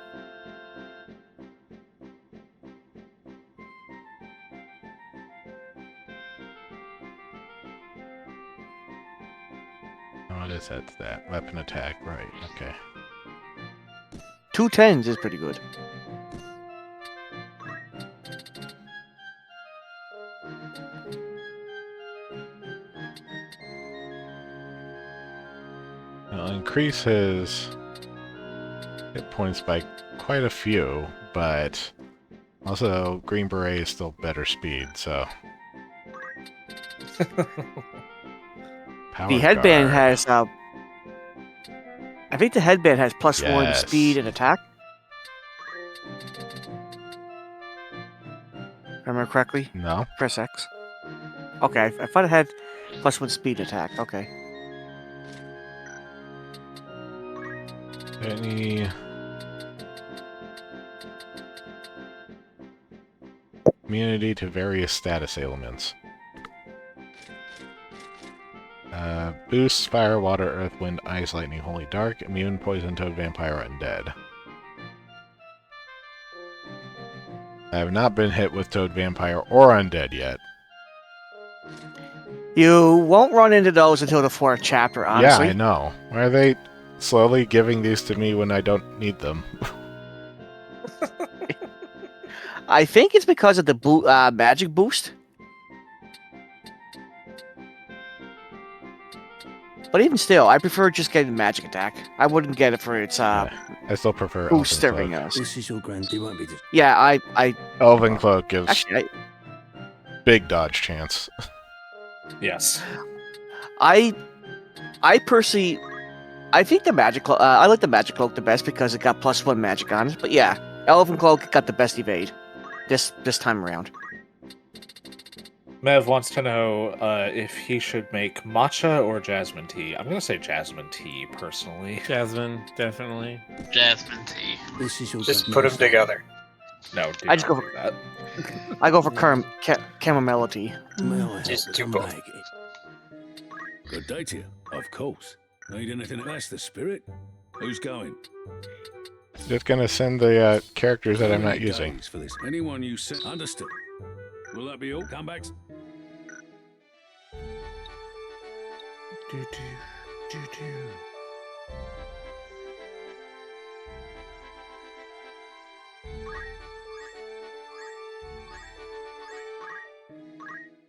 [SPEAKER 2] What is that? Weapon attack, right, okay.
[SPEAKER 7] 2 10s is pretty good.
[SPEAKER 2] It'll increase his hit points by quite a few, but also Green Beret is still better speed, so... Power
[SPEAKER 7] The headband
[SPEAKER 2] guard.
[SPEAKER 7] has, I think the headband has +1
[SPEAKER 2] Yes.
[SPEAKER 7] speed and attack. Remember correctly?
[SPEAKER 2] No.
[SPEAKER 7] Press X. Okay, I thought it had +1 speed attack. Okay.
[SPEAKER 2] Any... Immunity to various status ailments. Boosts fire, water, earth, wind, ice, lightning, holy, dark, immune, poison, toad, vampire, undead. I have not been hit with toad, vampire, or undead yet.
[SPEAKER 7] You won't run into those until the 4th chapter, honestly.
[SPEAKER 2] Yeah, I know. Why are they slowly giving these to me when I don't need them?
[SPEAKER 7] I think it's because of the magic boost. But even still, I prefer just getting magic attack. I wouldn't get it for its
[SPEAKER 2] I still prefer
[SPEAKER 7] boosting
[SPEAKER 2] Elven
[SPEAKER 7] us.
[SPEAKER 12] This is your grand. He won't be.
[SPEAKER 7] Yeah, I
[SPEAKER 2] Elven Cloak gives
[SPEAKER 7] actually
[SPEAKER 2] big dodge chance.
[SPEAKER 4] Yes.
[SPEAKER 7] I personally, I think the magic cloak. I like the magic cloak the best because it got +1 magic on it. But yeah, Elven Cloak got the best evade this time around.
[SPEAKER 4] Mev wants to know if he should make matcha or jasmine tea. I'm gonna say jasmine tea personally.
[SPEAKER 5] Jasmine, definitely.
[SPEAKER 1] Jasmine tea.
[SPEAKER 12] This is your
[SPEAKER 3] Just
[SPEAKER 12] grand
[SPEAKER 3] put them
[SPEAKER 12] master.
[SPEAKER 3] together.
[SPEAKER 4] No, do
[SPEAKER 7] I just
[SPEAKER 4] not
[SPEAKER 7] go
[SPEAKER 4] do that.
[SPEAKER 7] I go for chamomile tea.
[SPEAKER 12] May I help
[SPEAKER 3] Just
[SPEAKER 12] you
[SPEAKER 3] do
[SPEAKER 12] come
[SPEAKER 3] both.
[SPEAKER 12] back? Good day to you. Of course. Need anything? That's the spirit. Who's going?
[SPEAKER 2] Just gonna send the characters that I'm not
[SPEAKER 12] Early
[SPEAKER 2] using.
[SPEAKER 12] days for this. Anyone you send. Understood. Will that be all? Come back.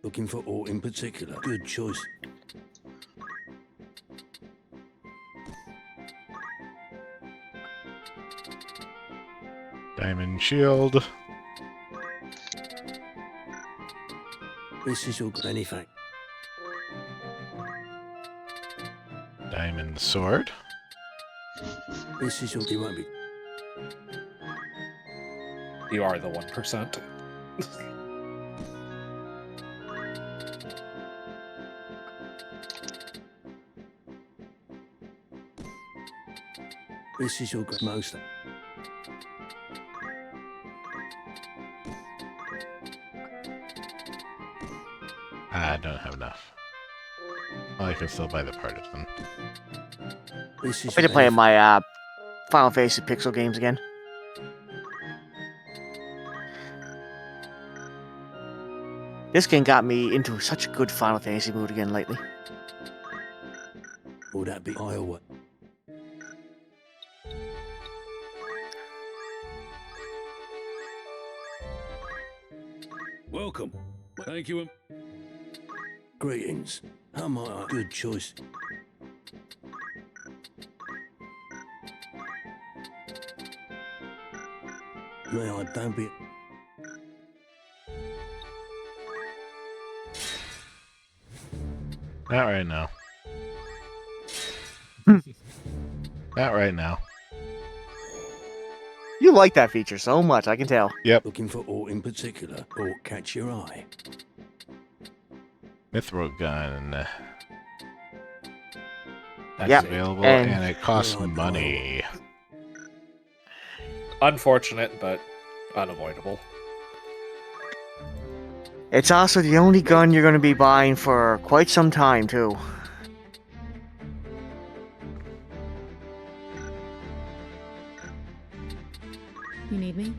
[SPEAKER 12] Looking for aught in particular. Good choice.
[SPEAKER 2] Diamond Shield.
[SPEAKER 12] This is your anything.
[SPEAKER 2] Diamond Sword.
[SPEAKER 12] This is your. He won't be.
[SPEAKER 4] You are the 1%.
[SPEAKER 12] This is your most.
[SPEAKER 2] I don't have enough. Well, I can still buy the partisan.
[SPEAKER 12] This is
[SPEAKER 7] I'm gonna play my Final Fantasy Pixel games again. This game got me into such a good Final Fantasy mood again lately.
[SPEAKER 12] Will that be Iowa? Welcome. Thank you. Greetings. How might I? Good choice. May I? Don't be.
[SPEAKER 2] Not right now. Not right now.
[SPEAKER 7] You like that feature so much, I can tell.
[SPEAKER 2] Yep.
[SPEAKER 12] Looking for aught in particular, or catch your eye.
[SPEAKER 2] Mithril Gun. That's
[SPEAKER 7] Yep,
[SPEAKER 2] available,
[SPEAKER 7] and-
[SPEAKER 2] and it costs money.
[SPEAKER 4] Unfortunate, but unavoidable.
[SPEAKER 7] It's also the only gun you're going to be buying for quite some time, too.
[SPEAKER 8] You need me?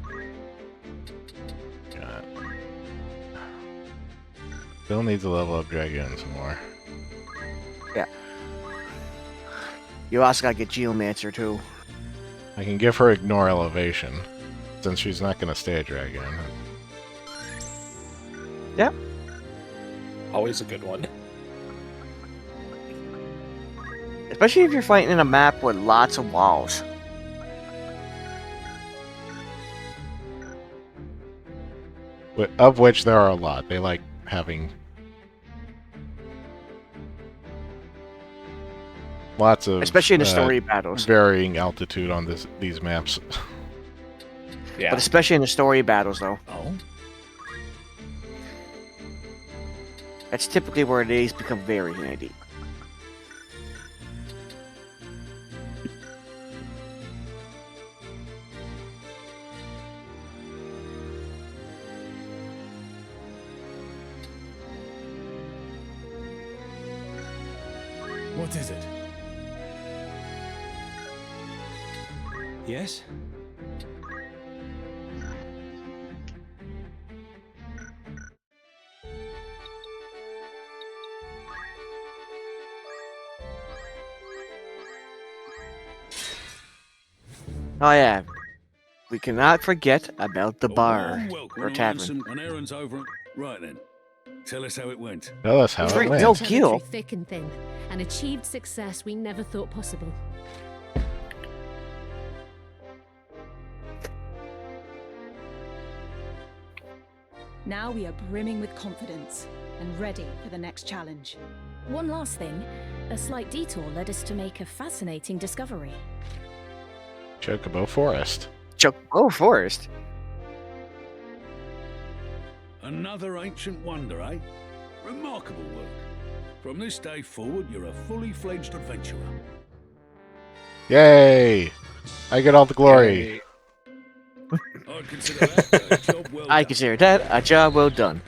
[SPEAKER 2] Still needs to level up Dragoon some more.
[SPEAKER 7] Yeah. You also gotta get Geomancer, too.
[SPEAKER 2] I can give her Ignore Elevation, since she's not going to stay a Dragoon.
[SPEAKER 7] Yep.
[SPEAKER 4] Always a good one.
[SPEAKER 7] Especially if you're fighting in a map with lots of walls.
[SPEAKER 2] Of which there are a lot. They like having lots of,
[SPEAKER 7] Especially in the story battles.
[SPEAKER 2] varying altitude on these maps.
[SPEAKER 4] Yeah.
[SPEAKER 7] But especially in the story battles, though.
[SPEAKER 12] Oh?
[SPEAKER 7] That's typically where these become very handy.
[SPEAKER 9] What is it?
[SPEAKER 10] Yes?
[SPEAKER 7] Oh yeah, we cannot forget about the bar
[SPEAKER 12] Welcome.
[SPEAKER 7] or tavern.
[SPEAKER 12] An errand's over. Right then. Tell us how it went.
[SPEAKER 2] Tell us how it
[SPEAKER 7] Drink
[SPEAKER 2] went.
[SPEAKER 7] milk.
[SPEAKER 11] Tell the
[SPEAKER 7] Kill.
[SPEAKER 11] truth thick and thin, and achieved success we never thought possible.
[SPEAKER 14] Now we are brimming with confidence and ready for the next challenge.
[SPEAKER 8] One last thing. A slight detour led us to make a fascinating discovery.
[SPEAKER 2] Chocobo Forest.
[SPEAKER 7] Chocobo Forest?
[SPEAKER 12] Another ancient wonder, eh? Remarkable work. From this day forward, you're a fully fledged adventurer.
[SPEAKER 2] Yay! I get all the glory.
[SPEAKER 12] I'd consider that a job well
[SPEAKER 7] I
[SPEAKER 12] done.
[SPEAKER 7] consider that a job well done.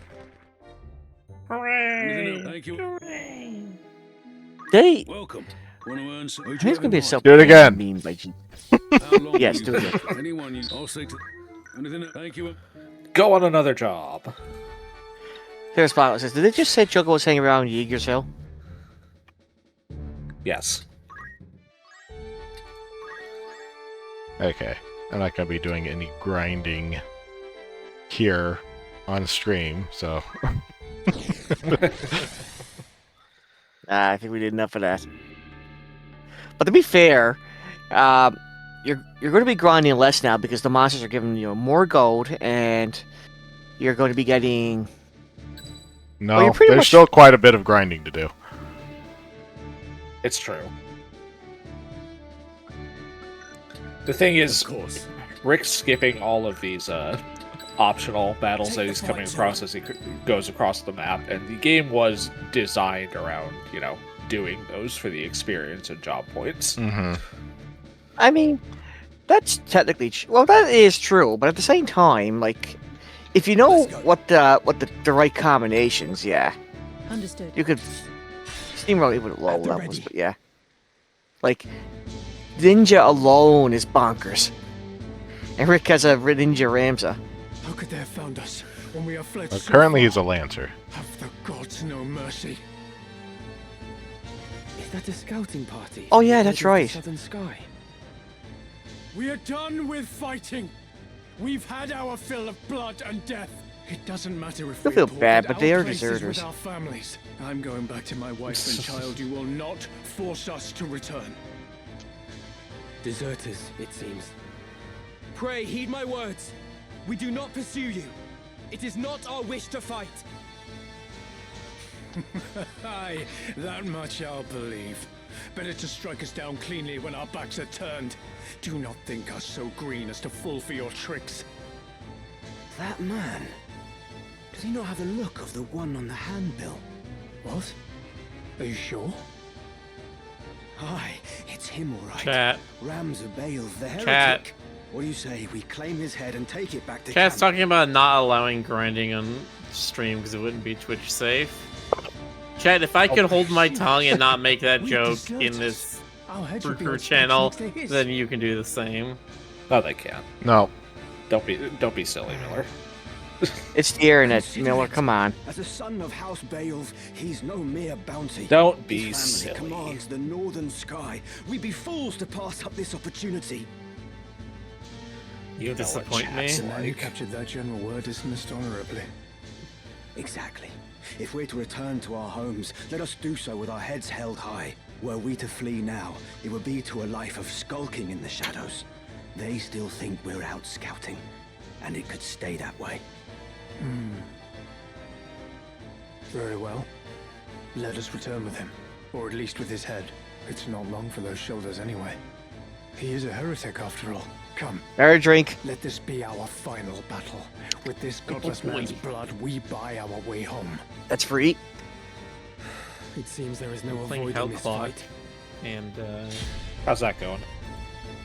[SPEAKER 12] Anything else? Thank you.
[SPEAKER 7] They.
[SPEAKER 12] Welcome. Want to earn some?
[SPEAKER 7] There's gonna be a self.
[SPEAKER 2] Do it again.
[SPEAKER 7] Meme by G.
[SPEAKER 12] How long
[SPEAKER 7] Yes,
[SPEAKER 12] will
[SPEAKER 7] do
[SPEAKER 12] you
[SPEAKER 7] it again.
[SPEAKER 12] work? Anyone you... I'll say to... Anything else? Thank you.
[SPEAKER 4] Go on another job.
[SPEAKER 7] Here's Spotlight says, did they just say Choco was hanging around Yeager's Hill?
[SPEAKER 4] Yes.
[SPEAKER 2] Okay. I'm not going to be doing any grinding here on stream, so...
[SPEAKER 7] I think we did enough of that. But to be fair, you're going to be grinding less now because the monsters are giving you more gold, and you're going to be getting.
[SPEAKER 2] No,
[SPEAKER 7] Well, you're pretty
[SPEAKER 2] there's
[SPEAKER 7] much-
[SPEAKER 2] still quite a bit of grinding to do.
[SPEAKER 4] It's true. The thing is,
[SPEAKER 12] Of course.
[SPEAKER 4] Rick's skipping all of these optional battles that he's coming across as he goes across the map, and the game was designed around, you know, doing those for the experience and job points.
[SPEAKER 2] Mm-hmm.
[SPEAKER 7] I mean, that's technically well, that is true, but at the same time, like, if you know what the right combinations, yeah,
[SPEAKER 14] Understood.
[SPEAKER 7] you could steamroll even at low
[SPEAKER 10] At the
[SPEAKER 7] levels.
[SPEAKER 10] ready.
[SPEAKER 7] But yeah, like Ninja alone is bonkers, and Rick has a Ninja Ramza.
[SPEAKER 6] How could they have found us when we are fled so
[SPEAKER 2] Currently,
[SPEAKER 6] far?
[SPEAKER 2] he's a Lancer.
[SPEAKER 6] Have the gods no mercy?
[SPEAKER 10] Is that a scouting party?
[SPEAKER 7] Oh, yeah,
[SPEAKER 10] Headed
[SPEAKER 7] that's
[SPEAKER 10] for the
[SPEAKER 7] right.
[SPEAKER 10] Southern Sky.
[SPEAKER 6] We are done with fighting. We've had our fill of blood and death. It doesn't matter if
[SPEAKER 7] You'll
[SPEAKER 6] we
[SPEAKER 7] feel
[SPEAKER 6] pulled
[SPEAKER 7] bad,
[SPEAKER 6] out
[SPEAKER 7] but they are
[SPEAKER 6] places
[SPEAKER 7] deserters.
[SPEAKER 6] with our families. I'm going back to my wife and child. You will not force us to return.
[SPEAKER 10] Deserters, it seems. Pray, heed my words. We do not pursue you. It is not our wish to fight.
[SPEAKER 6] Aye, that much I'll believe. Better to strike us down cleanly when our backs are turned. Do not think us so green as to fall for your tricks.
[SPEAKER 9] That man. Does he not have the look of the one on the handbill?
[SPEAKER 6] What? Are you sure?
[SPEAKER 9] Aye, it's him all right.
[SPEAKER 5] Chat.
[SPEAKER 9] Ramza Bale, the heretic.
[SPEAKER 5] Chat.
[SPEAKER 9] What do you say we claim his head and take it back to
[SPEAKER 5] Chat's
[SPEAKER 9] camp?
[SPEAKER 5] talking about not allowing grinding on stream because it wouldn't be Twitch safe. Chat, if I could hold my tongue and not make that
[SPEAKER 6] We
[SPEAKER 5] joke
[SPEAKER 6] deserters.
[SPEAKER 5] in this
[SPEAKER 6] Our heads would be
[SPEAKER 5] Crew
[SPEAKER 6] on
[SPEAKER 5] channel,
[SPEAKER 6] spikes next to his.
[SPEAKER 5] then you can do the same.
[SPEAKER 4] No, they can't.
[SPEAKER 2] No.
[SPEAKER 4] Don't be silly, Miller.
[SPEAKER 7] It's the internet,
[SPEAKER 9] Consider
[SPEAKER 7] Miller.
[SPEAKER 9] it.
[SPEAKER 7] Come on.
[SPEAKER 9] As a son of House Bales, he's no mere bounty.
[SPEAKER 4] Don't be
[SPEAKER 9] His family
[SPEAKER 4] silly.
[SPEAKER 9] commands the northern sky. We'd be fools to pass up this opportunity.
[SPEAKER 4] You know what
[SPEAKER 5] Disappoint me.
[SPEAKER 4] chat's
[SPEAKER 6] The man who
[SPEAKER 4] like.
[SPEAKER 6] captured that general were dismissed honorably.
[SPEAKER 9] Exactly. If we're to return to our homes, let us do so with our heads held high. Were we to flee now, it would be to a life of skulking in the shadows. They still think we're out scouting, and it could stay that way.
[SPEAKER 6] Very well. Let us return with him, or at least with his head. It's not long for those shoulders anyway. He is a heretic after all. Come,
[SPEAKER 7] Better drink.
[SPEAKER 6] let this be our final battle. With this godless man's blood, we buy our way home.
[SPEAKER 7] That's free.
[SPEAKER 10] It seems there is no
[SPEAKER 5] Playing
[SPEAKER 10] avoiding
[SPEAKER 5] Hell
[SPEAKER 10] this
[SPEAKER 5] Clock,
[SPEAKER 10] fight.
[SPEAKER 5] and
[SPEAKER 4] How's that going?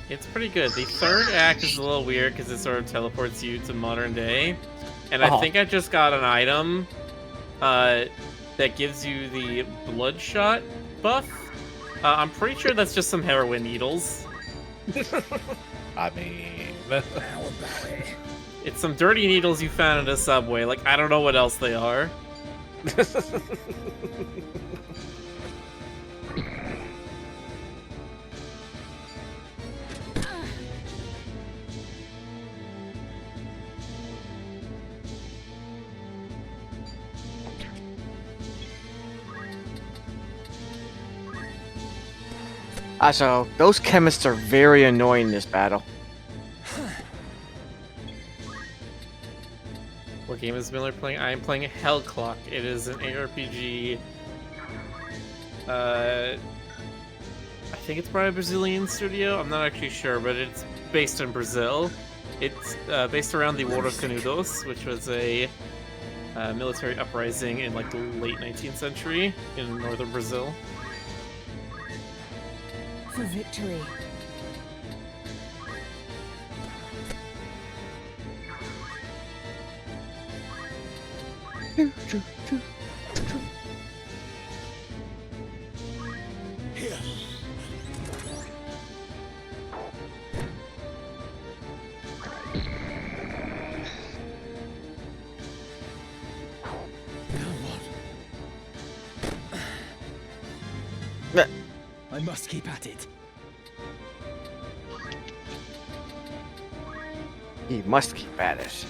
[SPEAKER 5] it's pretty good. The third act is a little weird because it sort of teleports you to modern day, and I think I just got an item that gives you the bloodshot buff. I'm pretty sure that's just some heroin needles.
[SPEAKER 4] I mean,
[SPEAKER 5] It's some dirty needles you found in a subway. Like, I don't know what else they are.
[SPEAKER 7] So those chemists are very annoying in this battle.
[SPEAKER 5] What game is Miller playing? I am playing Hell Clock. It is an ARPG. I think it's by a Brazilian studio. I'm not actually sure, but it's based in Brazil. It's based around the War of Canudos, which was a military uprising in like the late 19th century in northern Brazil.
[SPEAKER 14] For victory.
[SPEAKER 9] Here.
[SPEAKER 10] I must keep at it.
[SPEAKER 7] He must keep at it.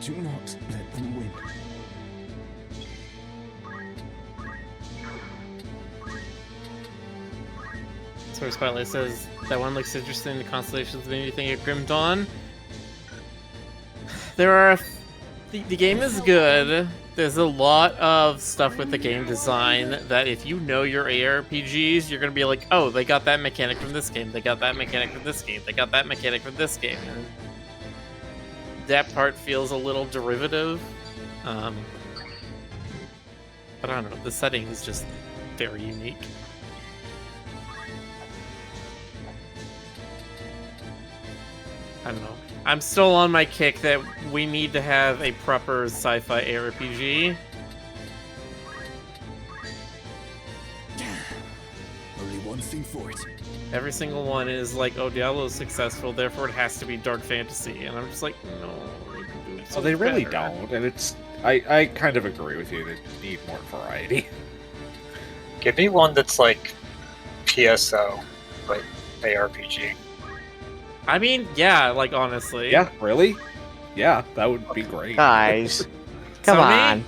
[SPEAKER 10] Do not let them win.
[SPEAKER 5] Sorry, Spotlight says that one looks interesting. The constellations made me think of Grim Dawn. There are. The game is good. There's a lot of stuff with the game design that if you know your ARPGs, you're gonna be like, oh, they got that mechanic from this game. They got that mechanic from this game. They got that mechanic from this game. And that part feels a little derivative. But I don't know. The setting is just very unique. I don't know. I'm still on my kick that we need to have a proper sci-fi ARPG.
[SPEAKER 9] Only one thing for it.
[SPEAKER 5] Every single one is like, oh, Diablo's successful, therefore it has to be dark fantasy. And I'm just like, no. You can do it so
[SPEAKER 4] Well, they really
[SPEAKER 5] better.
[SPEAKER 4] don't, and it's... I kind of agree with you. They need more variety.
[SPEAKER 3] Give me one that's like PSO, but ARPG.
[SPEAKER 5] I mean, yeah, like, honestly.
[SPEAKER 4] Yeah, really? Yeah, that would be great.
[SPEAKER 7] Guys, come
[SPEAKER 5] Sony?
[SPEAKER 7] on.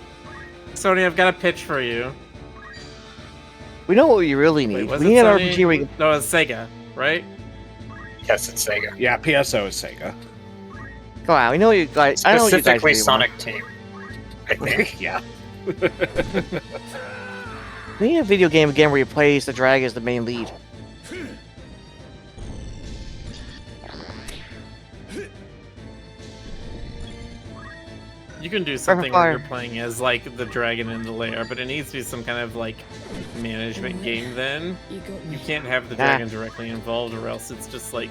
[SPEAKER 5] Sony, I've got a pitch for you.
[SPEAKER 7] We know what we really need.
[SPEAKER 5] Wait, was
[SPEAKER 7] We
[SPEAKER 5] it
[SPEAKER 7] need an
[SPEAKER 5] Sony?
[SPEAKER 7] RPG where you can...
[SPEAKER 5] No, it's Sega, right?
[SPEAKER 3] Yes, it's Sega.
[SPEAKER 4] Yeah, PSO is Sega.
[SPEAKER 7] Come on, we know what you guys... I know what you guys
[SPEAKER 3] Specifically
[SPEAKER 7] really
[SPEAKER 3] Sonic
[SPEAKER 7] want.
[SPEAKER 3] Team. I think.
[SPEAKER 4] Yeah.
[SPEAKER 7] We need a video game again where you play as the dragon as the main lead.
[SPEAKER 5] You can do something where
[SPEAKER 7] Fire.
[SPEAKER 5] you're playing as, like, the dragon in the lair, but it needs to be some kind of, like, management game then. You can't have the dragon directly involved, or else it's just, like,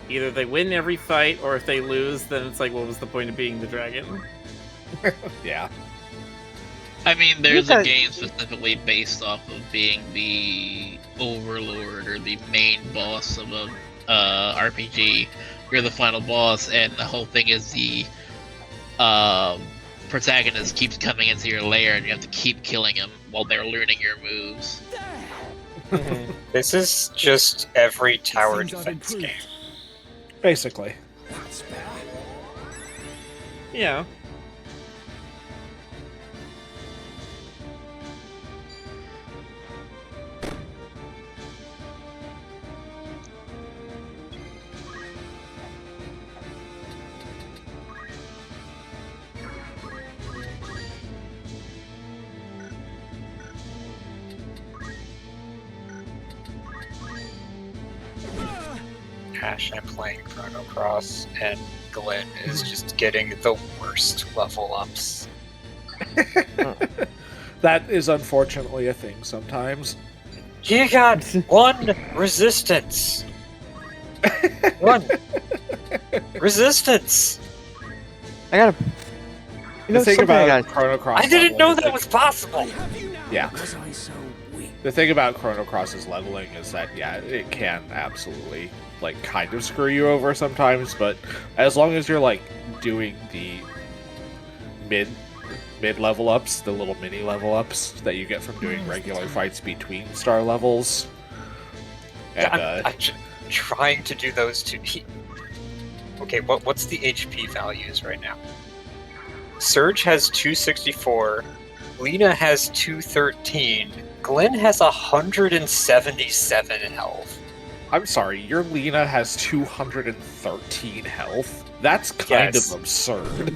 [SPEAKER 5] either they win every fight, or if they lose, then it's like, what was the point of being the dragon?
[SPEAKER 4] Yeah.
[SPEAKER 1] I mean, there's a game specifically based off of being the overlord or the main boss of a RPG. You're the final boss, and the whole thing is the protagonist keeps coming into your lair, and you have to keep killing him while they're learning your moves.
[SPEAKER 3] This is just every tower defense game.
[SPEAKER 4] Basically.
[SPEAKER 5] Yeah.
[SPEAKER 3] Ash, I'm playing Chrono Cross, and Glenn is just getting the worst level ups.
[SPEAKER 4] That is unfortunately a thing sometimes.
[SPEAKER 3] He got one resistance. One resistance.
[SPEAKER 7] I gotta... You know,
[SPEAKER 4] The thing
[SPEAKER 7] something I
[SPEAKER 4] about
[SPEAKER 7] gotta...
[SPEAKER 4] Chrono Cross...
[SPEAKER 3] I didn't know
[SPEAKER 4] leveling
[SPEAKER 3] that was possible.
[SPEAKER 4] Yeah.
[SPEAKER 9] Was I so weak?
[SPEAKER 4] The thing about Chrono Cross's leveling is that, yeah, it can absolutely, like, kind of screw you over sometimes, but as long as you're, like, doing the mid-level ups, the little mini level ups that you get from doing regular fights between star levels, and,
[SPEAKER 3] I'm trying to do those two. Okay, what's the HP values right now? Surge has 264. Lena has 213. Glenn has 177 health.
[SPEAKER 4] I'm sorry, your Lena has 213 health? That's kind of absurd.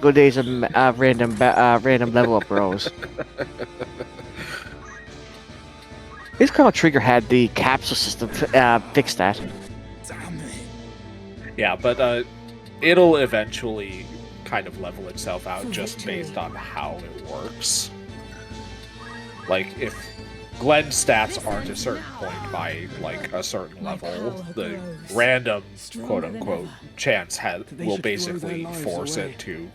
[SPEAKER 7] Good days of random level up bros. This Chrono Trigger had the capsule system fix that.
[SPEAKER 4] Yeah, but it'll eventually kind of level itself out just based on how it works. Like, if Glenn's stats aren't a certain point by, like, a certain level, the random, quote-unquote, chance will basically force it to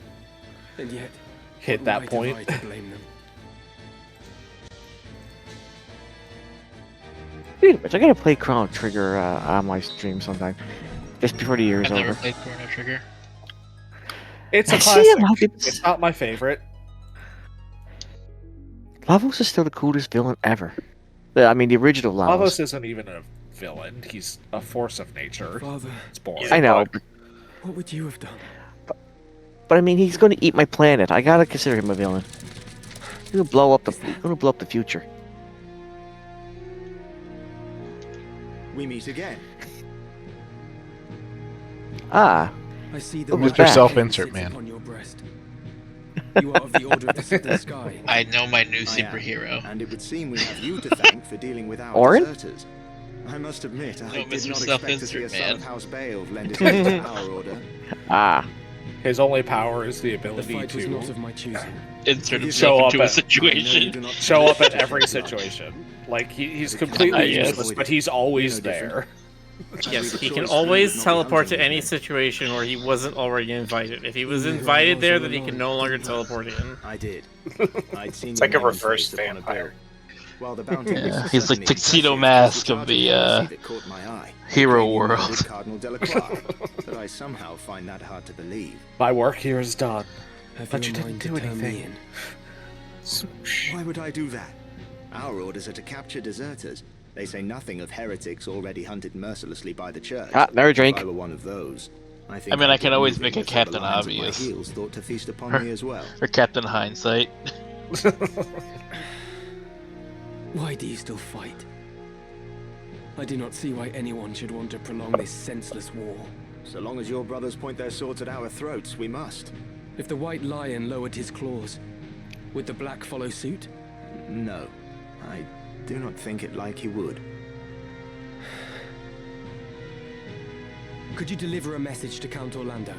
[SPEAKER 4] hit that point.
[SPEAKER 7] Speaking of which, I gotta play Chrono Trigger on my stream sometime. Just before the year is over.
[SPEAKER 1] I've never played Chrono Trigger.
[SPEAKER 4] It's a classic. It's not my favorite.
[SPEAKER 7] Lavos is still the coolest villain ever. I mean, the original Lavos.
[SPEAKER 4] Lavos isn't even a villain. He's a force of nature.
[SPEAKER 10] Father,
[SPEAKER 4] it's boring.
[SPEAKER 7] I know. But,
[SPEAKER 10] what would you have done?
[SPEAKER 7] But I mean, he's going to eat my planet. I gotta consider him a villain. He's gonna blow up the future.
[SPEAKER 15] We meet again.
[SPEAKER 7] I
[SPEAKER 10] see
[SPEAKER 2] the Mr. Self-insert man.
[SPEAKER 10] On your breast. You are of the Order of the Southern Sky.
[SPEAKER 1] I know my new superhero.
[SPEAKER 15] And it would seem we have you to thank for dealing with our
[SPEAKER 7] Orin?
[SPEAKER 15] deserters. I must admit, I did
[SPEAKER 1] Mr.
[SPEAKER 15] not expect to see a son
[SPEAKER 1] Man.
[SPEAKER 15] of House Bale lend his aid to our order.
[SPEAKER 4] His only power is the ability
[SPEAKER 10] The fight was not of my choosing.
[SPEAKER 1] Insert
[SPEAKER 4] show
[SPEAKER 1] himself
[SPEAKER 4] up
[SPEAKER 1] into a
[SPEAKER 4] at
[SPEAKER 1] situation.
[SPEAKER 4] show up at every situation. Like he's completely
[SPEAKER 1] Yes.
[SPEAKER 4] useless, but he's always there.
[SPEAKER 5] Yes, he can always teleport to any situation where he wasn't already invited. If he was invited there, then he can no longer teleport in.
[SPEAKER 15] I did. I'd seen
[SPEAKER 3] It's like a reverse vampire.
[SPEAKER 15] While the bounty
[SPEAKER 1] Yeah, he's like Tuxedo Mask of the hero world.
[SPEAKER 15] Cardinal Delacroix, but I somehow find that hard to believe.
[SPEAKER 4] My work here is done,
[SPEAKER 10] Have
[SPEAKER 4] but
[SPEAKER 10] your
[SPEAKER 4] you didn't
[SPEAKER 10] mind
[SPEAKER 4] do
[SPEAKER 10] to turn me
[SPEAKER 4] anything.
[SPEAKER 10] in.
[SPEAKER 15] Why would I do that? Our orders are to capture deserters. They say nothing of heretics already hunted mercilessly by the church.
[SPEAKER 7] Another drink.
[SPEAKER 15] If I were one of those, I think
[SPEAKER 1] I mean, I
[SPEAKER 15] I'd
[SPEAKER 1] can
[SPEAKER 15] get
[SPEAKER 1] always
[SPEAKER 15] moving
[SPEAKER 1] make a
[SPEAKER 15] before the
[SPEAKER 1] Captain
[SPEAKER 15] lions at my
[SPEAKER 1] Obvious.
[SPEAKER 15] heels thought to feast upon me as well.
[SPEAKER 1] Or Captain Hindsight.
[SPEAKER 10] Why do you still fight? I do not see why anyone should want to prolong this senseless war.
[SPEAKER 15] So long as your brothers point their swords at our throats, we must.
[SPEAKER 10] If the White Lion lowered his claws, would the Black follow suit?
[SPEAKER 15] No, I do not think it like he would.
[SPEAKER 10] Could you deliver a message to Count Orlando?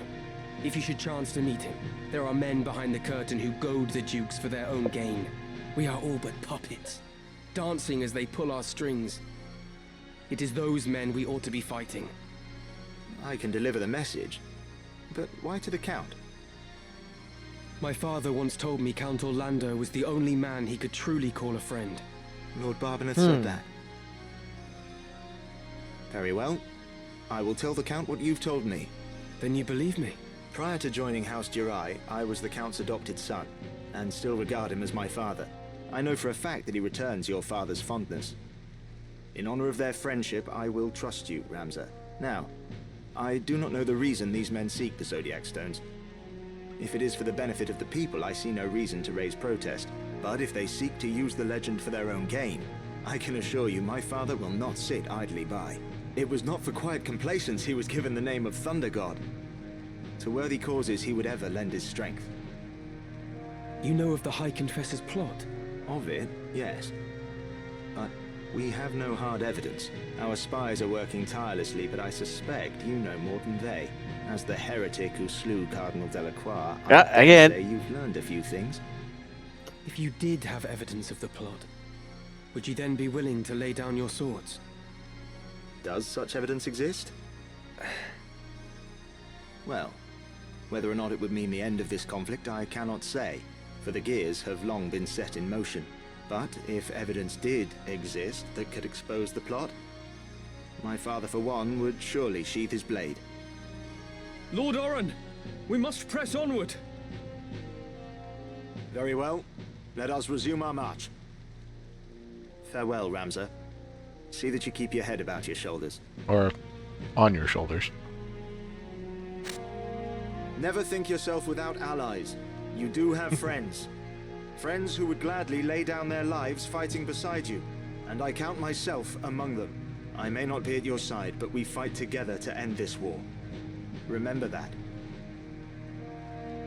[SPEAKER 10] If you should chance to meet him, there are men behind the curtain who goad the dukes for their own gain. We are all but puppets, dancing as they pull our strings. It is those men we ought to be fighting.
[SPEAKER 15] I can deliver the message, but why to the Count?
[SPEAKER 10] My father once told me Count Orlando was the only man he could truly call a friend.
[SPEAKER 15] Lord Barbeneth said that. Very well. I will tell the Count what you've told me.
[SPEAKER 10] Then you believe me?
[SPEAKER 15] Prior to joining House Jirai, I was the Count's adopted son, and still regard him as my father. I know for a fact that he returns your father's fondness. In honor of their friendship, I will trust you, Ramza. Now, I do not know the reason these men seek the Zodiac Stones. If it is for the benefit of the people, I see no reason to raise protest. But if they seek to use the legend for their own gain, I can assure you my father will not sit idly by. It was not for quiet complacence he was given the name of Thunder God. To worthy causes he would ever lend his strength.
[SPEAKER 10] You know of the High Confessor's plot?
[SPEAKER 15] Of it, yes. But we have no hard evidence. Our spies are working tirelessly, but I suspect you know more than they. As the heretic who slew Cardinal Delacroix, I
[SPEAKER 7] again.
[SPEAKER 15] say you've learned a few things.
[SPEAKER 10] If you did have evidence of the plot, would you then be willing to lay down your swords?
[SPEAKER 15] Does such evidence exist? Well, whether or not it would mean the end of this conflict, I cannot say, for the gears have long been set in motion. But if evidence did exist that could expose the plot, my father, for one, would surely sheath his blade.
[SPEAKER 6] Lord Oren, we must press onward.
[SPEAKER 15] Very well. Let us resume our march. Farewell, Ramza. See that you keep your head about your shoulders.
[SPEAKER 2] Or on your shoulders.
[SPEAKER 15] Never think yourself without allies. You do have friends. Friends who would gladly lay down their lives fighting beside you. And I count myself among them. I may not be at your side, but we fight together to end this war. Remember that.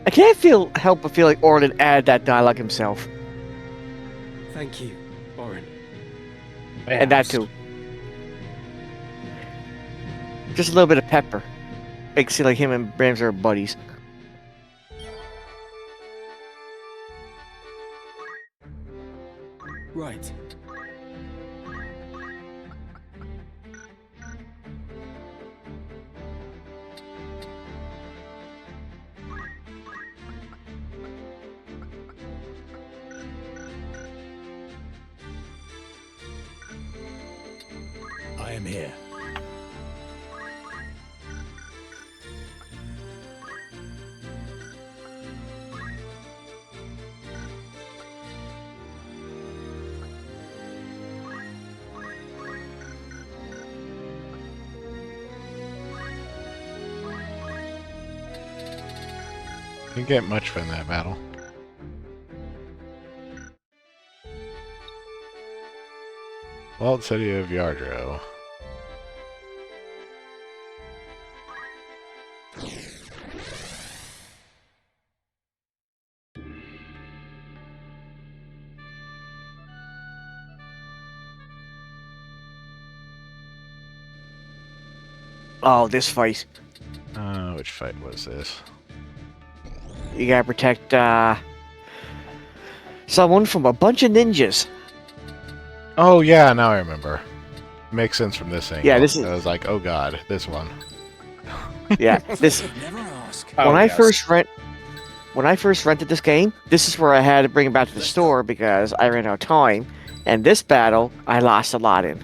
[SPEAKER 7] I can't help but feel like Orlin added that dialogue himself.
[SPEAKER 10] Thank you, Orin.
[SPEAKER 7] And that too. Just a little bit of pepper. Makes it seem like him and Brams are buddies.
[SPEAKER 10] Right.
[SPEAKER 12] I am here.
[SPEAKER 2] Didn't get much from that battle. Walled city of Yardro.
[SPEAKER 7] Oh, this fight.
[SPEAKER 2] Which fight was this?
[SPEAKER 7] You gotta protect, someone from a bunch of ninjas.
[SPEAKER 2] Oh yeah, now I remember. Makes sense from this angle.
[SPEAKER 7] Yeah, this is...
[SPEAKER 2] I was like, oh god, this one.
[SPEAKER 7] Yeah, this... When I first rented this game, this is where I had to bring it back to the store because I ran out of time. And this battle, I lost a lot in.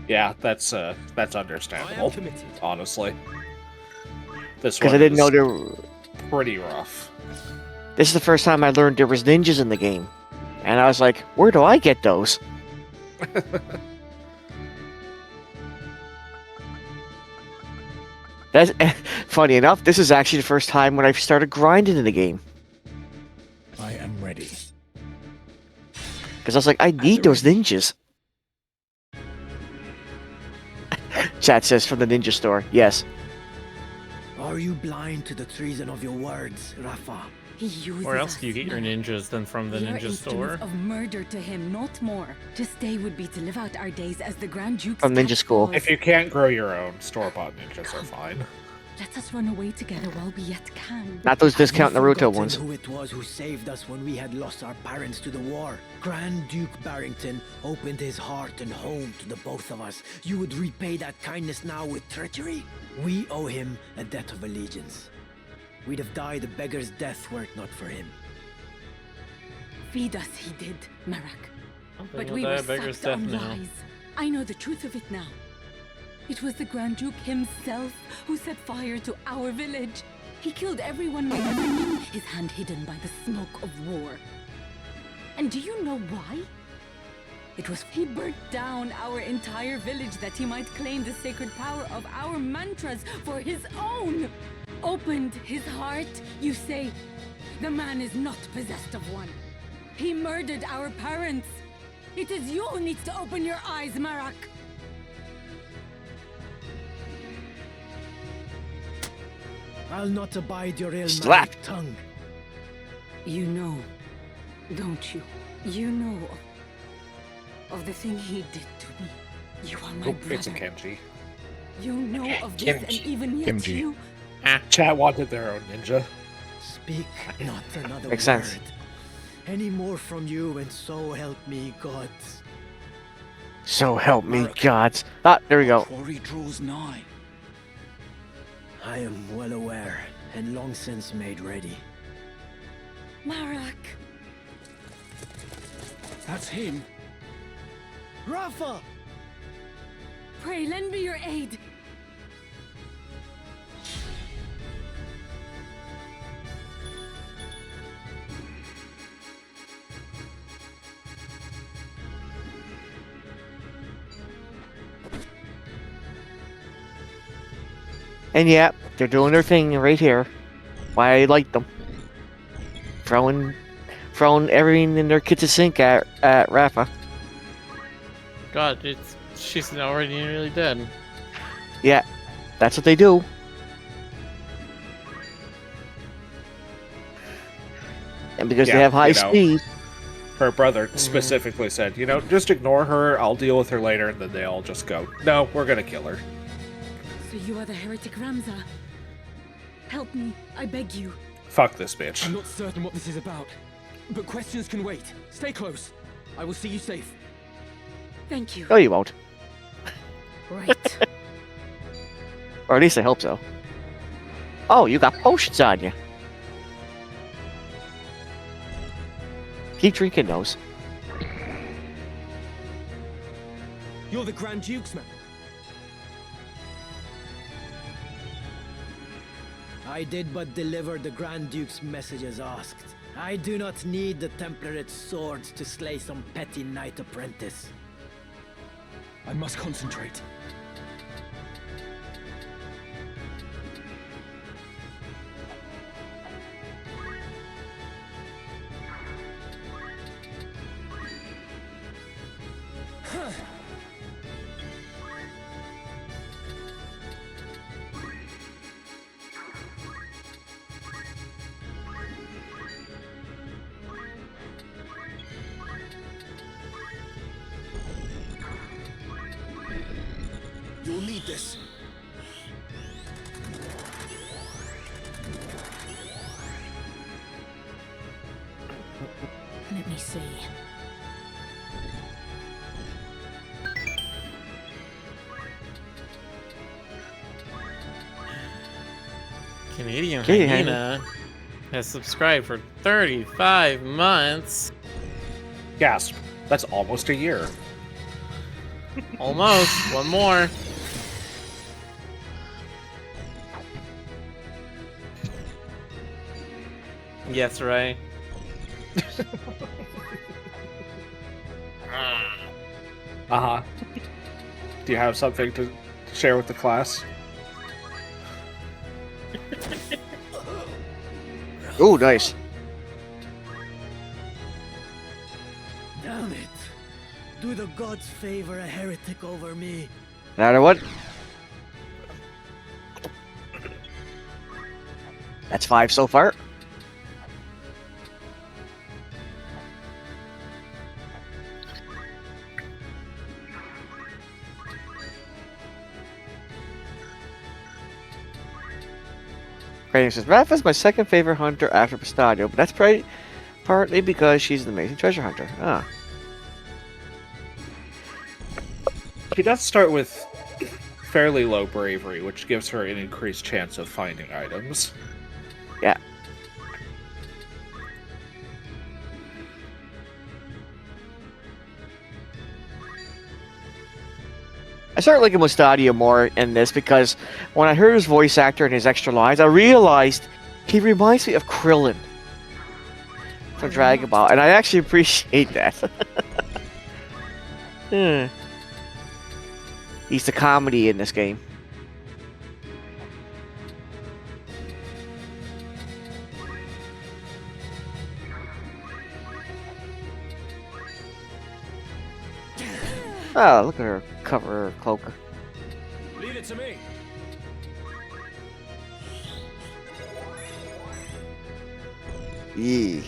[SPEAKER 4] Yeah, that's understandable. Honestly, this
[SPEAKER 7] because
[SPEAKER 4] one
[SPEAKER 7] I didn't know
[SPEAKER 4] is
[SPEAKER 7] there were...
[SPEAKER 4] pretty rough.
[SPEAKER 7] This is the first time I learned there was ninjas in the game, and I was like, "Where do I get those?" That's funny enough. This is actually the first time when I started grinding in the game.
[SPEAKER 12] I am ready.
[SPEAKER 7] Because I was like, I need those ninjas. Chat says from the ninja store. Yes.
[SPEAKER 16] Are you blind to the treason of your words, Rafa?
[SPEAKER 5] He uses Where else do you get your ninjas than from the ninja store?
[SPEAKER 14] Of murder to him, not more. To stay would be to live out our days as the Grand Duke's
[SPEAKER 7] from ninja school.
[SPEAKER 4] If you can't grow your own, store-bought ninjas are fine.
[SPEAKER 14] Let us run away together while we yet can.
[SPEAKER 7] Not those discount Naruto ones.
[SPEAKER 16] Who it was who saved us when we had lost our parents to the war? Grand Duke Barrington opened his heart and home to the both of us. You would repay that kindness now with treachery? We owe him a debt of allegiance. We'd have died a beggar's death were it not for him.
[SPEAKER 14] Feed us he did, Marak. But
[SPEAKER 5] we were sucked on lies.
[SPEAKER 14] I know the truth of it now. It was the Grand Duke himself who set fire to our village. He killed everyone we ever knew, his hand hidden by the smoke of war. And do you know why? It was he burnt down our entire village that he might claim the sacred power of our mantras for his own. Opened his heart, you say? The man is not possessed of one. He murdered our parents. It is you who needs to open your eyes, Marak.
[SPEAKER 16] I'll not abide your
[SPEAKER 7] ill-mannered
[SPEAKER 16] tongue.
[SPEAKER 14] You know, don't you? You know of the thing he did to me. You are my brother.
[SPEAKER 4] It's a Kenji.
[SPEAKER 14] You know of this, and even yet
[SPEAKER 2] Kimchi.
[SPEAKER 14] you...
[SPEAKER 4] Chat wanted their own ninja.
[SPEAKER 16] Speak not another
[SPEAKER 7] Makes
[SPEAKER 16] word.
[SPEAKER 7] sense.
[SPEAKER 16] Any more from you, and so help me, gods.
[SPEAKER 7] So help me, gods. Ah, there we go.
[SPEAKER 9] Quarry draws nigh.
[SPEAKER 16] I am well aware, and long since made ready.
[SPEAKER 14] Marak!
[SPEAKER 9] That's him.
[SPEAKER 16] Rafa!
[SPEAKER 14] Pray, lend me your aid.
[SPEAKER 7] And yeah, they're doing their thing right here. why I like them. Throwing everything in their kitchen sink at Rafa.
[SPEAKER 5] God, she's already nearly dead.
[SPEAKER 7] Yeah, that's what they do. And because they have high speed.
[SPEAKER 4] Her brother specifically said, just ignore her, I'll deal with her later, and then they all just go, no, we're gonna kill her.
[SPEAKER 14] So you are the heretic Ramza. Help me, I beg you.
[SPEAKER 4] Fuck this bitch.
[SPEAKER 10] I'm not certain what this is about, but questions can wait. Stay close. I will see you safe.
[SPEAKER 14] Thank you.
[SPEAKER 7] No, you won't.
[SPEAKER 14] Right.
[SPEAKER 7] Or at least I hope so. Oh, you got potions on you. Keep drinking those.
[SPEAKER 10] You're the Grand Duke's man.
[SPEAKER 16] I did but deliver the Grand Duke's message as asked. I do not need the Templarit's swords to slay some petty knight apprentice.
[SPEAKER 10] I must concentrate.
[SPEAKER 9] You'll need this.
[SPEAKER 14] Let me see.
[SPEAKER 5] Canadian Hyena has subscribed for 35 months.
[SPEAKER 4] Gasp. That's almost a year.
[SPEAKER 5] Almost. One more. Yes, Ray.
[SPEAKER 4] Uh-huh. Do you have something to share with the class?
[SPEAKER 7] Ooh, nice.
[SPEAKER 16] Damn it. Do the gods favor a heretic over me?
[SPEAKER 7] Another one. That's 5 so far. Crane says, Rafa's my second favorite hunter after Pistadio, but that's partly because she's an amazing treasure hunter. Ah.
[SPEAKER 4] She does start with fairly low bravery, which gives her an increased chance of finding items.
[SPEAKER 7] Yeah. I started liking Mustadio more in this because when I heard his voice actor and his extra lines, I realized he reminds me of Krillin from Dragon Ball, and I actually appreciate that. He's the comedy in this game. Oh, look at her cover her cloak.
[SPEAKER 10] Leave it to me.
[SPEAKER 7] Yee.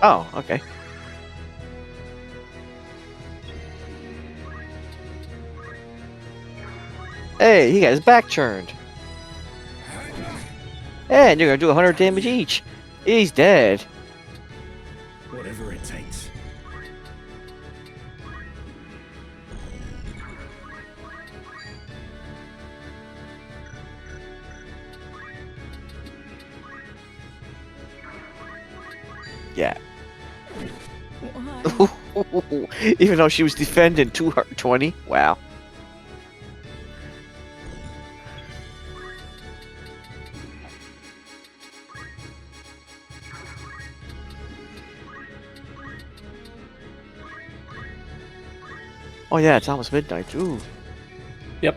[SPEAKER 7] Oh, okay. Hey, he got his back turned. And you're gonna do 100 damage each. He's dead.
[SPEAKER 9] Whatever it takes.
[SPEAKER 7] Yeah. Even though she was defending 220. Wow. Oh yeah, it's almost midnight. Ooh.
[SPEAKER 4] Yep.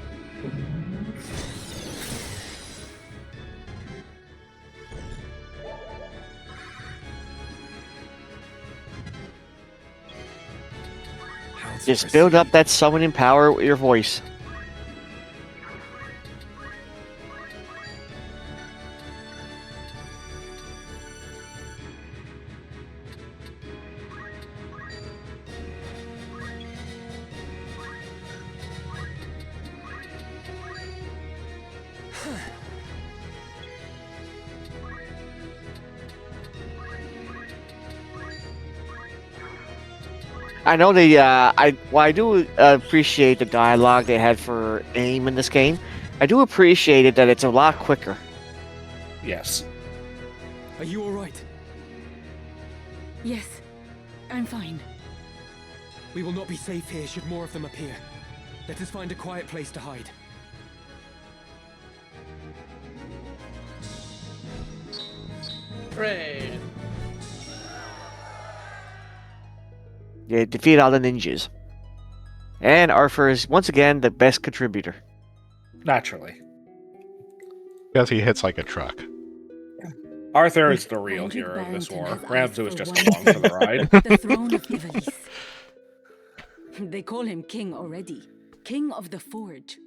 [SPEAKER 7] Just build up that summoning power with your voice. I know I do appreciate the dialogue they had for aim in this game. I do appreciate it that it's a lot quicker.
[SPEAKER 4] Yes.
[SPEAKER 10] Are you all right?
[SPEAKER 14] Yes, I'm fine.
[SPEAKER 10] We will not be safe here should more of them appear. Let us find a quiet place to hide.
[SPEAKER 5] Hooray!
[SPEAKER 7] Yeah, defeat all the ninjas. And Arthur is once again the best contributor.
[SPEAKER 4] Naturally.
[SPEAKER 2] Because he hits like a truck.
[SPEAKER 4] Arthur is the real hero of this war. Ramsay was just along for the ride.
[SPEAKER 14] The throne of Ivalice. They call him king already. King of the Forge.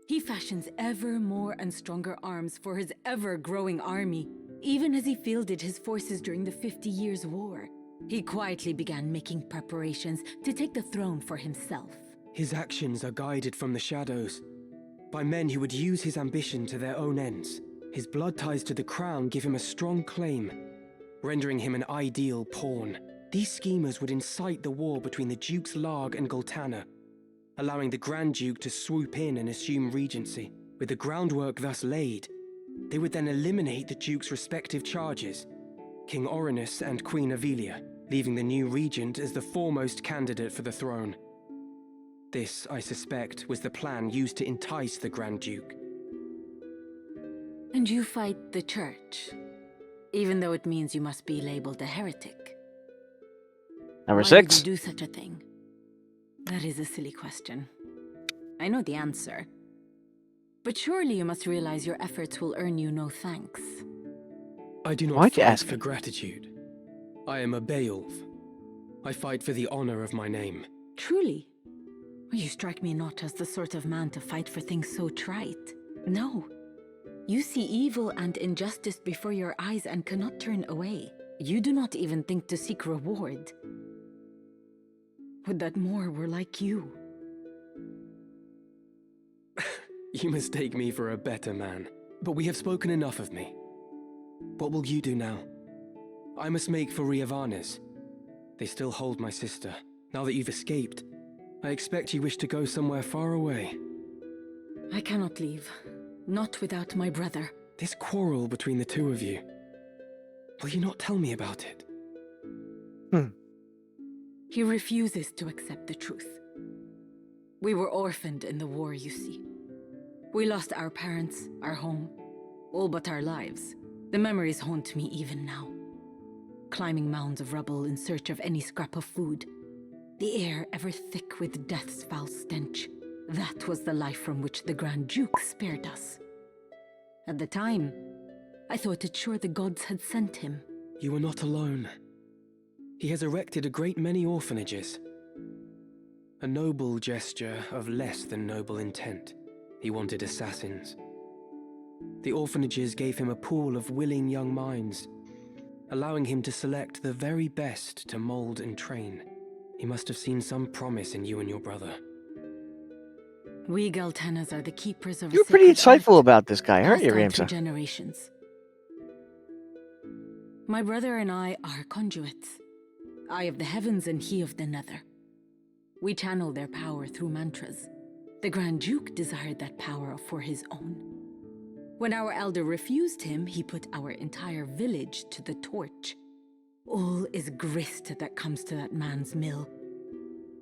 [SPEAKER 14] He fashions ever more and stronger arms for his ever-growing army. Even as he fielded his forces during the 50 Years' War, he quietly began making preparations to take the throne for himself.
[SPEAKER 10] His actions are guided from the shadows, by men who would use his ambition to their own ends. His blood ties to the crown give him a strong claim, rendering him an ideal pawn. These schemers would incite the war between the Dukes Larg and Goltana, allowing the Grand Duke to swoop in and assume regency. With the groundwork thus laid, they would then eliminate the Duke's respective charges, King Orinus and Queen Avelia, leaving the new regent as the foremost candidate for the throne. This, I suspect, was the plan used to entice the Grand Duke.
[SPEAKER 14] And you fight the church, even though it means you must be labeled a heretic.
[SPEAKER 7] Number
[SPEAKER 14] Why
[SPEAKER 7] 6.
[SPEAKER 14] would you do such a thing? That is a silly question. I know the answer. But surely you must realize your efforts will earn you no thanks.
[SPEAKER 10] I do not
[SPEAKER 7] Why'd you
[SPEAKER 10] fight
[SPEAKER 7] ask
[SPEAKER 10] for
[SPEAKER 7] him?
[SPEAKER 10] gratitude. I am a Beowulf. I fight for the honor of my name.
[SPEAKER 14] Truly? You strike me not as the sort of man to fight for things so trite. No. You see evil and injustice before your eyes and cannot turn away. You do not even think to seek reward. Would that more were like you.
[SPEAKER 10] You mistake me for a better man. But we have spoken enough of me. What will you do now? I must make for Ivalice. They still hold my sister. Now that you've escaped, I expect you wish to go somewhere far away.
[SPEAKER 14] I cannot leave. Not without my brother.
[SPEAKER 10] This quarrel between the two of you. Will you not tell me about it?
[SPEAKER 14] He refuses to accept the truth. We were orphaned in the war, you see. We lost our parents, our home, all but our lives. The memories haunt me even now. Climbing mounds of rubble in search of any scrap of food. The air ever thick with death's foul stench. That was the life from which the Grand Duke spared us. At the time, I thought it sure the gods had sent him.
[SPEAKER 10] You are not alone. He has erected a great many orphanages. A noble gesture of less than noble intent. He wanted assassins. The orphanages gave him a pool of willing young minds, allowing him to select the very best to mold and train. He must have seen some promise in you and your brother.
[SPEAKER 14] We Galtanas are the keepers of
[SPEAKER 7] You're pretty insightful about this guy, aren't you,
[SPEAKER 14] passed on through
[SPEAKER 7] Ramsa?
[SPEAKER 14] generations. My brother and I are conduits. I of the heavens and he of the nether. We channel their power through mantras. The Grand Duke desired that power for his own. When our elder refused him, he put our entire village to the torch. All is grist that comes to that man's mill.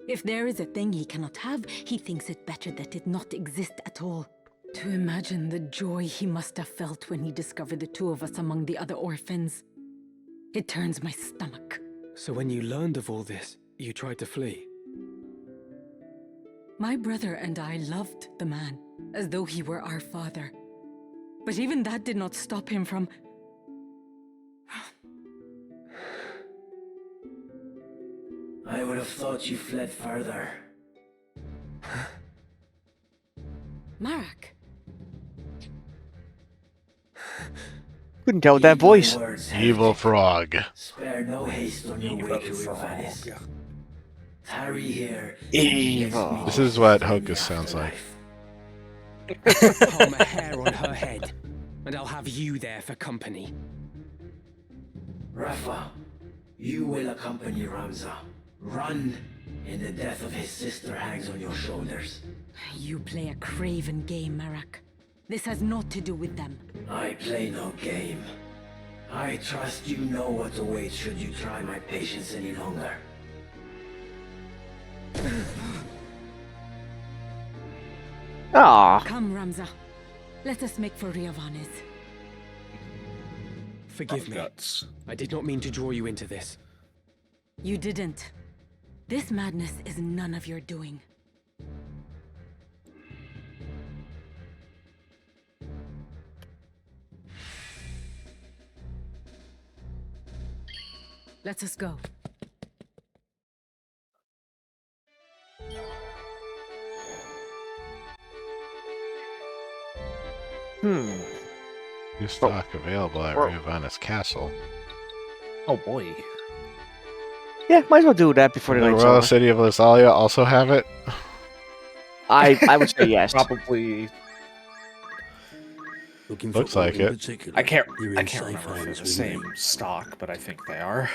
[SPEAKER 14] If there is a thing he cannot have, he thinks it better that it not exist at all. To imagine the joy he must have felt when he discovered the two of us among the other orphans. It turns my stomach.
[SPEAKER 10] So when you learned of all this, you tried to flee?
[SPEAKER 14] My brother and I loved the man, as though he were our father. But even that did not stop him from...
[SPEAKER 16] I would have thought you fled further.
[SPEAKER 7] Couldn't tell with that voice.
[SPEAKER 2] Evil frog.
[SPEAKER 16] Spare no haste on your way to Ivalice. Tarry here.
[SPEAKER 7] Evil.
[SPEAKER 2] This is what Hocus sounds like.
[SPEAKER 10] Palm a hair on her head, and I'll have you there for company.
[SPEAKER 16] Rafa, you will accompany Ramza. Run, and the death of his sister hangs on your shoulders.
[SPEAKER 14] You play a craven game, Marak. This has naught to do with them.
[SPEAKER 16] I play no game. I trust you know what awaits should you try my patience any longer.
[SPEAKER 7] Ah.
[SPEAKER 14] Come, Ramza. Let us make for Riavanes.
[SPEAKER 10] Forgive me. I did not mean to draw you into this.
[SPEAKER 14] You didn't. This madness is none of your doing. Let us go.
[SPEAKER 2] New stock available at Riovanna's castle.
[SPEAKER 4] Oh boy.
[SPEAKER 7] Yeah, might as well do that before the
[SPEAKER 2] The
[SPEAKER 7] night's
[SPEAKER 2] royal
[SPEAKER 7] over.
[SPEAKER 2] city of Lysalia also have it?
[SPEAKER 7] I would say yes.
[SPEAKER 4] Probably.
[SPEAKER 2] Looks like it.
[SPEAKER 4] I can't remember if it's the same stock, but I think they are.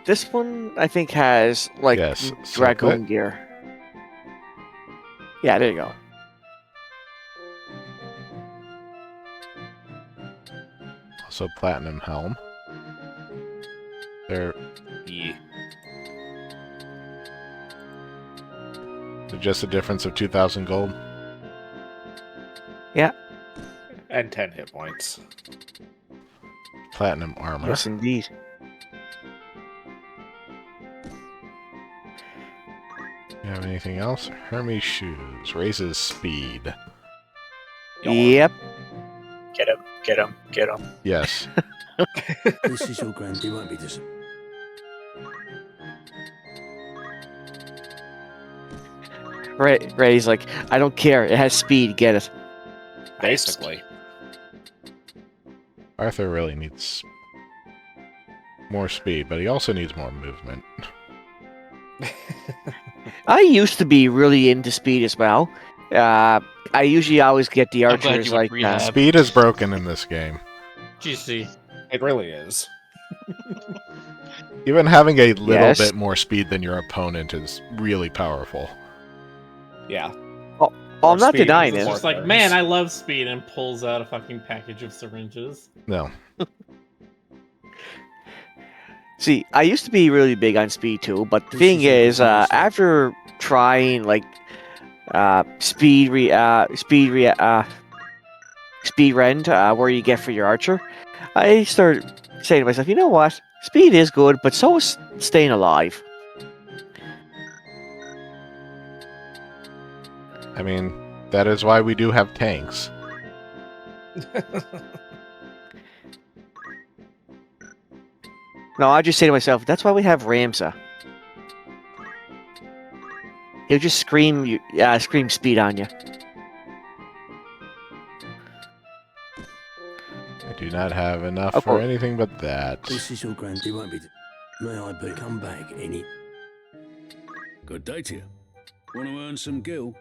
[SPEAKER 7] This one I think has like dragoon gear. Yeah, there you go.
[SPEAKER 2] Also platinum helm. They're just a difference of 2,000 gold.
[SPEAKER 7] Yeah.
[SPEAKER 4] And 10 hit points.
[SPEAKER 2] Platinum armor.
[SPEAKER 7] Yes, indeed.
[SPEAKER 2] You have anything else? Hermes shoes. Raises speed.
[SPEAKER 7] Yep.
[SPEAKER 3] Get him, get him, get him.
[SPEAKER 2] Yes.
[SPEAKER 9] This is your grandee, won't be this.
[SPEAKER 7] Ray's like, I don't care. It has speed. Get it.
[SPEAKER 4] Basically.
[SPEAKER 2] Arthur really needs more speed, but he also needs more movement.
[SPEAKER 7] I used to be really into speed as well. I usually always get the
[SPEAKER 1] I'm glad
[SPEAKER 7] archers
[SPEAKER 1] you went
[SPEAKER 7] like
[SPEAKER 1] rehab.
[SPEAKER 2] Speed is broken in this game.
[SPEAKER 5] GC.
[SPEAKER 4] It really is.
[SPEAKER 2] Even having a little
[SPEAKER 7] Yes.
[SPEAKER 2] bit more speed than your opponent is really powerful.
[SPEAKER 4] Yeah.
[SPEAKER 7] Oh, I'm not denying
[SPEAKER 5] It's
[SPEAKER 7] it.
[SPEAKER 5] just like, man, I love speed, and pulls out a fucking package of syringes.
[SPEAKER 2] No.
[SPEAKER 7] See, I used to be really big on speed too, but the thing is, after trying like speed rend, where you get for your archer, I started saying to myself, you know what? Speed is good, but so is staying alive.
[SPEAKER 2] I mean, that is why we do have tanks.
[SPEAKER 7] No, I just say to myself, that's why we have Ramza. He'll just scream speed on you.
[SPEAKER 2] I do not have enough
[SPEAKER 7] Of
[SPEAKER 2] for
[SPEAKER 7] course.
[SPEAKER 2] anything but that.
[SPEAKER 9] This is your grandee, won't be. May I be come back any?
[SPEAKER 12] Good day to you. Want to earn some gil?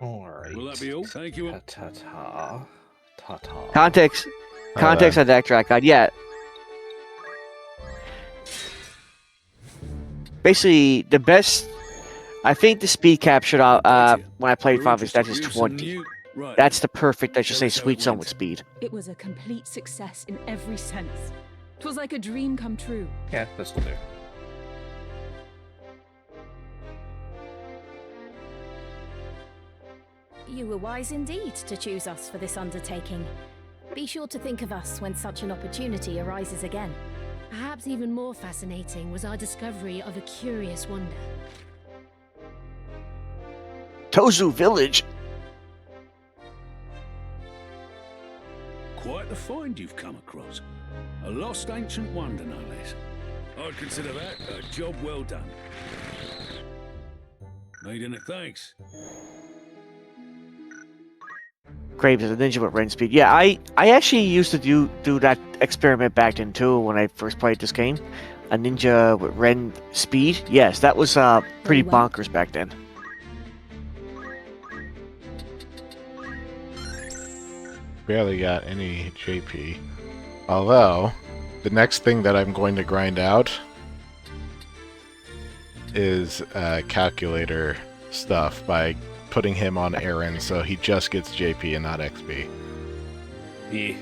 [SPEAKER 4] Alright.
[SPEAKER 12] Will that be all? Thank you.
[SPEAKER 4] Ta-ta. Ta-ta.
[SPEAKER 7] Context on that track guide, yeah. Basically, the best. I think the speed captured when I played Final Fantasy is 20. That's the perfect, I should say, sweet zone with speed.
[SPEAKER 17] It was a complete success in every sense. 'Twas like a dream come true.
[SPEAKER 4] Yeah, this will do.
[SPEAKER 8] You were wise indeed to choose us for this undertaking. Be sure to think of us when such an opportunity arises again.
[SPEAKER 11] Perhaps even more fascinating was our discovery of a curious wonder.
[SPEAKER 7] Tozu Village.
[SPEAKER 12] Quite the find you've come across. A lost ancient wonder, no less. I'd consider that a job well done. Need any thanks?
[SPEAKER 7] Craves is a ninja with Ren speed. Yeah, I actually used to do that experiment back then too when I first played this game. A ninja with Ren speed. Yes, that was pretty bonkers back then.
[SPEAKER 2] Barely got any JP. Although, the next thing that I'm going to grind out is calculator stuff by putting him on errands so he just gets JP and not XP.
[SPEAKER 4] Yeah.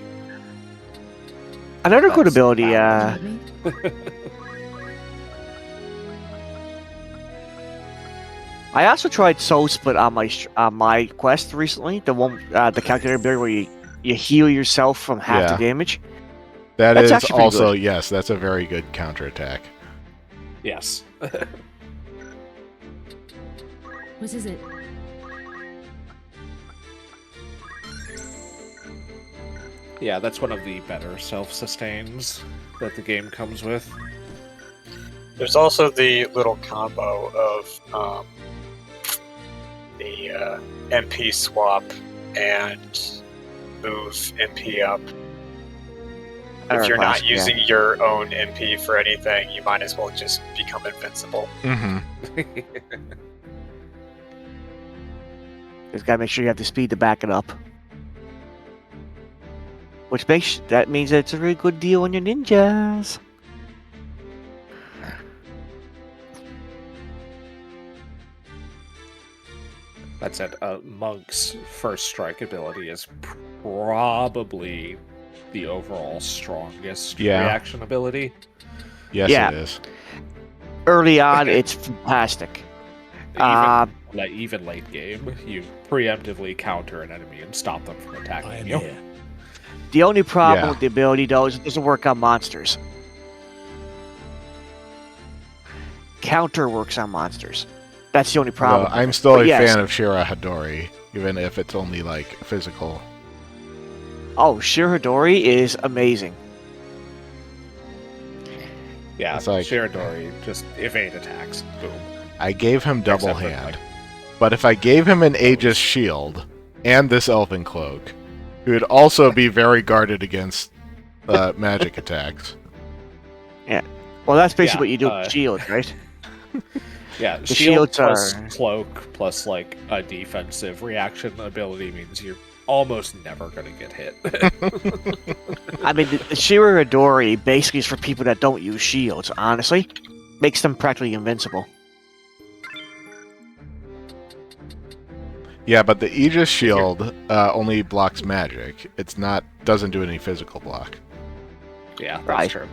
[SPEAKER 7] Another good ability, I also tried Soul Split on my quest recently. The one, the calculator ability where you heal yourself from half the damage.
[SPEAKER 2] That's
[SPEAKER 7] actually pretty
[SPEAKER 2] also,
[SPEAKER 7] good.
[SPEAKER 2] yes, that's a very good counterattack.
[SPEAKER 4] Yes.
[SPEAKER 11] What is it?
[SPEAKER 4] Yeah, that's one of the better self-sustains that the game comes with.
[SPEAKER 3] There's also the little combo of the MP swap and move MP up. If you're not using your own MP for anything, you might as well just become invincible.
[SPEAKER 2] Mm-hmm.
[SPEAKER 7] Just gotta make sure you have the speed to back it up. Which means that it's a really good deal on your ninjas.
[SPEAKER 4] That said, Monk's first strike ability is probably the overall strongest reaction ability.
[SPEAKER 2] Yes, it is.
[SPEAKER 7] Early on, it's fantastic.
[SPEAKER 4] Even late game, you preemptively counter an enemy and stop them from attacking you.
[SPEAKER 16] Here.
[SPEAKER 7] The only problem with the ability, though, is it doesn't work on monsters. Counter works on monsters. That's the only problem.
[SPEAKER 2] Well, I'm still a fan of Shira Hadori, even if it's only, like, physical.
[SPEAKER 7] Oh, Shira Hadori is amazing.
[SPEAKER 4] Yeah,
[SPEAKER 2] It's like-
[SPEAKER 4] Shiradori, just evade attacks. Boom.
[SPEAKER 2] I gave him double
[SPEAKER 4] Except for,
[SPEAKER 2] hand. But if I gave him an Aegis shield and this elven cloak, he would also be very guarded against magic attacks.
[SPEAKER 7] Yeah. Well, that's basically what you do with shields, right?
[SPEAKER 4] Yeah,
[SPEAKER 7] The
[SPEAKER 4] shield
[SPEAKER 7] shields
[SPEAKER 4] plus
[SPEAKER 7] are-
[SPEAKER 4] cloak plus like a defensive reaction ability means you're almost never gonna get hit.
[SPEAKER 7] I mean, the Shira Hadori basically is for people that don't use shields, honestly. Makes them practically invincible.
[SPEAKER 2] Yeah, but the Aegis shield only blocks magic. Doesn't do any physical block.
[SPEAKER 4] Yeah, that's true.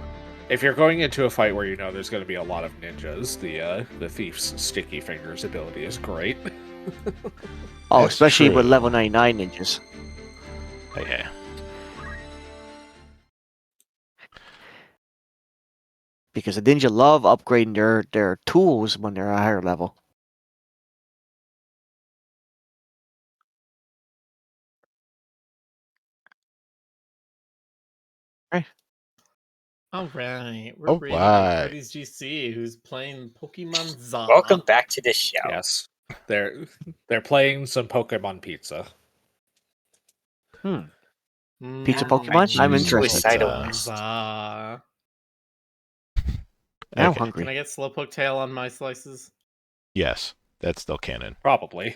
[SPEAKER 4] If you're going into a fight where you know there's going to be a lot of ninjas, the thief's sticky fingers ability is great.
[SPEAKER 7] Oh,
[SPEAKER 2] That's
[SPEAKER 7] especially
[SPEAKER 2] true.
[SPEAKER 7] with level 99 ninjas.
[SPEAKER 2] Yeah.
[SPEAKER 7] Because the ninja love upgrading their tools when they're a higher level.
[SPEAKER 5] All right, we're
[SPEAKER 2] All
[SPEAKER 5] raiding
[SPEAKER 2] right.
[SPEAKER 5] Freddy's GC, who's playing Pokemon Za.
[SPEAKER 3] Welcome back to the show.
[SPEAKER 4] Yes, they're playing some Pokemon Pizza.
[SPEAKER 7] Pizza Pokemon? I'm interested.
[SPEAKER 5] Za.
[SPEAKER 7] Now I'm
[SPEAKER 2] Okay.
[SPEAKER 7] hungry.
[SPEAKER 5] Can I get Slowpoke Tail on my slices?
[SPEAKER 2] Yes, that's still canon.
[SPEAKER 4] Probably.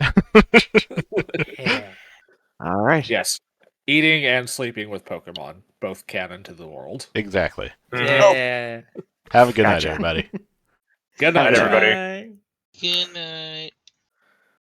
[SPEAKER 7] All right.
[SPEAKER 4] Yes, eating and sleeping with Pokemon, both canon to the world.
[SPEAKER 2] Exactly.
[SPEAKER 5] Yeah.
[SPEAKER 2] Have a good night,
[SPEAKER 7] Gotcha.
[SPEAKER 2] everybody.
[SPEAKER 4] Good night,
[SPEAKER 3] Good night,
[SPEAKER 4] everybody.
[SPEAKER 3] everybody.
[SPEAKER 1] Good night.